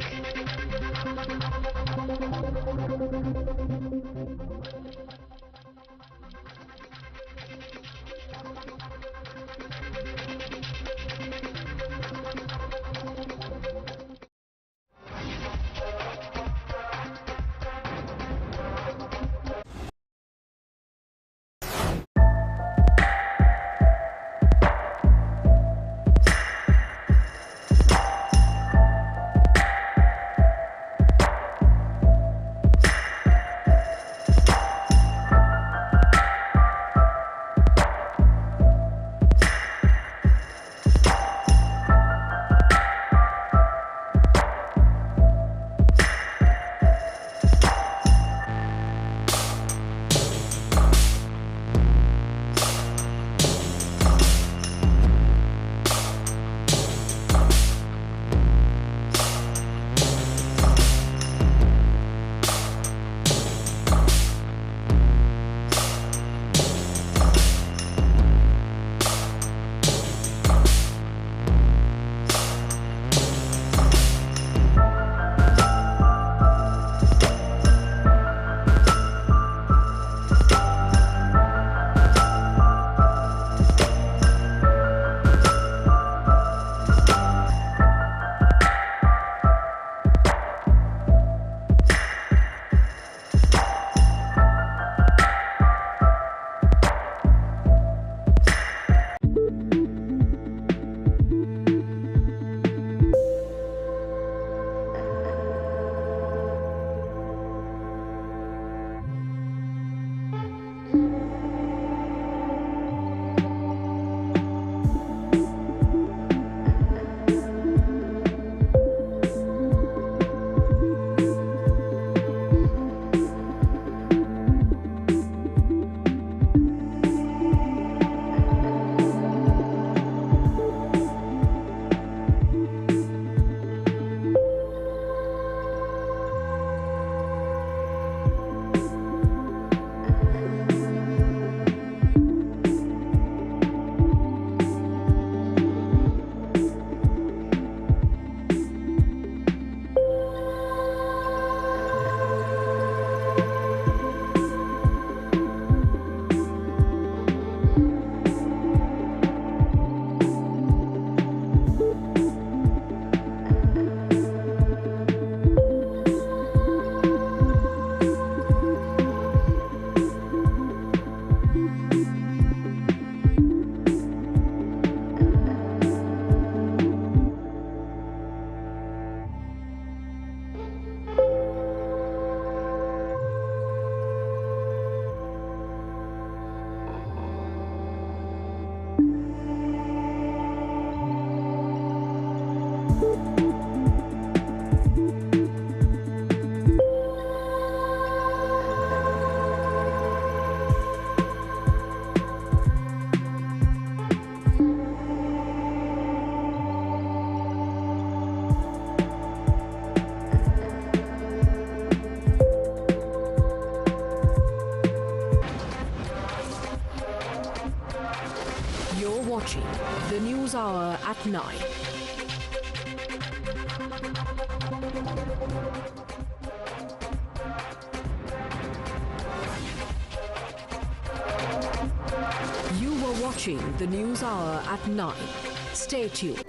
S22: watching the News Hour at 9. You were watching the News Hour at 9. Stay tuned.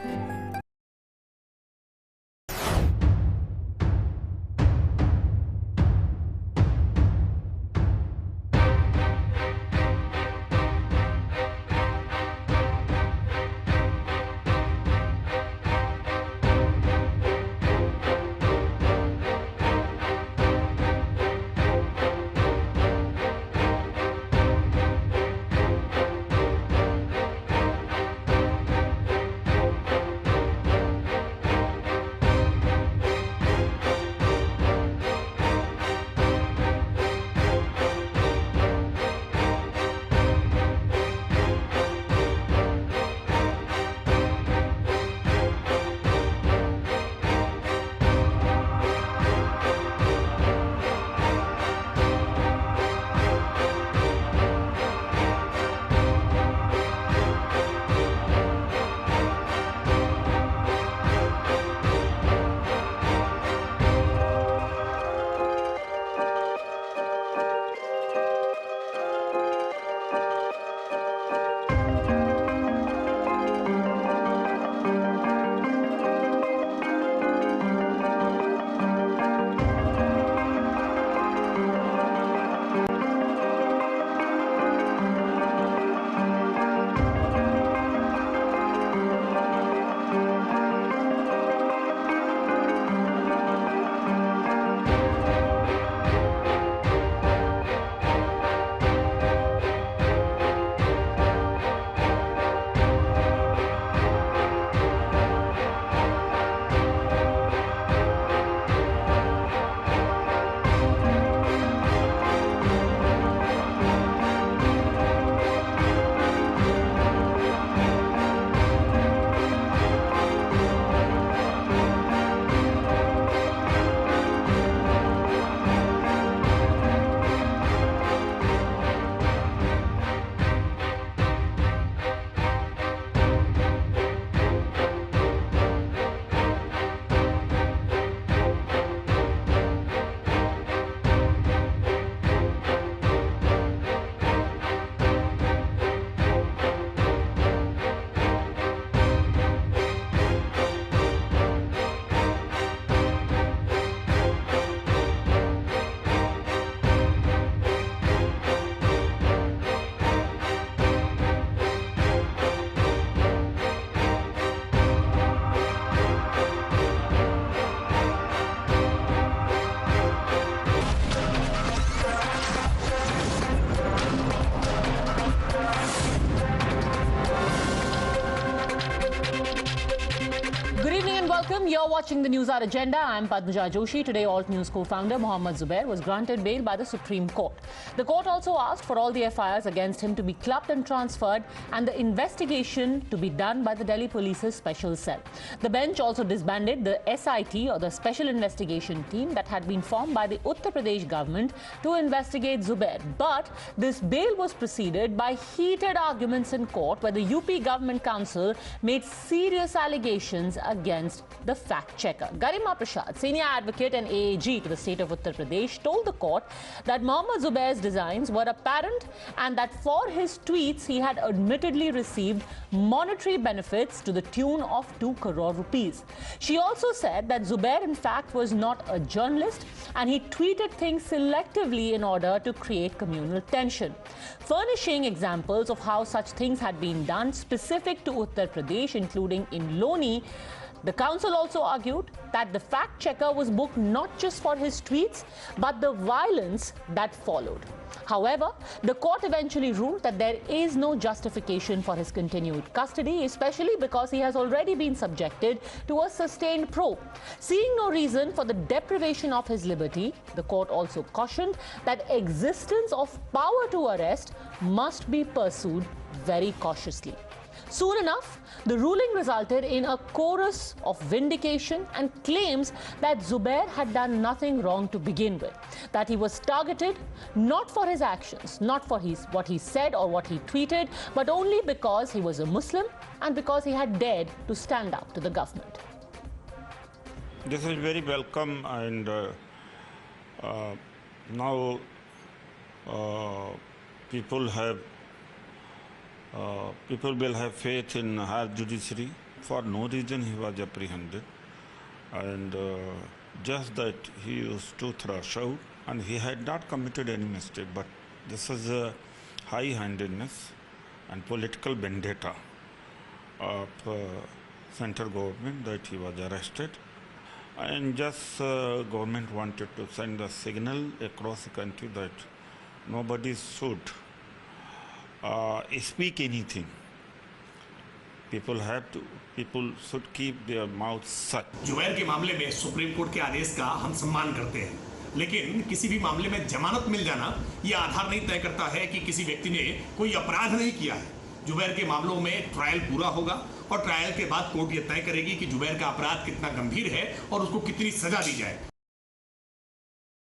S1: Welcome. You're watching the News Hour Agenda. I'm Padmaja Joshi. Today, Alt News co-founder Mohammad Zubair was granted bail by the Supreme Court. The court also asked for all the FIRs against him to be clubbed and transferred and the investigation to be done by the Delhi Police's special cell. The bench also disbanded the SIT, or the Special Investigation Team, that had been formed by the Uttar Pradesh government to investigate Zubair. But this bail was preceded by heated arguments in court where the UP Government Council made serious allegations against the fact-checker. Garima Prasad, senior advocate and AAG to the state of Uttar Pradesh, told the court that Mohammad Zubair's designs were apparent and that for his tweets he had admittedly received monetary benefits to the tune of 2 crore rupees. She also said that Zubair in fact was not a journalist and he tweeted things selectively in order to create communal tension. Furnishing examples of how such things had been done specific to Uttar Pradesh, including in Loni, the council also argued that the fact-checker was booked not just for his tweets, but the violence that followed. However, the court eventually ruled that there is no justification for his continued custody, especially because he has already been subjected to a sustained probe. Seeing no reason for the deprivation of his liberty, the court also cautioned that existence of power to arrest must be pursued very cautiously.
S11: Soon enough, the ruling resulted in a chorus of vindication and claims that Zubair had done nothing wrong to begin with, that he was targeted not for his actions, not for what he said or what he tweeted, but only because he was a Muslim and because he had dared to stand up to the government.
S15: This is very welcome, and now people will have faith in our judiciary. For no reason he was apprehended, and just that he used to thrash out, and he had not committed any mistake, but this is a high-handedness and political vendetta of central government that he was arrested. And just government wanted to send a signal across the country that nobody should speak anything. People should keep their mouths shut.
S17: Zubair के मामले में supreme court के आदेश का हम सम्मान करते हैं, लेकिन किसी भी मामले में जमानत मिल जाना यह आधार नहीं तय करता है कि किसी व्यक्ति ने कोई अपराध नहीं किया है। जुबैर के मामलों में ट्रायल पूरा होगा और ट्रायल के बाद कोर्ट यह तय करेगी कि जुबैर का अपराध कितना गंभीर है और उसको कितनी सजा दी जाए।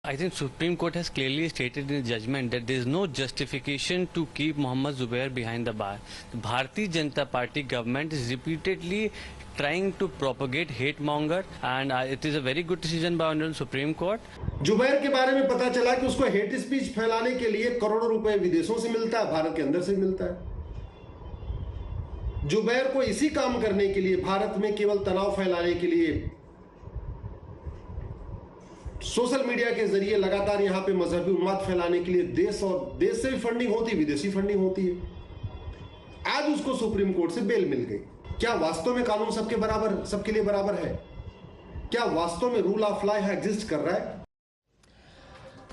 S24: I think Supreme Court has clearly stated in the judgment that there is no justification to keep Mohammad Zubair behind the bar. The Bharatiya Janata Party government is repeatedly trying to propagate hate monger, and it is a very good decision by Honorable Supreme Court.
S25: Zubair के बारे में पता चला कि उसको hate speech फैलाने के लिए करोड़ों रुपए विदेशों से मिलता है, भारत के अंदर से मिलता है। जुबैर को इसी काम करने के लिए, भारत में केवल तनाव फैलाने के लिए सोशल मीडिया के जरिए लगातार यहां पे मजहबी उन्माद फैलाने के लिए देश से भी फंडिंग होती है, विदेशी फंडिंग होती है। आज उसको सुप्रीम कोर्ट से बेल मिल गई। क्या वास्तव में कानून सबके लिए बराबर है? क्या वास्तव में रूल ऑफ लॉ एग्जिस्ट कर रहा है?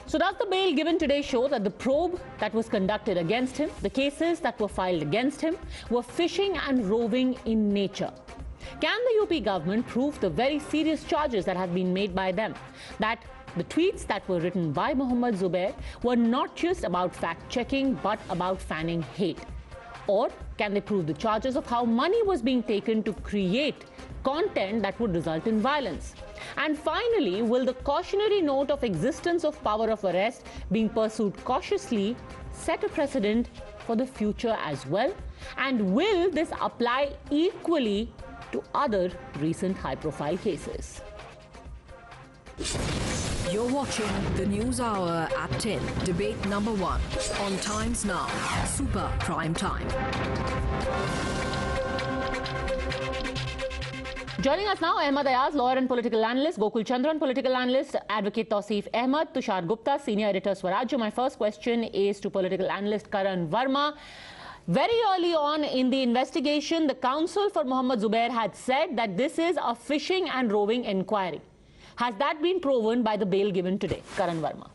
S11: So does the bail given today show that the probe that was conducted against him, the cases that were filed against him, were fishing and roving in nature? Can the UP government prove the very serious charges that have been made by them, that the tweets that were written by Mohammad Zubair were not just about fact-checking but about fanning hate? Or can they prove the charges of how money was being taken to create content that would result in violence? And finally, will the cautionary note of existence of power of arrest being pursued cautiously set a precedent for the future as well? And will this apply equally to other recent high-profile cases?
S22: You're watching the News Hour at 10, debate number 1 on Times Now, Super Prime Time.
S11: Joining us now, Ahmed Ayaz, lawyer and political analyst, Gokul Chandran, political analyst, advocate Tausif Ahmed, Tushar Gupta, senior editor, Swarajya. My first question is to political analyst Karan Verma. Very early on in the investigation, the counsel for Mohammad Zubair had said that this is a fishing and roving inquiry. Has that been proven by the bail given today? Karan Verma.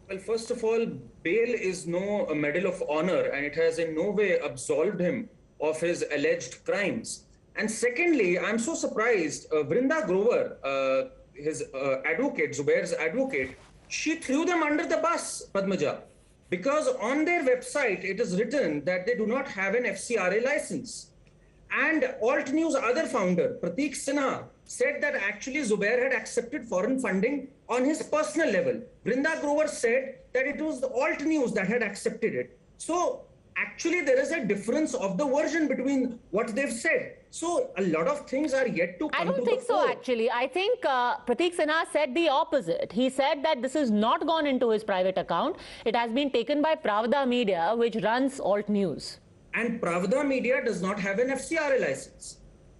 S26: Well, first of all, bail is no medal of honor, and it has in no way absolved him of his alleged crimes. And secondly, I'm so surprised, Vrinda Grover, his advocate, Zubair's advocate, she threw them under the bus, Padmaja, because on their website, it is written that they do not have an FCRA license. And Alt News other founder, Prateek Sinha, said that actually Zubair had accepted foreign funding on his personal level. Vrinda Grover said that it was the Alt News that had accepted it. So actually there is a difference of the version between what they've said. So a lot of things are yet to come to the fore.
S11: I don't think so, actually. I think Prateek Sinha said the opposite. He said that this has not gone into his private account. It has been taken by Pravda Media, which runs Alt News.
S26: And Pravda Media does not have an FCRA license.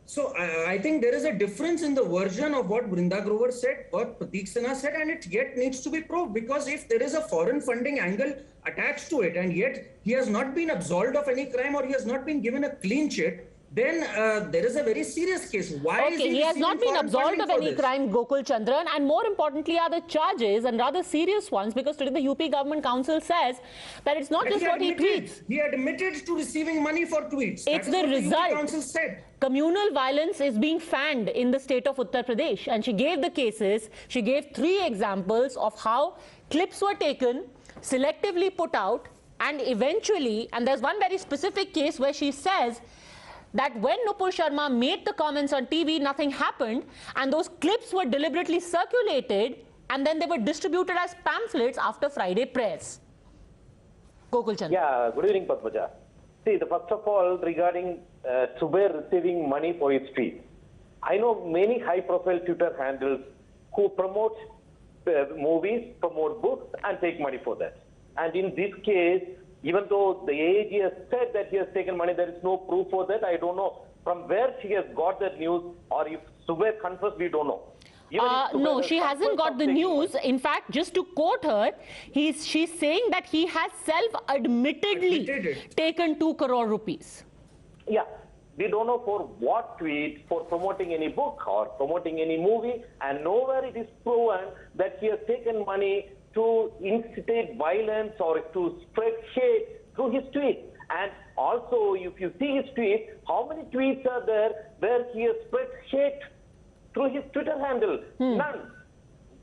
S26: So I think there is a difference in the version of what Vrinda Grover said, what Prateek Sinha said, and it yet needs to be proved, because if there is a foreign funding angle attached to it and yet he has not been absolved of any crime or he has not been given a clean sheet, then there is a very serious case. Why is
S11: he has not been absolved of any crime, Gokul Chandran, and more importantly are the charges, and rather serious ones, because today the UP government council says that it's not just what he tweets.
S26: He admitted to receiving money for tweets.
S11: It's the result.
S26: The UP council said.
S11: Communal violence is being fanned in the state of Uttar Pradesh, and she gave the cases. She gave 3 examples of how clips were taken, selectively put out, And eventually, and there's one very specific case where she says that when Nupur Sharma made the comments on TV, nothing happened, and those clips were deliberately circulated, and then they were distributed as pamphlets after Friday prayers. Gokul Chandra.
S4: Yeah, good evening, Padmaja. See, first of all, regarding Zubair receiving money for his tweet, I know many high-profile Twitter handles who promote movies, promote books, and take money for that. And in this case, even though the AAG has said that he has taken money, there is no proof for that. I don't know from where she has got that news, or if Zubair confessed, we don't know.
S11: No, she hasn't got the news. In fact, just to quote her, she's saying that he has self-admittedly taken 2 crore rupees.
S4: Yeah, we don't know for what tweet, for promoting any book or promoting any movie, and nowhere it is proven that he has taken money to instigate violence or to spread hate through his tweets. And also, if you see his tweets, how many tweets are there where he has spread hate through his Twitter handle? None.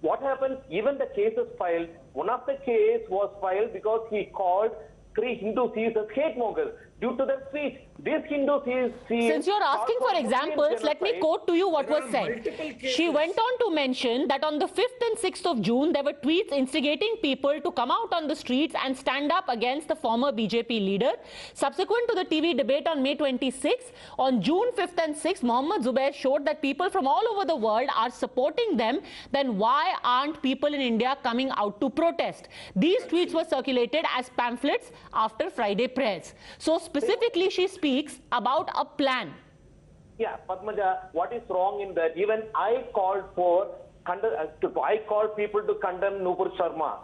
S4: What happened? Even the case is filed. One of the case was filed because he called 3 Hindu thieves as hate mongers due to their speech. These Hindu thieves...
S11: Since you're asking for examples, let me quote to you what was said. She went on to mention that on the 5th and 6th of June, there were tweets instigating people to come out on the streets and stand up against the former BJP leader. Subsequent to the TV debate on May 26th, on June 5th and 6th, Mohammad Zubair showed that people from all over the world are supporting them. Then why aren't people in India coming out to protest? These tweets were circulated as pamphlets after Friday prayers. So specifically, she speaks about a plan.
S4: Yeah, Padmaja, what is wrong in that? Even I called people to condemn Nupur Sharma.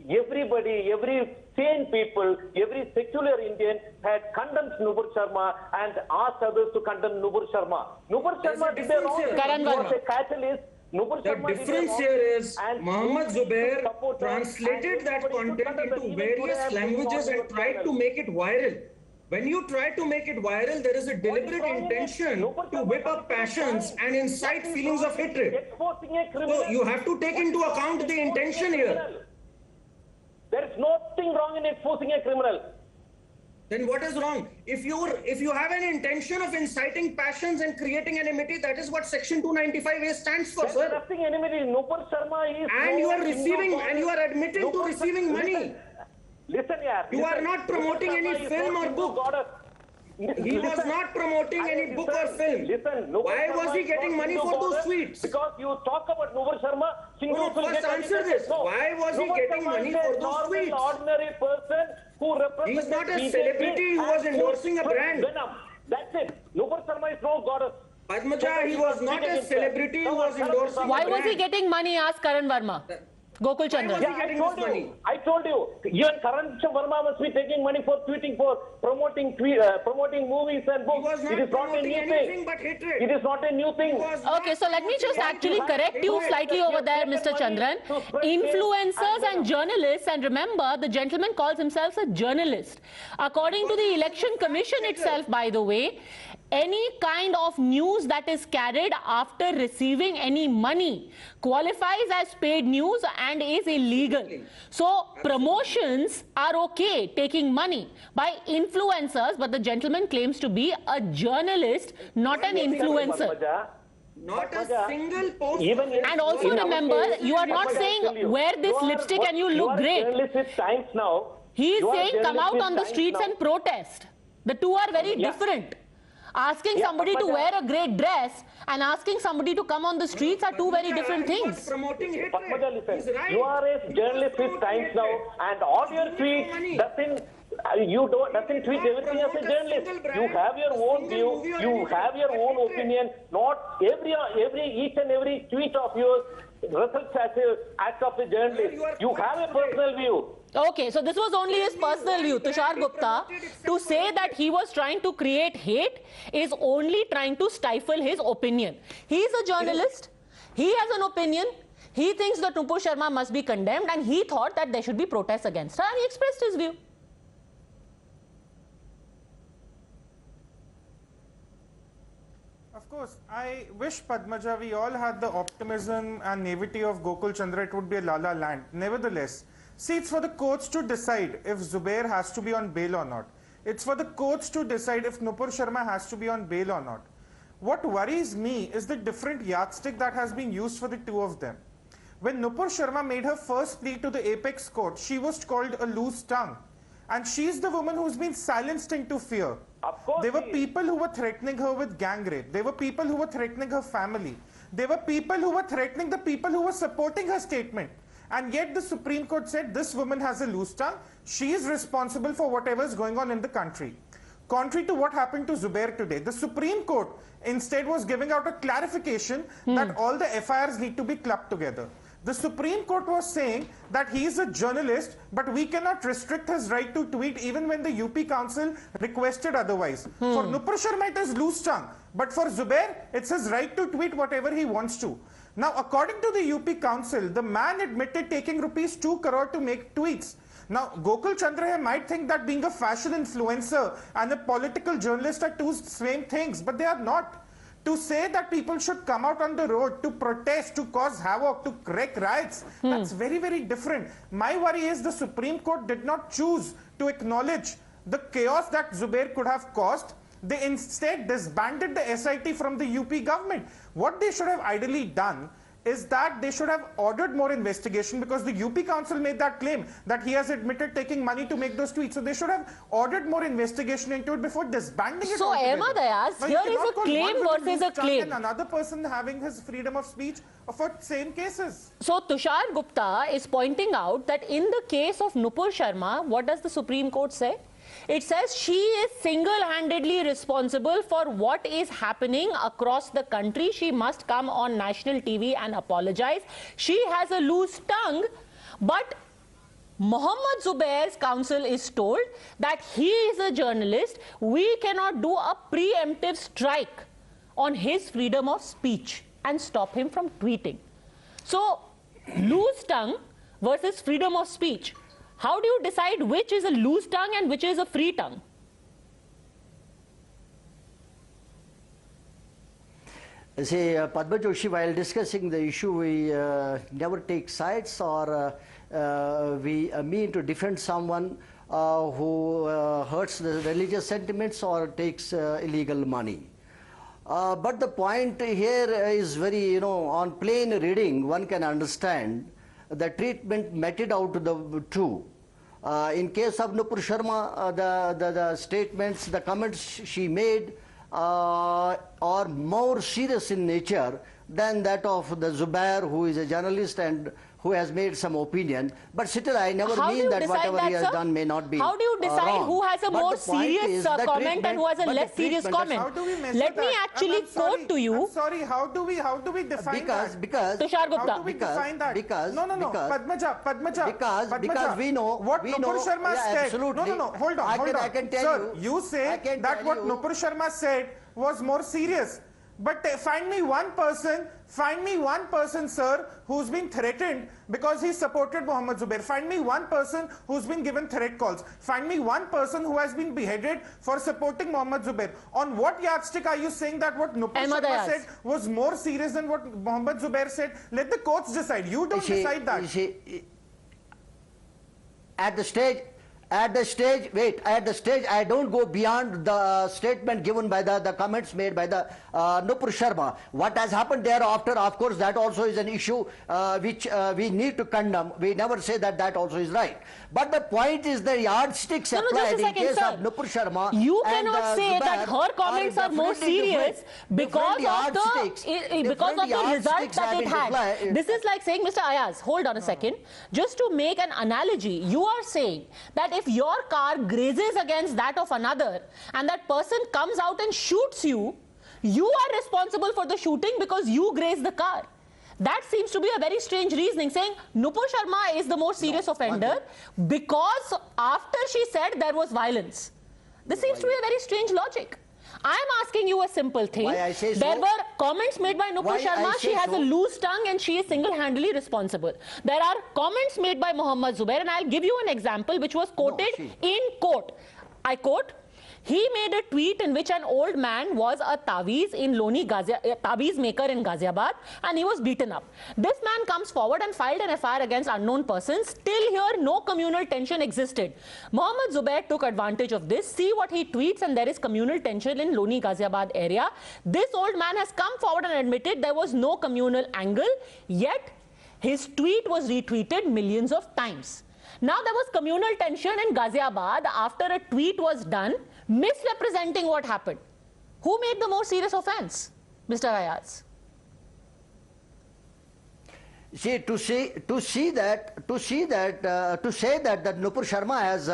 S4: Everybody, every sane people, every secular Indian had condemned Nupur Sharma and asked others to condemn Nupur Sharma. Nupur Sharma did their wrong. He was a catalyst.
S26: The difference here is Mohammad Zubair translated that content into various languages and tried to make it viral. When you try to make it viral, there is a deliberate intention to whip up passions and incite feelings of hatred. So you have to take into account the intention here.
S4: There is nothing wrong in exposing a criminal.
S26: Then what is wrong? If you have an intention of inciting passions and creating enmity, that is what Section 295A stands for, sir.
S4: Nothing enmity. Nupur Sharma is...
S26: And you are receiving, and you are admitting to receiving money.
S4: Listen, yeah.
S26: You are not promoting any film or book. He was not promoting any book or film. Why was he getting money for those tweets?
S4: Because you talk about Nupur Sharma.
S26: No, first answer this. Why was he getting money for those tweets?
S4: Ordinary person who represents...
S26: He's not a celebrity who was endorsing a brand.
S4: That's it. Nupur Sharma is no goddess.
S26: Padmaja, he was not a celebrity who was endorsing.
S11: Why was he getting money? Ask Karan Verma. Gokul Chandra.
S4: Yeah, I told you. Even Karan Verma must be taking money for tweeting, for promoting movies and books.
S26: It is not a new thing.
S4: It is not a new thing.
S11: Okay, so let me just actually correct you slightly over there, Mr. Chandran. Influencers and journalists, and remember, the gentleman calls himself a journalist. According to the Election Commission itself, by the way, any kind of news that is carried after receiving any money qualifies as paid news and is illegal. So promotions are okay, taking money by influencers, but the gentleman claims to be a journalist, not an influencer.
S26: Not a single post.
S11: And also remember, you are not saying wear this lipstick and you look great. He is saying come out on the streets and protest. The two are very different. Asking somebody to wear a great dress and asking somebody to come on the streets are two very different things.
S4: You are a journalist with Times Now, and all your tweets doesn't tweet everything as a journalist. You have your own view, you have your own opinion. Not each and every tweet of yours results as an act of a journalist. You have a personal view.
S11: Okay, so this was only his personal view. Tushar Gupta, to say that he was trying to create hate is only trying to stifle his opinion. He is a journalist. He has an opinion. He thinks that Nupur Sharma must be condemned, and he thought that there should be protests against her, and he expressed his view.
S12: Of course, I wish, Padmaja, we all had the optimism and naivety of Gokul Chandra. It would be a la-la land. Nevertheless, See, it's for the courts to decide if Zubair has to be on bail or not. It's for the courts to decide if Nupur Sharma has to be on bail or not. What worries me is the different yardstick that has been used for the two of them. When Nupur Sharma made her first plea to the apex court, she was called a loose tongue. And she's the woman who's been silenced into fear.
S4: Of course.
S12: There were people who were threatening her with gang rape. There were people who were threatening her family. There were people who were threatening the people who were supporting her statement. And yet the Supreme Court said this woman has a loose tongue. She is responsible for whatever is going on in the country. Contrary to what happened to Zubair today, the Supreme Court instead was giving out a clarification that all the FIRs need to be clubbed together. The Supreme Court was saying that he is a journalist, but we cannot restrict his right to tweet even when the UP Council requested otherwise. For Nupur Sharma, it is loose tongue. But for Zubair, it's his right to tweet whatever he wants to. Now, according to the UP Council, the man admitted taking rupees 2 crore to make tweets. Now, Gokul Chandra might think that being a fashion influencer and a political journalist are two same things, but they are not. To say that people should come out on the road to protest, to cause havoc, to wreak riots, that's very, very different. My worry is the Supreme Court did not choose to acknowledge the chaos that Zubair could have caused. They instead disbanded the SIT from the UP government. What they should have ideally done is that they should have ordered more investigation, because the UP Council made that claim that he has admitted taking money to make those tweets. So they should have ordered more investigation into it before disbanding it.
S11: So Ahmad Ayaz, here is a claim versus a claim.
S12: And another person having his freedom of speech for same cases.
S11: So Tushar Gupta is pointing out that in the case of Nupur Sharma, what does the Supreme Court say? It says she is single-handedly responsible for what is happening across the country. She must come on national TV and apologize. She has a loose tongue, but Mohammed Zubair's counsel is told that he is a journalist. We cannot do a preemptive strike on his freedom of speech and stop him from tweeting. So, loose tongue versus freedom of speech. How do you decide which is a loose tongue and which is a free tongue?
S3: See, Padmaja Joshi, while discussing the issue, we never take sides or we mean to defend someone who hurts the religious sentiments or takes illegal money. But the point here is very, on plain reading, one can understand the treatment meted out to the two. In case of Nupur Sharma, the statements, the comments she made are more serious in nature than that of the Zubair, who is a journalist and who has made some opinion. But still, I never mean that whatever he has done may not be
S11: How do you decide
S3: wrong.
S11: who has a more serious comment and who has a less serious comment? Let me actually quote to you.
S12: I'm sorry, how do we define that?
S3: Because
S11: Tushar Gupta.
S12: How do we define that? No, Padmaja.
S3: Because we know
S12: what Nupur Sharma said.
S3: Absolutely.
S12: No, hold on.
S3: I can tell
S12: you say that what Nupur Sharma said was more serious. But find me one person, sir, who's been threatened because he supported Mohammed Zubair. Find me one person who's been given threat calls. Find me one person who has been beheaded for supporting Mohammed Zubair. On what yardstick are you saying that what Nupur Sharma said was more serious than what Mohammed Zubair said? Let the courts decide. You don't decide that.
S3: At the stage, I don't go beyond the statement given by the comments made by the Nupur Sharma. What has happened thereafter, of course, that also is an issue which we need to condemn. We never say that also is right. But the point is the yardsticks applied in case of Nupur Sharma.
S11: You cannot say that her comments are more serious because of the result that it had. This is like saying, Mr. Ayaz, hold on a second. Just to make an analogy, you are saying that if your car grazes against that of another and that person comes out and shoots you, you are responsible for the shooting because you grazed the car. That seems to be a very strange reasoning, saying Nupur Sharma is the more serious offender because after she said there was violence. This seems to be a very strange logic. I am asking you a simple thing. There were comments made by Nupur Sharma. She has a loose tongue and she is single-handedly responsible. There are comments made by Mohammed Zubair, and I'll give you an example which was quoted in court. I quote, He made a tweet in which an old man was a taweez maker in Ghaziabad, and he was beaten up. This man comes forward and filed an FIR against unknown persons. Till here, no communal tension existed. Mohammed Zubair took advantage of this. See what he tweets, and there is communal tension in Loni Ghaziabad area. This old man has come forward and admitted there was no communal angle, yet his tweet was retweeted millions of times. Now there was communal tension in Ghaziabad after a tweet was done misrepresenting what happened. Who made the more serious offense, Mr. Ayaz?
S3: See, to say that Nupur Sharma has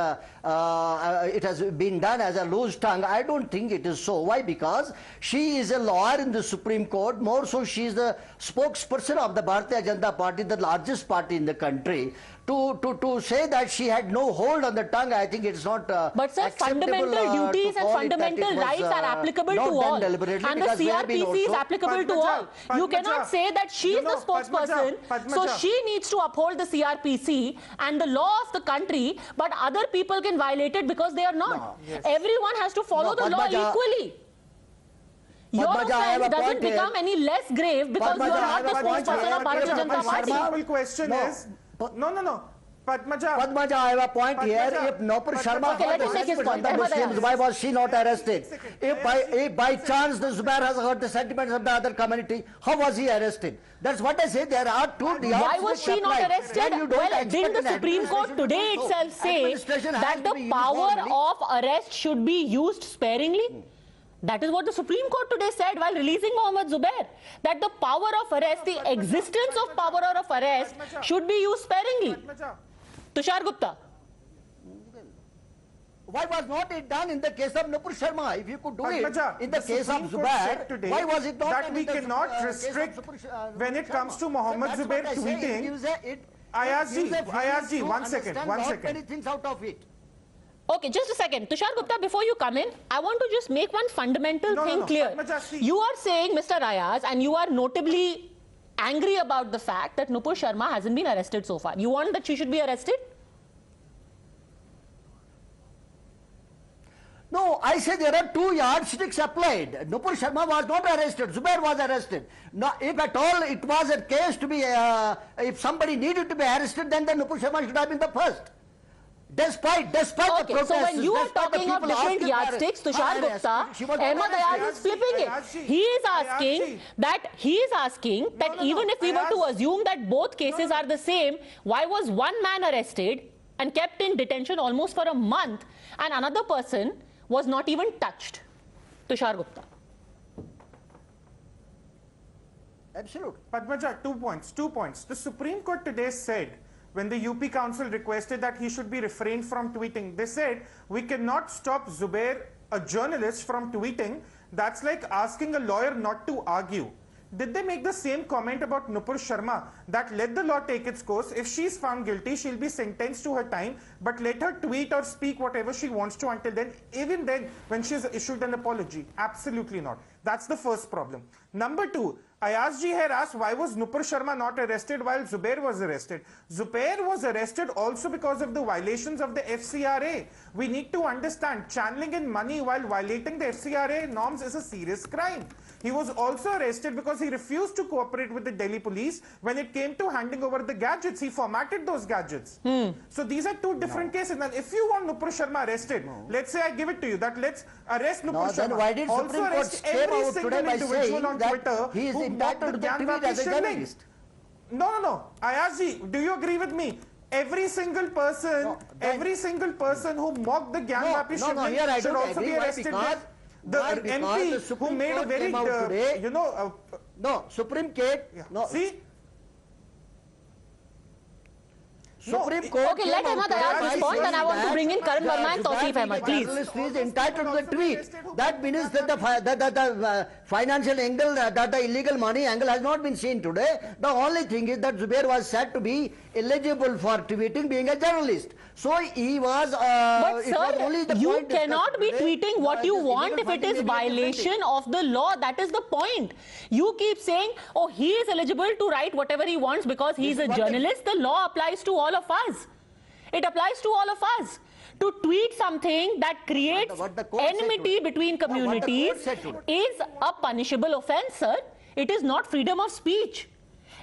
S3: it has been done as a loose tongue, I don't think it is so. Why? Because she is a lawyer in the Supreme Court. More so, she is the spokesperson of the Bharatiya Janata Party, the largest party in the country. To say that she had no hold on the tongue, I think it's not
S11: but sir, fundamental duties and fundamental rights are applicable to all, and the CRPC is applicable to all. You cannot say that she is the spokesperson, so she needs to uphold the CRPC and the law of the country, but other people can violate it because they are not. Everyone has to follow the law equally. Your offense doesn't become any less grave because you are not the spokesperson of Bharatiya Janata Party.
S12: The question is, no. Padmaja,
S3: I have a point here. If Nupur Sharma was the Muslims, why was she not arrested? If by chance the Zubair has heard the sentiments of the other community, how was he arrested? That's what I say. There are two.
S11: Why was she not arrested? Well, didn't the Supreme Court today itself say that the power of arrest should be used sparingly? That is what the Supreme Court today said while releasing Mohammed Zubair, that the power of arrest, the existence of power of arrest should be used sparingly. Tushar Gupta.
S3: Why was not it done in the case of Nupur Sharma? If you could do it in the case of Zubair, why was it not
S12: that we cannot restrict when it comes to Mohammed Zubair tweeting? Ayazji, one second.
S3: Many things out of it.
S11: Okay, just a second. Tushar Gupta, before you come in, I want to just make one fundamental thing clear. You are saying, Mr. Ayaz, and you are notably angry about the fact that Nupur Sharma hasn't been arrested so far. You want that she should be arrested?
S3: No, I say there are two yardsticks applied. Nupur Sharma was not arrested. Zubair was arrested. Now, if at all it was a case to be, if somebody needed to be arrested, then Nupur Sharma should have been the first. Despite the protests,
S11: so when you are talking of different yardsticks, Tushar Gupta, Ahmad Ayaz is flipping it. He is asking that even if we were to assume that both cases are the same, why was one man arrested and kept in detention almost for a month and another person was not even touched? Tushar Gupta.
S3: Absolutely.
S12: Padmaja, 2 points. The Supreme Court today said, when the UP Council requested that he should be refrained from tweeting, they said, we cannot stop Zubair, a journalist, from tweeting. That's like asking a lawyer not to argue. Did they make the same comment about Nupur Sharma, that let the law take its course? If she is found guilty, she'll be sentenced to her time, but let her tweet or speak whatever she wants to until then, even then, when she's issued an apology? Absolutely not. That's the first problem. Number two, Ayazji had asked why was Nupur Sharma not arrested while Zubair was arrested. Zubair was arrested also because of the violations of the FCRA. We need to understand, channeling in money while violating the FCRA norms is a serious crime. He was also arrested because he refused to cooperate with the Delhi police when it came to handing over the gadgets. He formatted those gadgets. So these are two different cases. And if you want Nupur Sharma arrested, let's say I give it to you, that let's arrest Nupur Sharma.
S3: Then why did
S12: also
S3: Supreme Court
S12: arrest
S3: came
S12: every
S3: out
S12: single
S3: today by
S12: individual
S3: saying
S12: on
S3: that
S12: Twitter
S3: he is
S12: who
S3: entitled to the tweet as a journalist?
S12: No. Ayazji, do you agree with me? Every single person who mocked the Gyanvapi shipment should also be arrested. The MP who made a very,
S3: Supreme Court.
S12: No. See?
S3: Supreme Court.
S11: Okay, let Ahmad Ayaz respond, and I want to bring in Karan Verma and Tawseef Ahmed, please.
S3: Journalist is entitled to the tweet. That means that the financial angle, that the illegal money angle has not been seen today. The only thing is that Zubair was said to be eligible for tweeting, being a journalist. So he was.
S11: But sir, you cannot be tweeting what you want if it is violation of the law. That is the point. You keep saying, oh, he is eligible to write whatever he wants because he is a journalist. The law applies to all of us. It applies to all of us. to tweet something that creates enmity between communities is a punishable offense, sir. It is not freedom of speech.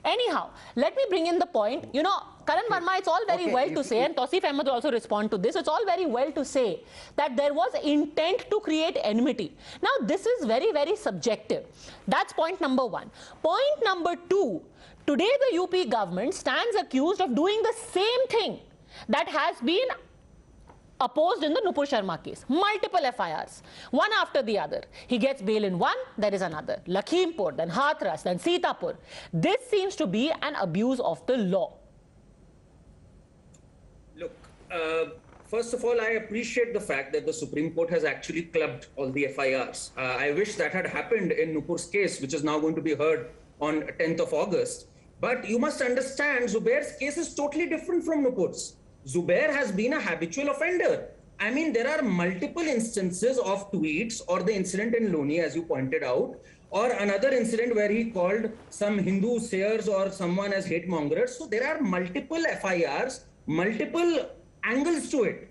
S11: Anyhow, let me bring in the point. You know, Karan Verma, it's all very well to say, and Tausif Ahmed will also respond to this, it's all very well to say that there was intent to create enmity. Now, this is very, very subjective. That's point number one. Point number two, today the UP government stands accused of doing the same thing that has been opposed in the Nupur Sharma case. Multiple FIRs, one after the other. He gets bail in one, there is another. Lakhimpur, then Hathras, then Sitapur. This seems to be an abuse of the law.
S26: Look, first of all, I appreciate the fact that the Supreme Court has actually clubbed all the FIRs. I wish that had happened in Nupur's case, which is now going to be heard on 10th of August. But you must understand, Zubair's case is totally different from Nupur's. Zubair has been a habitual offender. I mean, there are multiple instances of tweets, or the incident in Loni, as you pointed out, or another incident where he called some Hindu sayers or someone as hate mongers. So there are multiple FIRs, multiple angles to it.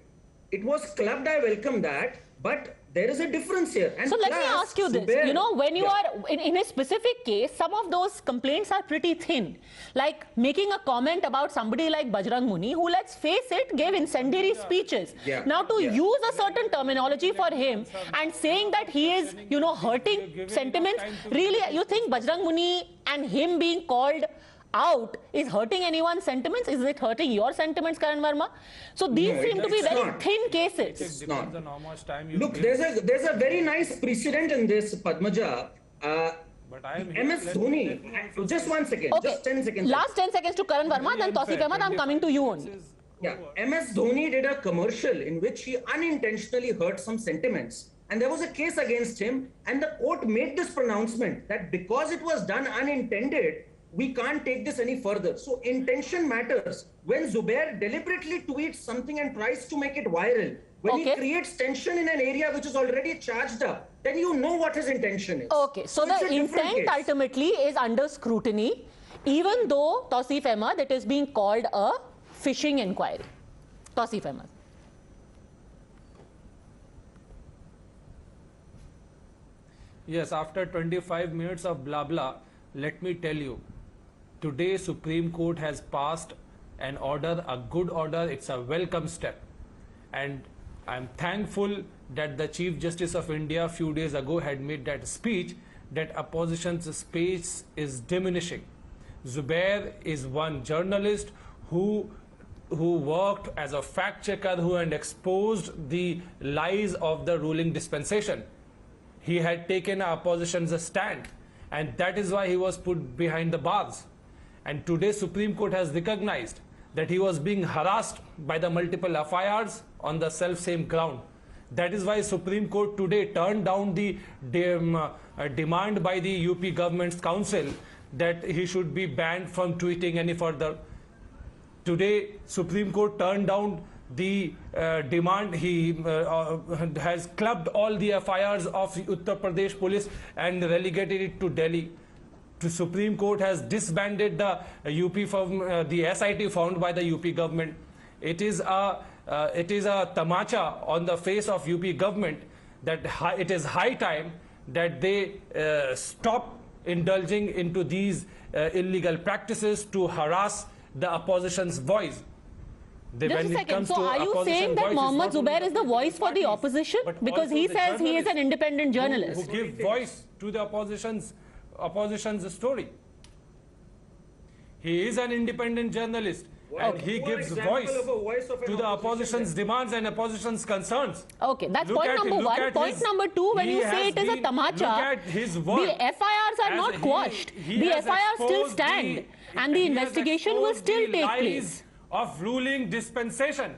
S26: It was clubbed, I welcome that, but there is a difference here. And
S11: so let me ask you this, you know, when you are in a specific case, some of those complaints are pretty thin. Like making a comment about somebody like Bajrang Muni, who, let's face it, gave incendiary speeches. Now to use a certain terminology for him and saying that he is, you know, hurting sentiments, really, you think Bajrang Muni and him being called out is hurting anyone's sentiments? Is it hurting your sentiments, Karan Verma? So these seem to be very thin cases.
S26: It's not. Look, there's a very nice precedent in this, Padmaja. MS Dhoni, just 1 second, just 10 seconds.
S11: Last 10 seconds to Karan Verma, then Tausif Ahmed, I'm coming to you only.
S26: Yeah, MS Dhoni did a commercial in which he unintentionally hurt some sentiments. And there was a case against him, and the court made this pronouncement that because it was done unintended, we can't take this any further. So intention matters. When Zubair deliberately tweets something and tries to make it viral, when he creates tension in an area which is already charged up, then you know what his intention is.
S11: Okay, so the intent ultimately is under scrutiny, even though, Tausif Ahmed, it is being called a fishing inquiry. Tausif Ahmed.
S13: Yes, after 25 minutes of blah blah, let me tell you, today Supreme Court has passed an order, a good order. It's a welcome step, and I'm thankful that the Chief Justice of India a few days ago had made that speech that opposition's space is diminishing. Zubair is one journalist who worked as a fact checker, who had exposed the lies of the ruling dispensation. He had taken opposition's stand, and that is why he was put behind the bars. And today Supreme Court has recognized that he was being harassed by the multiple FIRs on the self-same ground. That is why Supreme Court today turned down the demand by the UP government's council that he should be banned from tweeting any further. Today Supreme Court turned down the demand. He has clubbed all the FIRs of Uttar Pradesh police and relegated it to Delhi. The Supreme Court has disbanded the the SIT found by the UP government. It is a tamacha on the face of UP government that it is high time that they stop indulging into these illegal practices to harass the opposition's voice.
S11: Just a second. So are you saying that Mohammad Zubair is the voice for the opposition? Because he says he is an independent journalist.
S13: Who give voice to the opposition's story. He is an independent journalist, and he gives voice to the opposition's demands and opposition's concerns.
S11: Okay, that's point number one. Point number two, when you say it is a tamacha, the FIRs are not quashed. The FIRs still stand, and the investigation will still take place.
S13: Of ruling dispensation.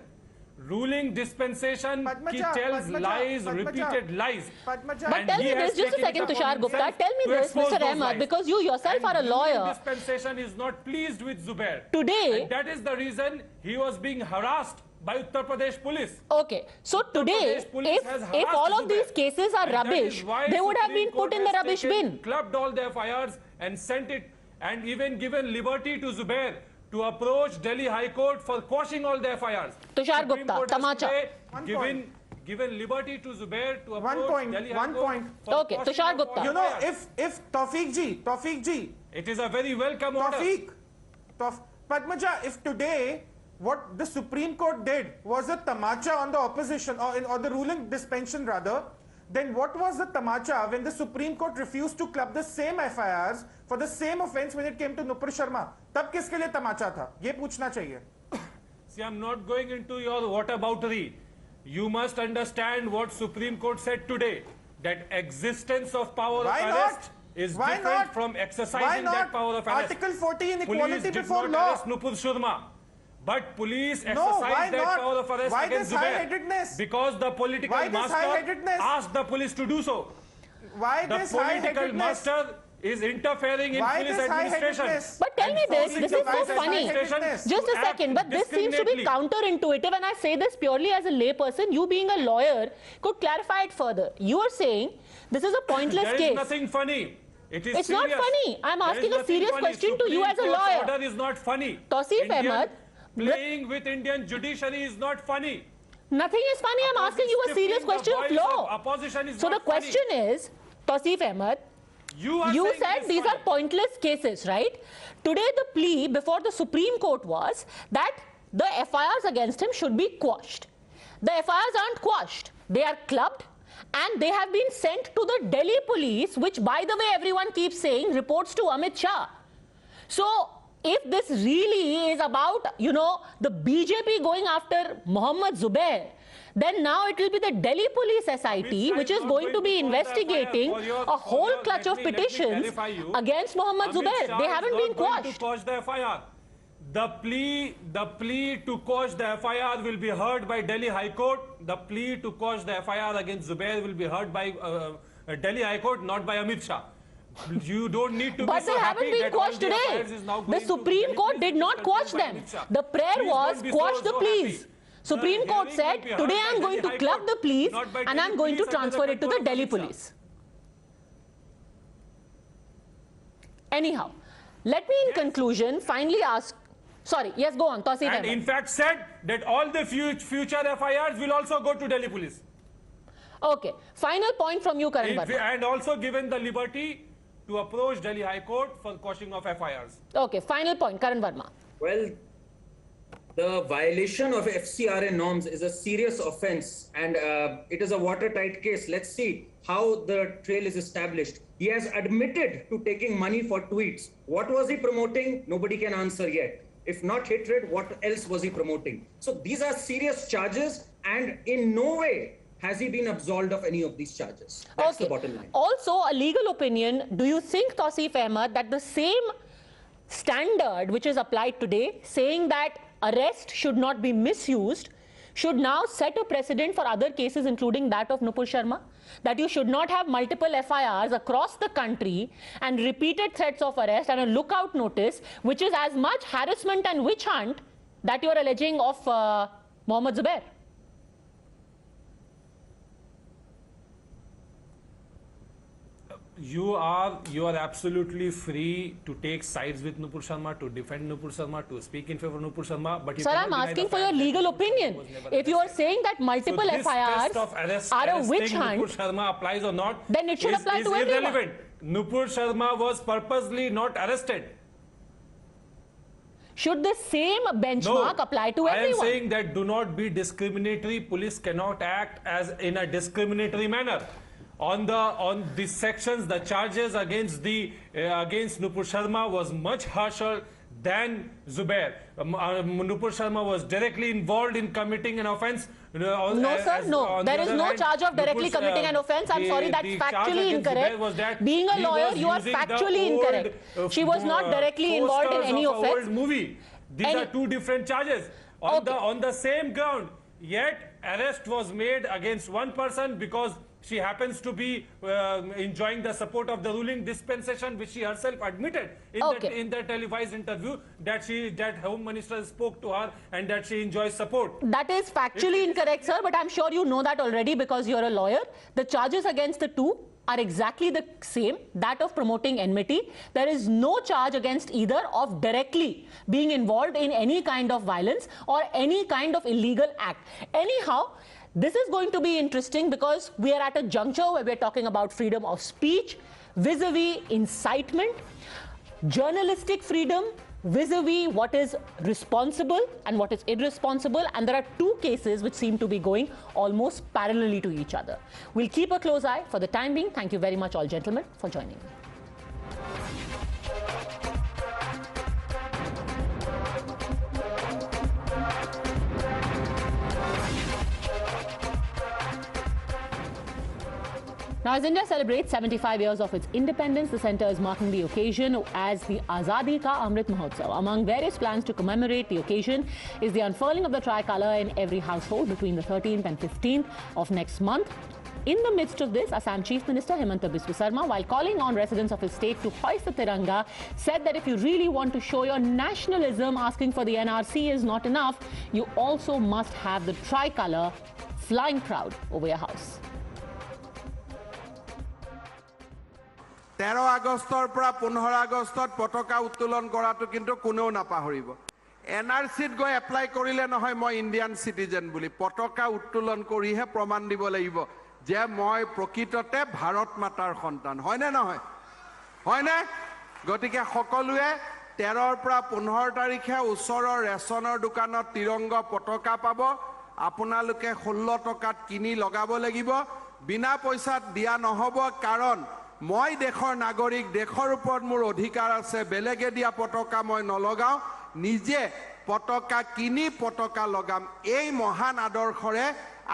S13: Ruling dispensation tells lies, repeated lies.
S11: But tell me this, just a second, Tushar Gupta. Tell me this, Mr. Ahmed, because you yourself are a lawyer.
S13: Ruling dispensation is not pleased with Zubair.
S11: Today.
S13: And that is the reason he was being harassed by Uttar Pradesh police.
S11: Okay, so today, if all of these cases are rubbish, they would have been put in the rubbish bin.
S13: Clubbed all their FIRs and sent it, and even given liberty to Zubair to approach Delhi High Court for quashing all their FIRs.
S11: Tushar Gupta, tamacha.
S13: given liberty to Zubair to approach Delhi High Court.
S11: Okay, Tushar Gupta.
S12: You know, if Tawfiq ji,
S13: it is a very welcome order.
S12: Padmaja, if today what the Supreme Court did was a tamacha on the opposition or the ruling suspension rather, then what was the tamacha when the Supreme Court refused to club the same FIRs for the same offence when it came to Nupur Sharma? Tab kiske liye tamacha tha? Ye पूछना चाहिए.
S13: See, I'm not going into your whataboutery. You must understand what Supreme Court said today, that existence of power of arrest is different from exercising that power of arrest.
S12: Article 14, equality before
S13: Police did not
S12: law.
S13: arrest Nupur Sharma, but police exercised that power of arrest against Zubair because the political master asked the police to do so.
S12: Why
S13: the
S12: this
S13: political master is interfering in police administration.
S11: But tell me this is so funny. Just a second, but this seems to be counterintuitive, and I say this purely as a layperson. You being a lawyer could clarify it further. You are saying this is a pointless case.
S13: There is nothing funny. It's
S11: not funny. I'm asking a serious question to you as a lawyer.
S13: Order is not funny.
S11: Tawseef Ahmed,
S13: playing with Indian judiciary is not funny.
S11: Nothing is funny. I'm asking you a serious question of law. So the question is, Tawseef Ahmed, you said these are pointless cases, right? Today the plea before the Supreme Court was that the FIRs against him should be quashed. The FIRs aren't quashed. They are clubbed and they have been sent to the Delhi police, which, by the way, everyone keeps saying reports to Amit Shah. So if this really is about, you know, the BJP going after Mohammad Zubair, then now it will be the Delhi Police SIT which is going to be investigating a whole clutch of petitions against Mohammad Zubair. They haven't been quashed.
S13: The plea to quash the FIR will be heard by Delhi High Court. The plea to quash the FIR against Zubair will be heard by Delhi High Court, not by Amit Shah. You don't need to
S11: but
S13: be so
S11: they haven't been quashed today. The Supreme Court did not quash them. The prayer was quash the pleas. Supreme Court said, today I am going to club the pleas and I am going to transfer it to the Delhi police. Anyhow, let me in conclusion finally ask, sorry, yes, go on, Tawseef Ahmed.
S13: And in fact said that all the future FIRs will also go to Delhi police.
S11: Okay, final point from you, Karan Verma.
S13: And also given the liberty to approach Delhi High Court for quashing of FIRs.
S11: Okay, final point, Karan Verma.
S26: Well, the violation of FCRA norms is a serious offense and it is a watertight case. Let's see how the trail is established. He has admitted to taking money for tweets. What was he promoting? Nobody can answer yet. If not hatred, what else was he promoting? So these are serious charges and in no way has he been absolved of any of these charges. That's the bottom line.
S11: Also, a legal opinion, do you think, Tawseef Ahmed, that the same standard which is applied today, saying that arrest should not be misused, should now set a precedent for other cases, including that of Nupur Sharma? That you should not have multiple FIRs across the country and repeated threats of arrest and a lookout notice, which is as much harassment and witch hunt that you are alleging of Mohammad Zubair?
S13: You are absolutely free to take sides with Nupur Sharma, to defend Nupur Sharma, to speak in favor of Nupur Sharma. But
S11: sir, I'm asking for your legal opinion. If you are saying that multiple FIRs are a witch hunt,
S13: Nupur Sharma applies or not,
S11: then it should apply to everyone.
S13: Irrelevant. Nupur Sharma was purposely not arrested.
S11: Should the same benchmark apply to everyone?
S13: I am saying that do not be discriminatory. Police cannot act as in a discriminatory manner. On the sections, the charges against Nupur Sharma was much harsher than Zubair. Nupur Sharma was directly involved in committing an offence.
S11: No, sir, no. There is no charge of directly committing an offence. I'm sorry, that's factually incorrect. Being a lawyer, you are factually incorrect. She was not directly involved in any offence.
S13: These are two different charges. On the same ground, yet arrest was made against one person because she happens to be enjoying the support of the ruling dispensation, which she herself admitted in the televised interview that Home Minister spoke to her and that she enjoys support.
S11: That is factually incorrect, sir, but I'm sure you know that already because you're a lawyer. The charges against the two are exactly the same, that of promoting enmity. There is no charge against either of directly being involved in any kind of violence or any kind of illegal act. Anyhow, This is going to be interesting because we are at a juncture where we're talking about freedom of speech vis-a-vis incitement, journalistic freedom vis-a-vis what is responsible and what is irresponsible, and there are two cases which seem to be going almost parallelly to each other. We'll keep a close eye. For the time being, thank you very much all gentlemen for joining me. Now, as India celebrates 75 years of its independence, the centre is marking the occasion as the Azadi Ka Amrit Mahotsav. Among various plans to commemorate the occasion is the unfurling of the tricolour in every household between the 13th and 15th of next month. In the midst of this, Assam Chief Minister Himanta Biswa Sarma, while calling on residents of his state to hoist the Tiranga, said that if you really want to show your nationalism, asking for the NRC is not enough. You also must have the tricolour flying proud over your house.
S6: 13 আগষ্টৰ পৰা 15 আগষ্টত পতাকা উত্তোলন কৰাটো কিন্তু কোনেও নাপাহৰিব এনআৰসিত গৈ এপ্লাই কৰিলে নহয় মই ইন্ডিয়ান সিটিজেন বুলি পতাকা উত্তোলন কৰিহে প্ৰমাণ দিব লাগিব যে মই প্ৰকৃততে ভাৰত মাতাৰ সন্তান হয় নে নহয় হয় নে গতিকে সকলোৱে 13 ৰ পৰা 15 তাৰিখে ওচৰৰ ৰেচনৰ দোকানত তিৰংগা পতাকা পাব আপোনালোকে 16 টকাত কিনি লগাব লাগিব বিনা পইচাত দিয়া নহব কাৰণ মই দেশৰ নাগৰিক দেশৰ ওপৰত মোৰ অধিকাৰ আছে বেলেগে দিয়া পতাকা মই নলগাও নিজে পতাকা কিনি পতাকা লগাম এই মহান আদৰ্শৰে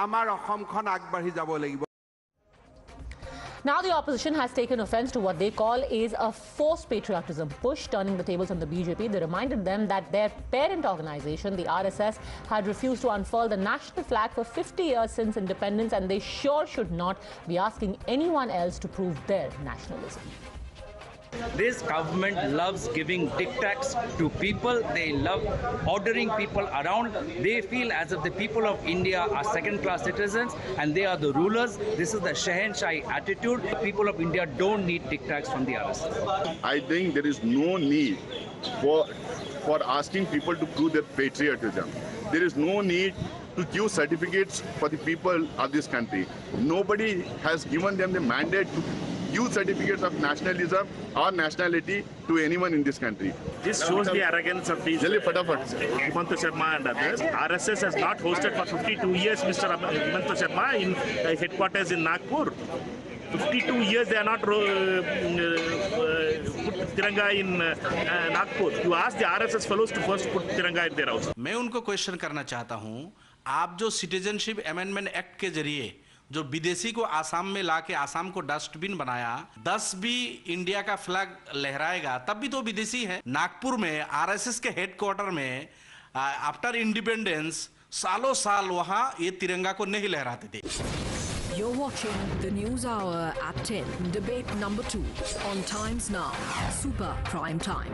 S6: আমাৰ অসমখন আগবাঢ়ি যাব লাগিব
S11: Now the opposition has taken offence to what they call is a forced patriotism push, turning the tables on the BJP. They reminded them that their parent organisation, the RSS, had refused to unfurl the national flag for 50 years since independence, and they sure should not be asking anyone else to prove their nationalism.
S14: This government loves giving diktats to people. They love ordering people around. They feel as if the people of India are second-class citizens and they are the rulers. This is the Shahenshai attitude. The people of India don't need diktats from the RSS.
S16: I think there is no need for asking people to prove their patriotism. There is no need to give certificates for the people of this country. Nobody has given them the mandate to give certificates of nationalism or nationality to anyone in this country.
S18: This shows the arrogance of these Himanta Sharma and others. RSS has not hosted for 52 years Mr. Himanta Sharma in headquarters in Nagpur. 52 years they are not put Tiranga in Nagpur. You ask the RSS fellows to first put Tiranga in their house.
S19: मैं उनको question करना चाहता हूं, आप जो citizenship amendment act के जरिए जो विदेशी को आसाम में लाके आसाम को डस्टबिन बनाया 10 भी इंडिया का फ्लैग लहराएगा तब भी तो विदेशी है नागपुर में आरएसएस के हेडक्वार्टर में आफ्टर इंडिपेंडेंस सालों साल वहां ये तिरंगा को नहीं लहराते थे
S22: You're watching the News Hour at 10, debate number 2 on Times Now, Super Prime Time.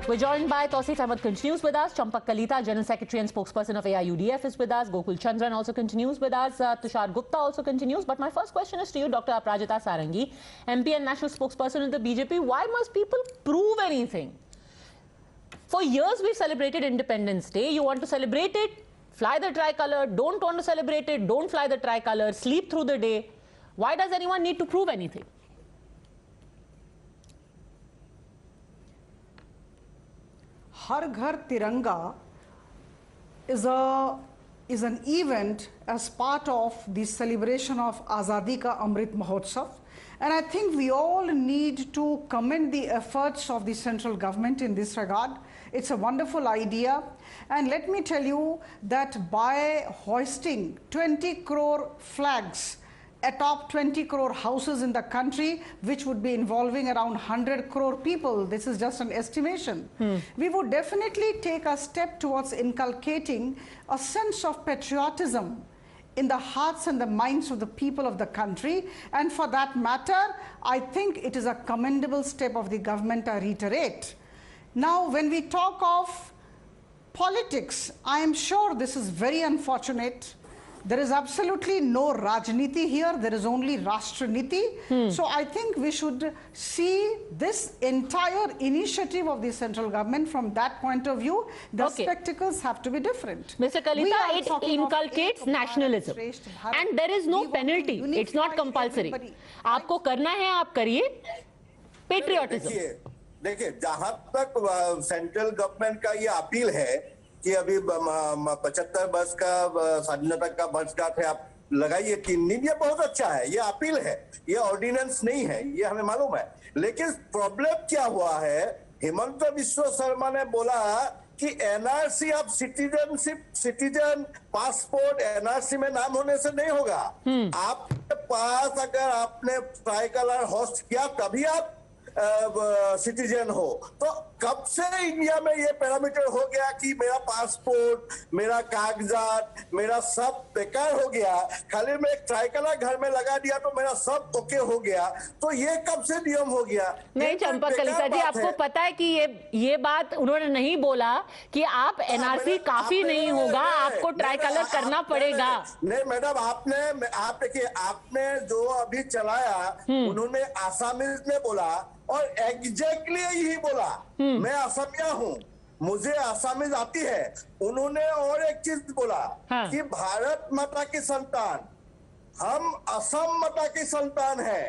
S11: We're joined by Tausif Ahmed continues with us. Champak Kalita, General Secretary and Spokesperson of AIUDF is with us. Gokul Chandran also continues with us. Tushar Gupta also continues. But my first question is to you, Dr. Aprajita Sarangi, MP and National Spokesperson of the BJP. Why must people prove anything? For years we've celebrated Independence Day. You want to celebrate it? Fly the tricolour. Don't want to celebrate it? Don't fly the tricolour. Sleep through the day. Why does anyone need to prove anything?
S20: Har Ghar Tiranga is an event as part of the celebration of Azadi Ka Amrit Mahotsav, and I think we all need to commend the efforts of the central government in this regard. It's a wonderful idea, and let me tell you that by hoisting 20 crore flags atop 20 crore houses in the country, which would be involving around 100 crore people. This is just an estimation. We would definitely take a step towards inculcating a sense of patriotism in the hearts and the minds of the people of the country. And for that matter, I think it is a commendable step of the government, I reiterate. Now, when we talk of politics, I am sure this is very unfortunate. There is absolutely no Rajniti here. There is only Rashtra-niti. So I think we should see this entire initiative of the central government from that point of view. The spectacles have to be different.
S11: Mr. Kalita, it inculcates nationalism. And there is no penalty. It's not compulsory. आपको करना है, आप करिए. Patriotism.
S2: देखिए, जहां तक central government का ये अपील है कि अभी 75 वर्ष का स्वाधीनता का वर्षगांठ है, आप लगाइए 3 दिन, ये बहुत अच्छा है, ये अपील है, ये ऑर्डिनेंस नहीं है, ये हमें मालूम है. लेकिन प्रॉब्लम क्या हुआ है, हिमंत बिश्व शर्मा ने बोला कि एनआरसी अब सिटीजन पासपोर्ट एनआरसी में नाम होने से नहीं होगा. आपके पास अगर आपने ट्राइकलर होस्ट किया तभी आप सिटीजन हो. तो कब से इंडिया में ये पैरामीटर हो गया कि मेरा पासपोर्ट, मेरा कागजात, मेरा सब बेकार हो गया, खाली मैं एक ट्राइकलर घर में लगा दिया तो मेरा सब ओके हो गया. तो ये कब से नियम हो गया?
S11: नहीं चंपक कलिता जी, आपको पता है कि ये बात उन्होंने नहीं बोला कि आप एनआरसी काफी नहीं होगा, आपको ट्राइकलर करना पड़ेगा.
S2: नहीं मैडम, आप देखिए, आपने जो अभी चलाया उन्होंने आसामीज में बोला और एग्जैक्टली यही बोला. मैं असमिया हूँ, मुझे आसामीज आती है. उन्होंने और एक चीज बोला कि भारत माता की संतान, हम असम माता की संतान है.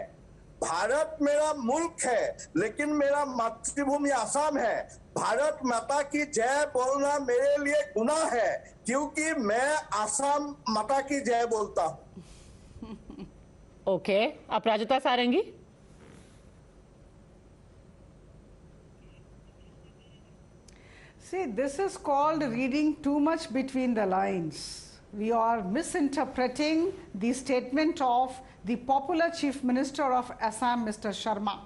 S2: भारत मेरा मुल्क है लेकिन मेरा मातृभूमि असम है. भारत माता की जय बोलना मेरे लिए गुनाह है क्योंकि मैं असम माता की जय बोलता हूँ.
S11: Okay, Aparajita sarangi.
S20: See, this is called reading too much between the lines. We are misinterpreting the statement of the popular Chief Minister of Assam, Mr. Sharma.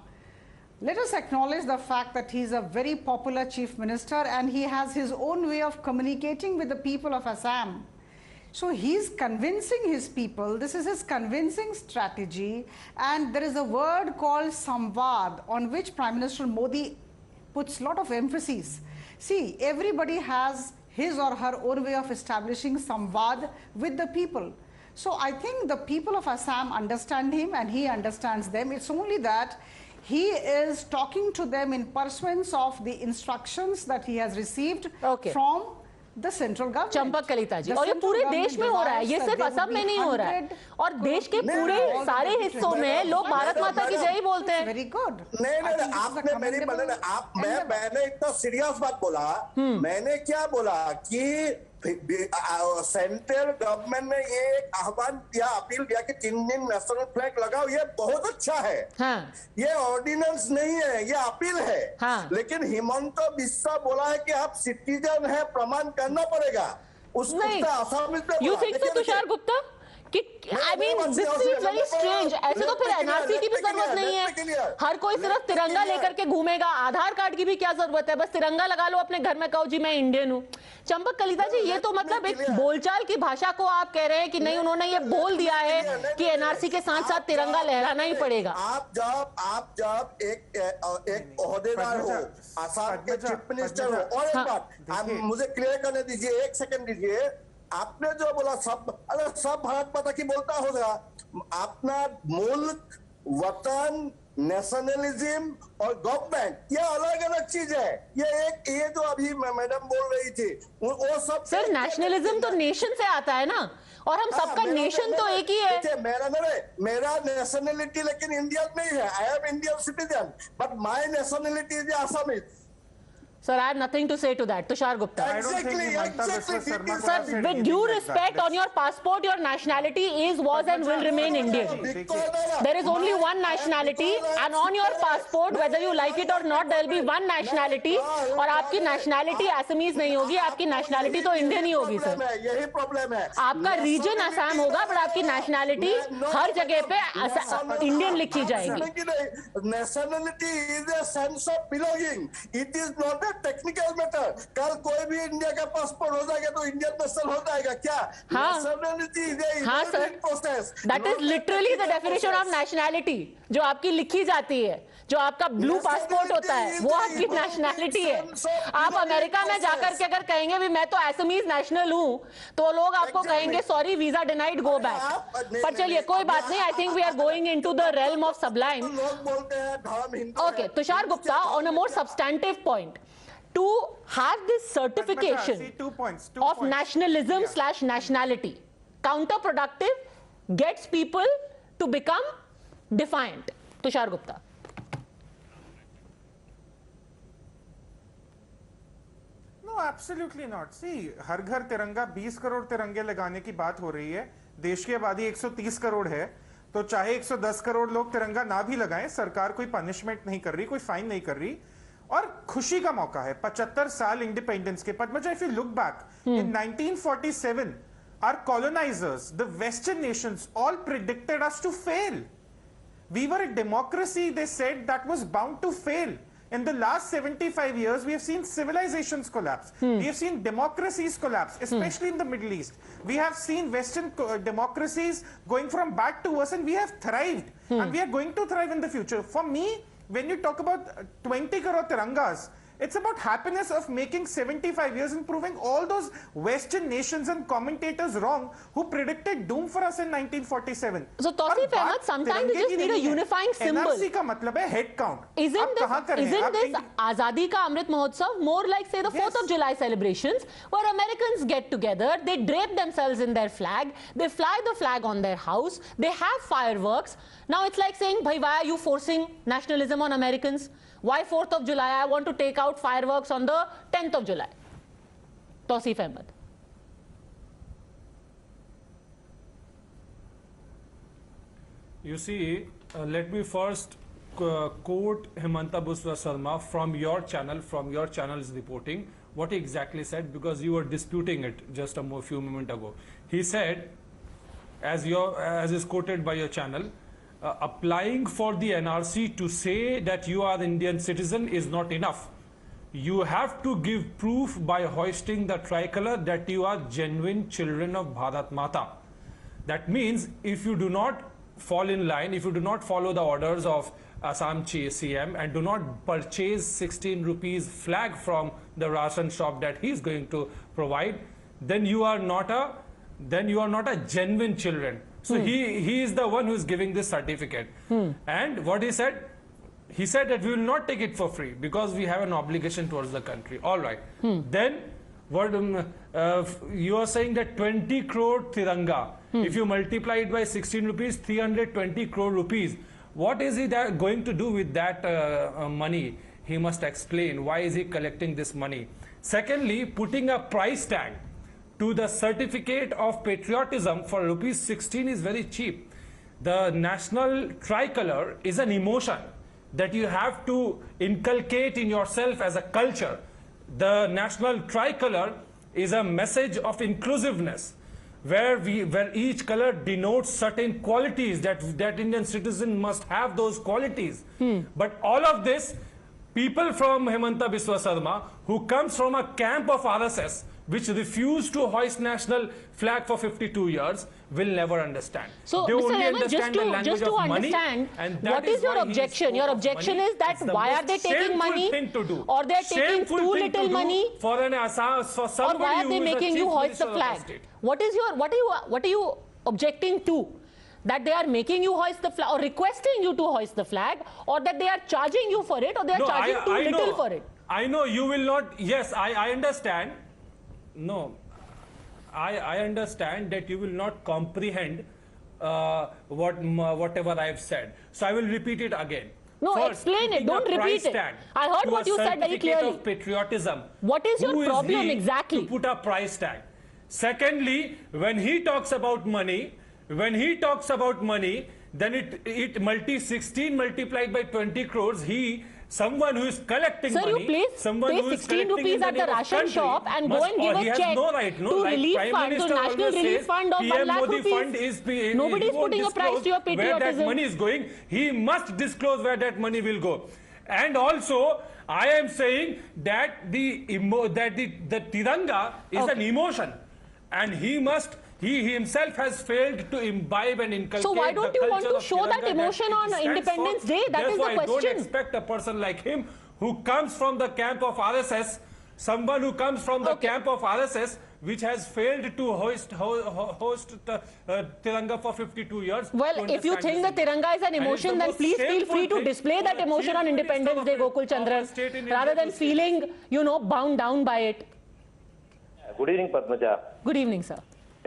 S20: Let us acknowledge the fact that he is a very popular Chief Minister and he has his own way of communicating with the people of Assam. So he is convincing his people, this is his convincing strategy, and there is a word called samvad on which Prime Minister Modi puts a lot of emphasis. See, everybody has his or her own way of establishing samvad with the people. So I think the people of Assam understand him and he understands them. It's only that he is talking to them in pursuance of the instructions that he has received from the central government.
S11: Champak Kalita ji, और ये पूरे देश में हो रहा है, ये सिर्फ असम में नहीं हो रहा है, और देश के पूरे सारे हिस्सों में लोग भारत माता की जय बोलते हैं.
S20: Very good.
S2: नहीं, आपने मेरी मैंने इतना सीरियस बात बोला. मैंने क्या बोला कि सेंट्रल गवर्नमेंट ने ये एक आह्वान दिया, अपील दिया कि 3 दिन नेशनल फ्लैग लगाओ. ये बहुत अच्छा है. ये ऑर्डिनेंस नहीं है, ये अपील है. लेकिन हिमंत बिस्वा बोला है कि आप सिटीजन है, प्रमाण करना पड़ेगा.
S11: You think so, Tushar Gupta? I mean, this seems very strange. ऐसे तो फिर एनआरसी की भी जरूरत नहीं है. हर कोई सिर्फ तिरंगा लेकर के घूमेगा. आधार कार्ड की भी क्या जरूरत है? बस तिरंगा लगा लो अपने घर में, कहो जी मैं इंडियन हूँ. चंपक कलिता जी, ये तो मतलब एक बोलचाल की भाषा को आप कह रहे हैं कि नहीं, उन्होंने ये बोल दिया है कि एनआरसी के साथ साथ तिरंगा लहराना ही पड़ेगा.
S2: आप जब एक ओहदेदार हो, आसाम के चीफ मिनिस्टर हो, और एक बात मुझे क्लियर करने दीजिए, 1 सेकंड दीजिए. आपने जो बोला सब भारत माता की बोलता होगा. अपना मुल्क, वतन, नेशनलिज्म और गवर्नमेंट, ये अलग अलग चीज है. ये जो अभी मैडम बोल रही थी वो सब.
S11: सर, नेशनलिज्म तो नेशन से आता है ना, और हम सबका नेशन तो एक ही है.
S2: मेरा नेशनलिटी लेकिन इंडियन नहीं है. I am Indian citizen but my nationality is Assamese.
S11: Sir, I have nothing to say to that. Tushar Gupta.
S2: Exactly.
S11: Sir, with due respect, on your passport, your nationality is, was and will remain Indian. There is only one nationality, and on your passport, whether you like it or not, there will be one nationality. और आपकी nationality Assamese नहीं होगी, आपकी nationality तो Indian ही होगी sir.
S2: यही problem है.
S11: आपका region असम होगा, पर आपकी nationality हर जगह पे Indian लिखी जाएगी.
S2: Nationality is a sense of belonging. It is not a technical matter. कल कोई भी इंडिया का पासपोर्ट हो जाएगा तो इंडियन नेशनल हो जाएगा क्या?
S11: हाँ sir, that is literally the definition of nationality, जो आपकी लिखी जाती है, जो आपका ब्लू पासपोर्ट होता है, वो आपकी नेशनैलिटी है। आप अमेरिका में जाकर के अगर कहेंगे भी मैं तो असमीज नेशनल हूं, तो लोग आपको कहेंगे sorry visa denied, go back. पर चलिए कोई बात नहीं, I think we are going into the realm of sublime. Okay, Tushar Gupta, on a more substantive point, to have this certification of nationalism / nationality counterproductive, gets people to become defiant. Tushar Gupta.
S12: No, absolutely not. See, हर घर तिरंगा 20 करोड़ तिरंगे लगाने की बात हो रही है। देश की आबादी 130 करोड़ है, तो चाहे 110 करोड़ लोग तिरंगा ना भी लगाएं, सरकार कोई पनिशमेंट नहीं कर रही, कोई फाइन नहीं कर रही, और खुशी का मौका है 75 साल इंडिपेंडेंस के। Padmaja, if you look back in 1947, our colonizers, the Western nations, all predicted us to fail. We were a democracy, they said, that was bound to fail. In the last 75 years, we have seen civilizations collapse. We have seen democracies collapse, especially in the Middle East. We have seen Western democracies going from bad to worse, and we have thrived. And we are going to thrive in the future. For me, when you talk about 20 crore tirangas, it's about happiness of making 75 years and proving all those Western nations and commentators wrong who predicted doom for us in 1947.
S11: So, Tawseef Ahmed, sometimes you just need a unifying symbol.
S12: NRC का मतलब है head count.
S11: Isn't this Azadi Ka Amrit Mahotsav more like, say, the 4th of July celebrations, where Americans get together, they drape themselves in their flag, they fly the flag on their house, they have fireworks. Now it's like saying, bhai, why are you forcing nationalism on Americans? Why 4th of July? I want to take out fireworks on the 10th of July. Tawseef Ahmed.
S13: You see, let me first quote Himanta Biswa Sarma from your channel's reporting, what he exactly said, because you were disputing it just a few moments ago. He said, as is quoted by your channel, applying for the NRC to say that you are Indian citizen is not enough. You have to give proof by hoisting the tricolour that you are genuine children of Bharat Mata. That means if you do not fall in line, if you do not follow the orders of Assam CM and do not purchase 16 rupees flag from the ration shop that he is going to provide, then you are not a genuine children. So he is the one who is giving this certificate. And what he said that we will not take it for free because we have an obligation towards the country. All right. Then what you are saying that 20 crore tiranga, if you multiply it by 16 rupees, 320 crore rupees. What is he going to do with that money? He must explain. Why is he collecting this money? Secondly, putting a price tag to the certificate of patriotism for rupees 16 is very cheap. The national tricolour is an emotion that you have to inculcate in yourself as a culture. The national tricolour is a message of inclusiveness, where each color denotes certain qualities that Indian citizen must have those qualities. But all of this, people from Himanta Biswa Sarma, who comes from a camp of RSS, which refused to hoist national flag for 52 years, will never understand.
S11: So,
S13: they
S11: Mr.
S13: only
S11: Ahmed,
S13: understand the language of money, and
S11: what is your objection? Your objection is that why are they taking money, or they are taking too little money,
S13: for an for somebody,
S11: or why are they making you hoist the flag? What are you objecting to? That they are making you hoist the flag, or requesting you to hoist the flag, or that they are charging you for it, or they are charging too little for it?
S13: I know you will not. Yes, I understand. No, I understand that you will not comprehend whatever I have said. So I will repeat it again.
S11: No,
S13: first,
S11: explain it. Don't repeat it. I heard what you said very clearly.
S13: Of patriotism.
S11: What is your problem exactly?
S13: To put a price tag. Secondly, when he talks about money, then it 16 multiplied by 20 crores. Someone who is collecting money.
S11: Sir, you please pay 16 rupees at the ration shop and go and give a check to relief fund, to National Relief Fund of 1 lakh rupees. Nobody is putting a price to your patriotism.
S13: Where that money is going, he must disclose where that money will go. And also, I am saying that the Tiranga is an emotion, and he himself has failed to imbibe and inculcate.
S11: So why don't you want to show that emotion on Independence Day? That is the question.
S13: Therefore, I don't expect a person like him who comes from the camp of RSS, someone who comes from the camp of RSS, which has failed to hoist Tiranga for 52 years.
S11: Well, if you think the Tiranga is an emotion, then please feel free to display that emotion on Independence Day, Gokul Chandran, rather than feeling, bound down by it.
S4: Good evening, Padmaja.
S11: Good evening, sir.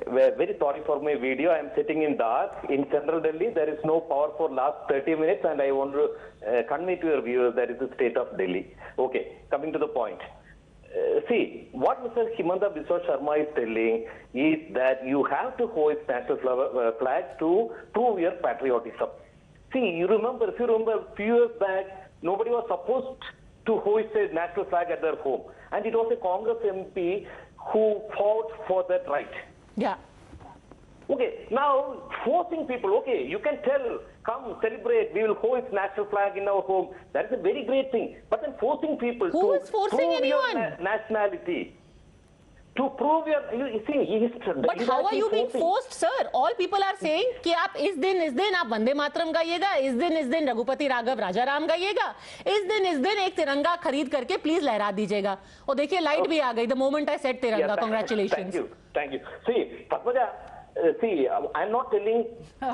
S4: Very sorry for my video. I am sitting in dark in central Delhi. There is no power for last 30 minutes, and I want to convey to your viewers that is the state of Delhi. Okay, coming to the point. See, what Mr. Himanta Biswa Sharma is telling is that you have to hoist national flag to prove your patriotism. See, if you remember a few years back, nobody was supposed to hoist a national flag at their home. And it was a Congress MP who fought for that right.
S11: Yeah.
S4: Okay, now forcing people, okay, you can tell, come celebrate, we will hoist national flag in our home. That is a very great thing. But then forcing people
S11: Who
S4: to
S11: is forcing
S4: prove
S11: anyone?
S4: your nationality, to prove your, you see,
S11: But how are you being forced, sir? All people are saying कि आप इस दिन आप वंदे मातरम गाइएगा, इस दिन रघुपति राघव राजा राम गाइएगा, इस दिन एक तिरंगा खरीद करके प्लीज लहरा दीजिएगा. और देखिए लाइट भी आ गई. The moment I said तिरंगा, congratulations.
S4: Thank you. See, Padmaja, I'm not telling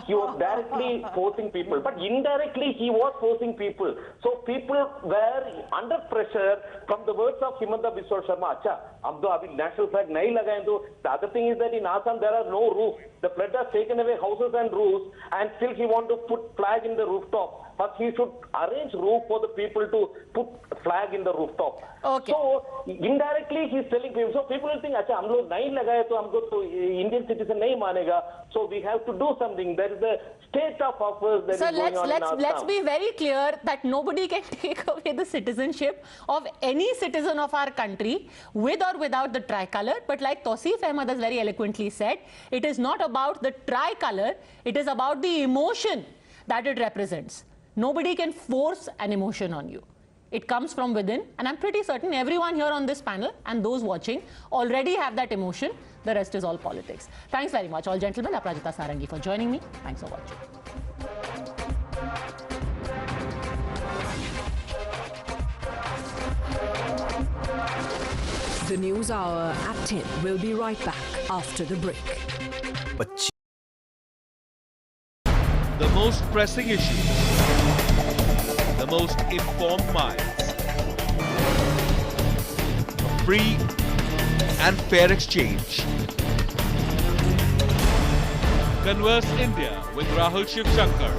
S4: he was directly forcing people, but indirectly he was forcing people. So people were under pressure from the words of Himanta Biswa Sharma. Acha, अब तो अभी national flag नहीं लगाएं तो. The other thing is that in Assam there are no roofs. The flood has taken away houses and roofs, and still he want to put flag in the rooftop. But he should arrange roof for the people to put flag in the rooftop.
S11: Okay.
S4: So indirectly he is telling people. So people will think, अच्छा हम लोग नहीं लगाए तो हमको तो Indian citizen नहीं मानेगा. So we have to do something. There is a state of affairs that is going on in Assam.
S11: Let's be very clear that nobody can take away the citizenship of any citizen of our country with or without the tricolour. But like Tausif Ahmed has very eloquently said, it is not about the tricolour, it is about the emotion that it represents. Nobody can force an emotion on you. It comes from within, and I'm pretty certain everyone here on this panel and those watching already have that emotion. The rest is all politics. Thanks very much, all gentlemen. Aprajita Sarangi for joining me. Thanks for watching.
S22: The News Hour at 10 will be right back after the break.
S5: The most pressing issues, the most informed minds, a free and fair exchange. Converse India with Rahul Shivshankar.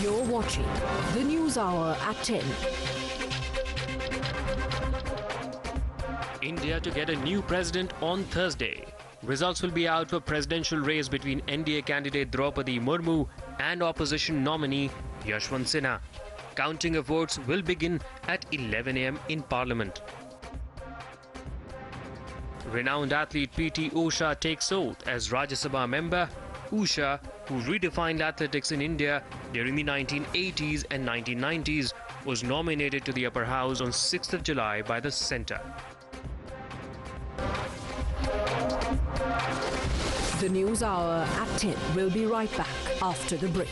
S22: You're watching the News Hour at 10.
S7: India to get a new president on Thursday. Results will be out for presidential race between NDA candidate Draupadi Murmu and opposition nominee Yashwant Sinha. Counting of votes will begin at 11 a.m. in Parliament. Renowned athlete P.T. Usha takes oath as Rajya Sabha member. Usha, who redefined athletics in India during the 1980s and 1990s, was nominated to the upper house on 6th of July by the centre.
S22: The News Hour at 10. We'll be right back after the break.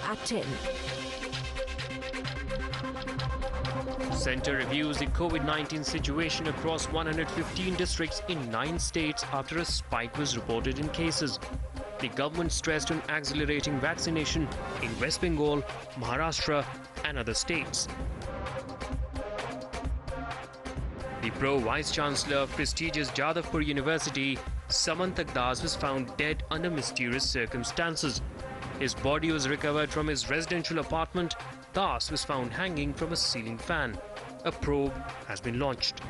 S22: At 10.
S7: Centre reviews the COVID-19 situation across 115 districts in 9 states after a spike was reported in cases. The government stressed on accelerating vaccination in West Bengal, Maharashtra and other states. The pro-vice chancellor of prestigious Jadavpur University, Samant Das, was found dead under mysterious circumstances. His body was recovered from his residential apartment. Das was found hanging from a ceiling fan. A probe has been launched.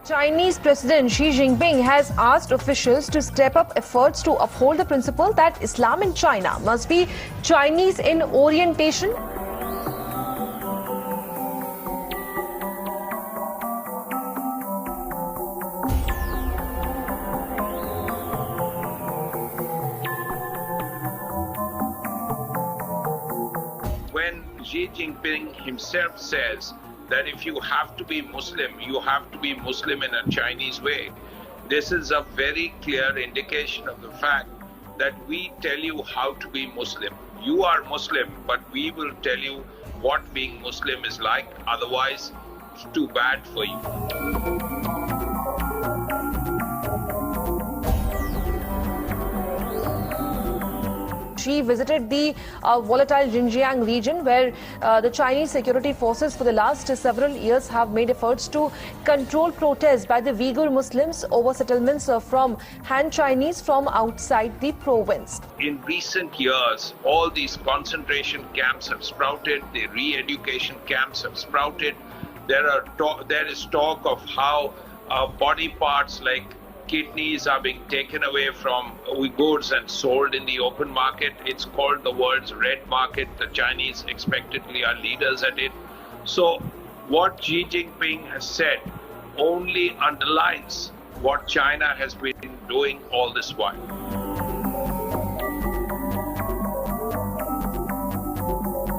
S1: Chinese President Xi Jinping has asked officials to step up efforts to uphold the principle that Islam in China must be Chinese in orientation.
S8: When Xi Jinping himself says that if you have to be Muslim, you have to be Muslim in a Chinese way, this is a very clear indication of the fact that we tell you how to be Muslim. You are Muslim, but we will tell you what being Muslim is like, otherwise it's too bad for you.
S1: She visited the volatile Xinjiang region where the Chinese security forces for the last several years have made efforts to control protests by the Uyghur Muslims over settlements from Han Chinese from outside the province.
S8: In recent years, all these concentration camps have sprouted, the re-education camps have sprouted. There is talk of how body parts like kidneys are being taken away from Uyghurs and sold in the open market. It's called the world's red market. The Chinese expectedly are leaders at it. So what Xi Jinping has said only underlines what China has been doing all this while.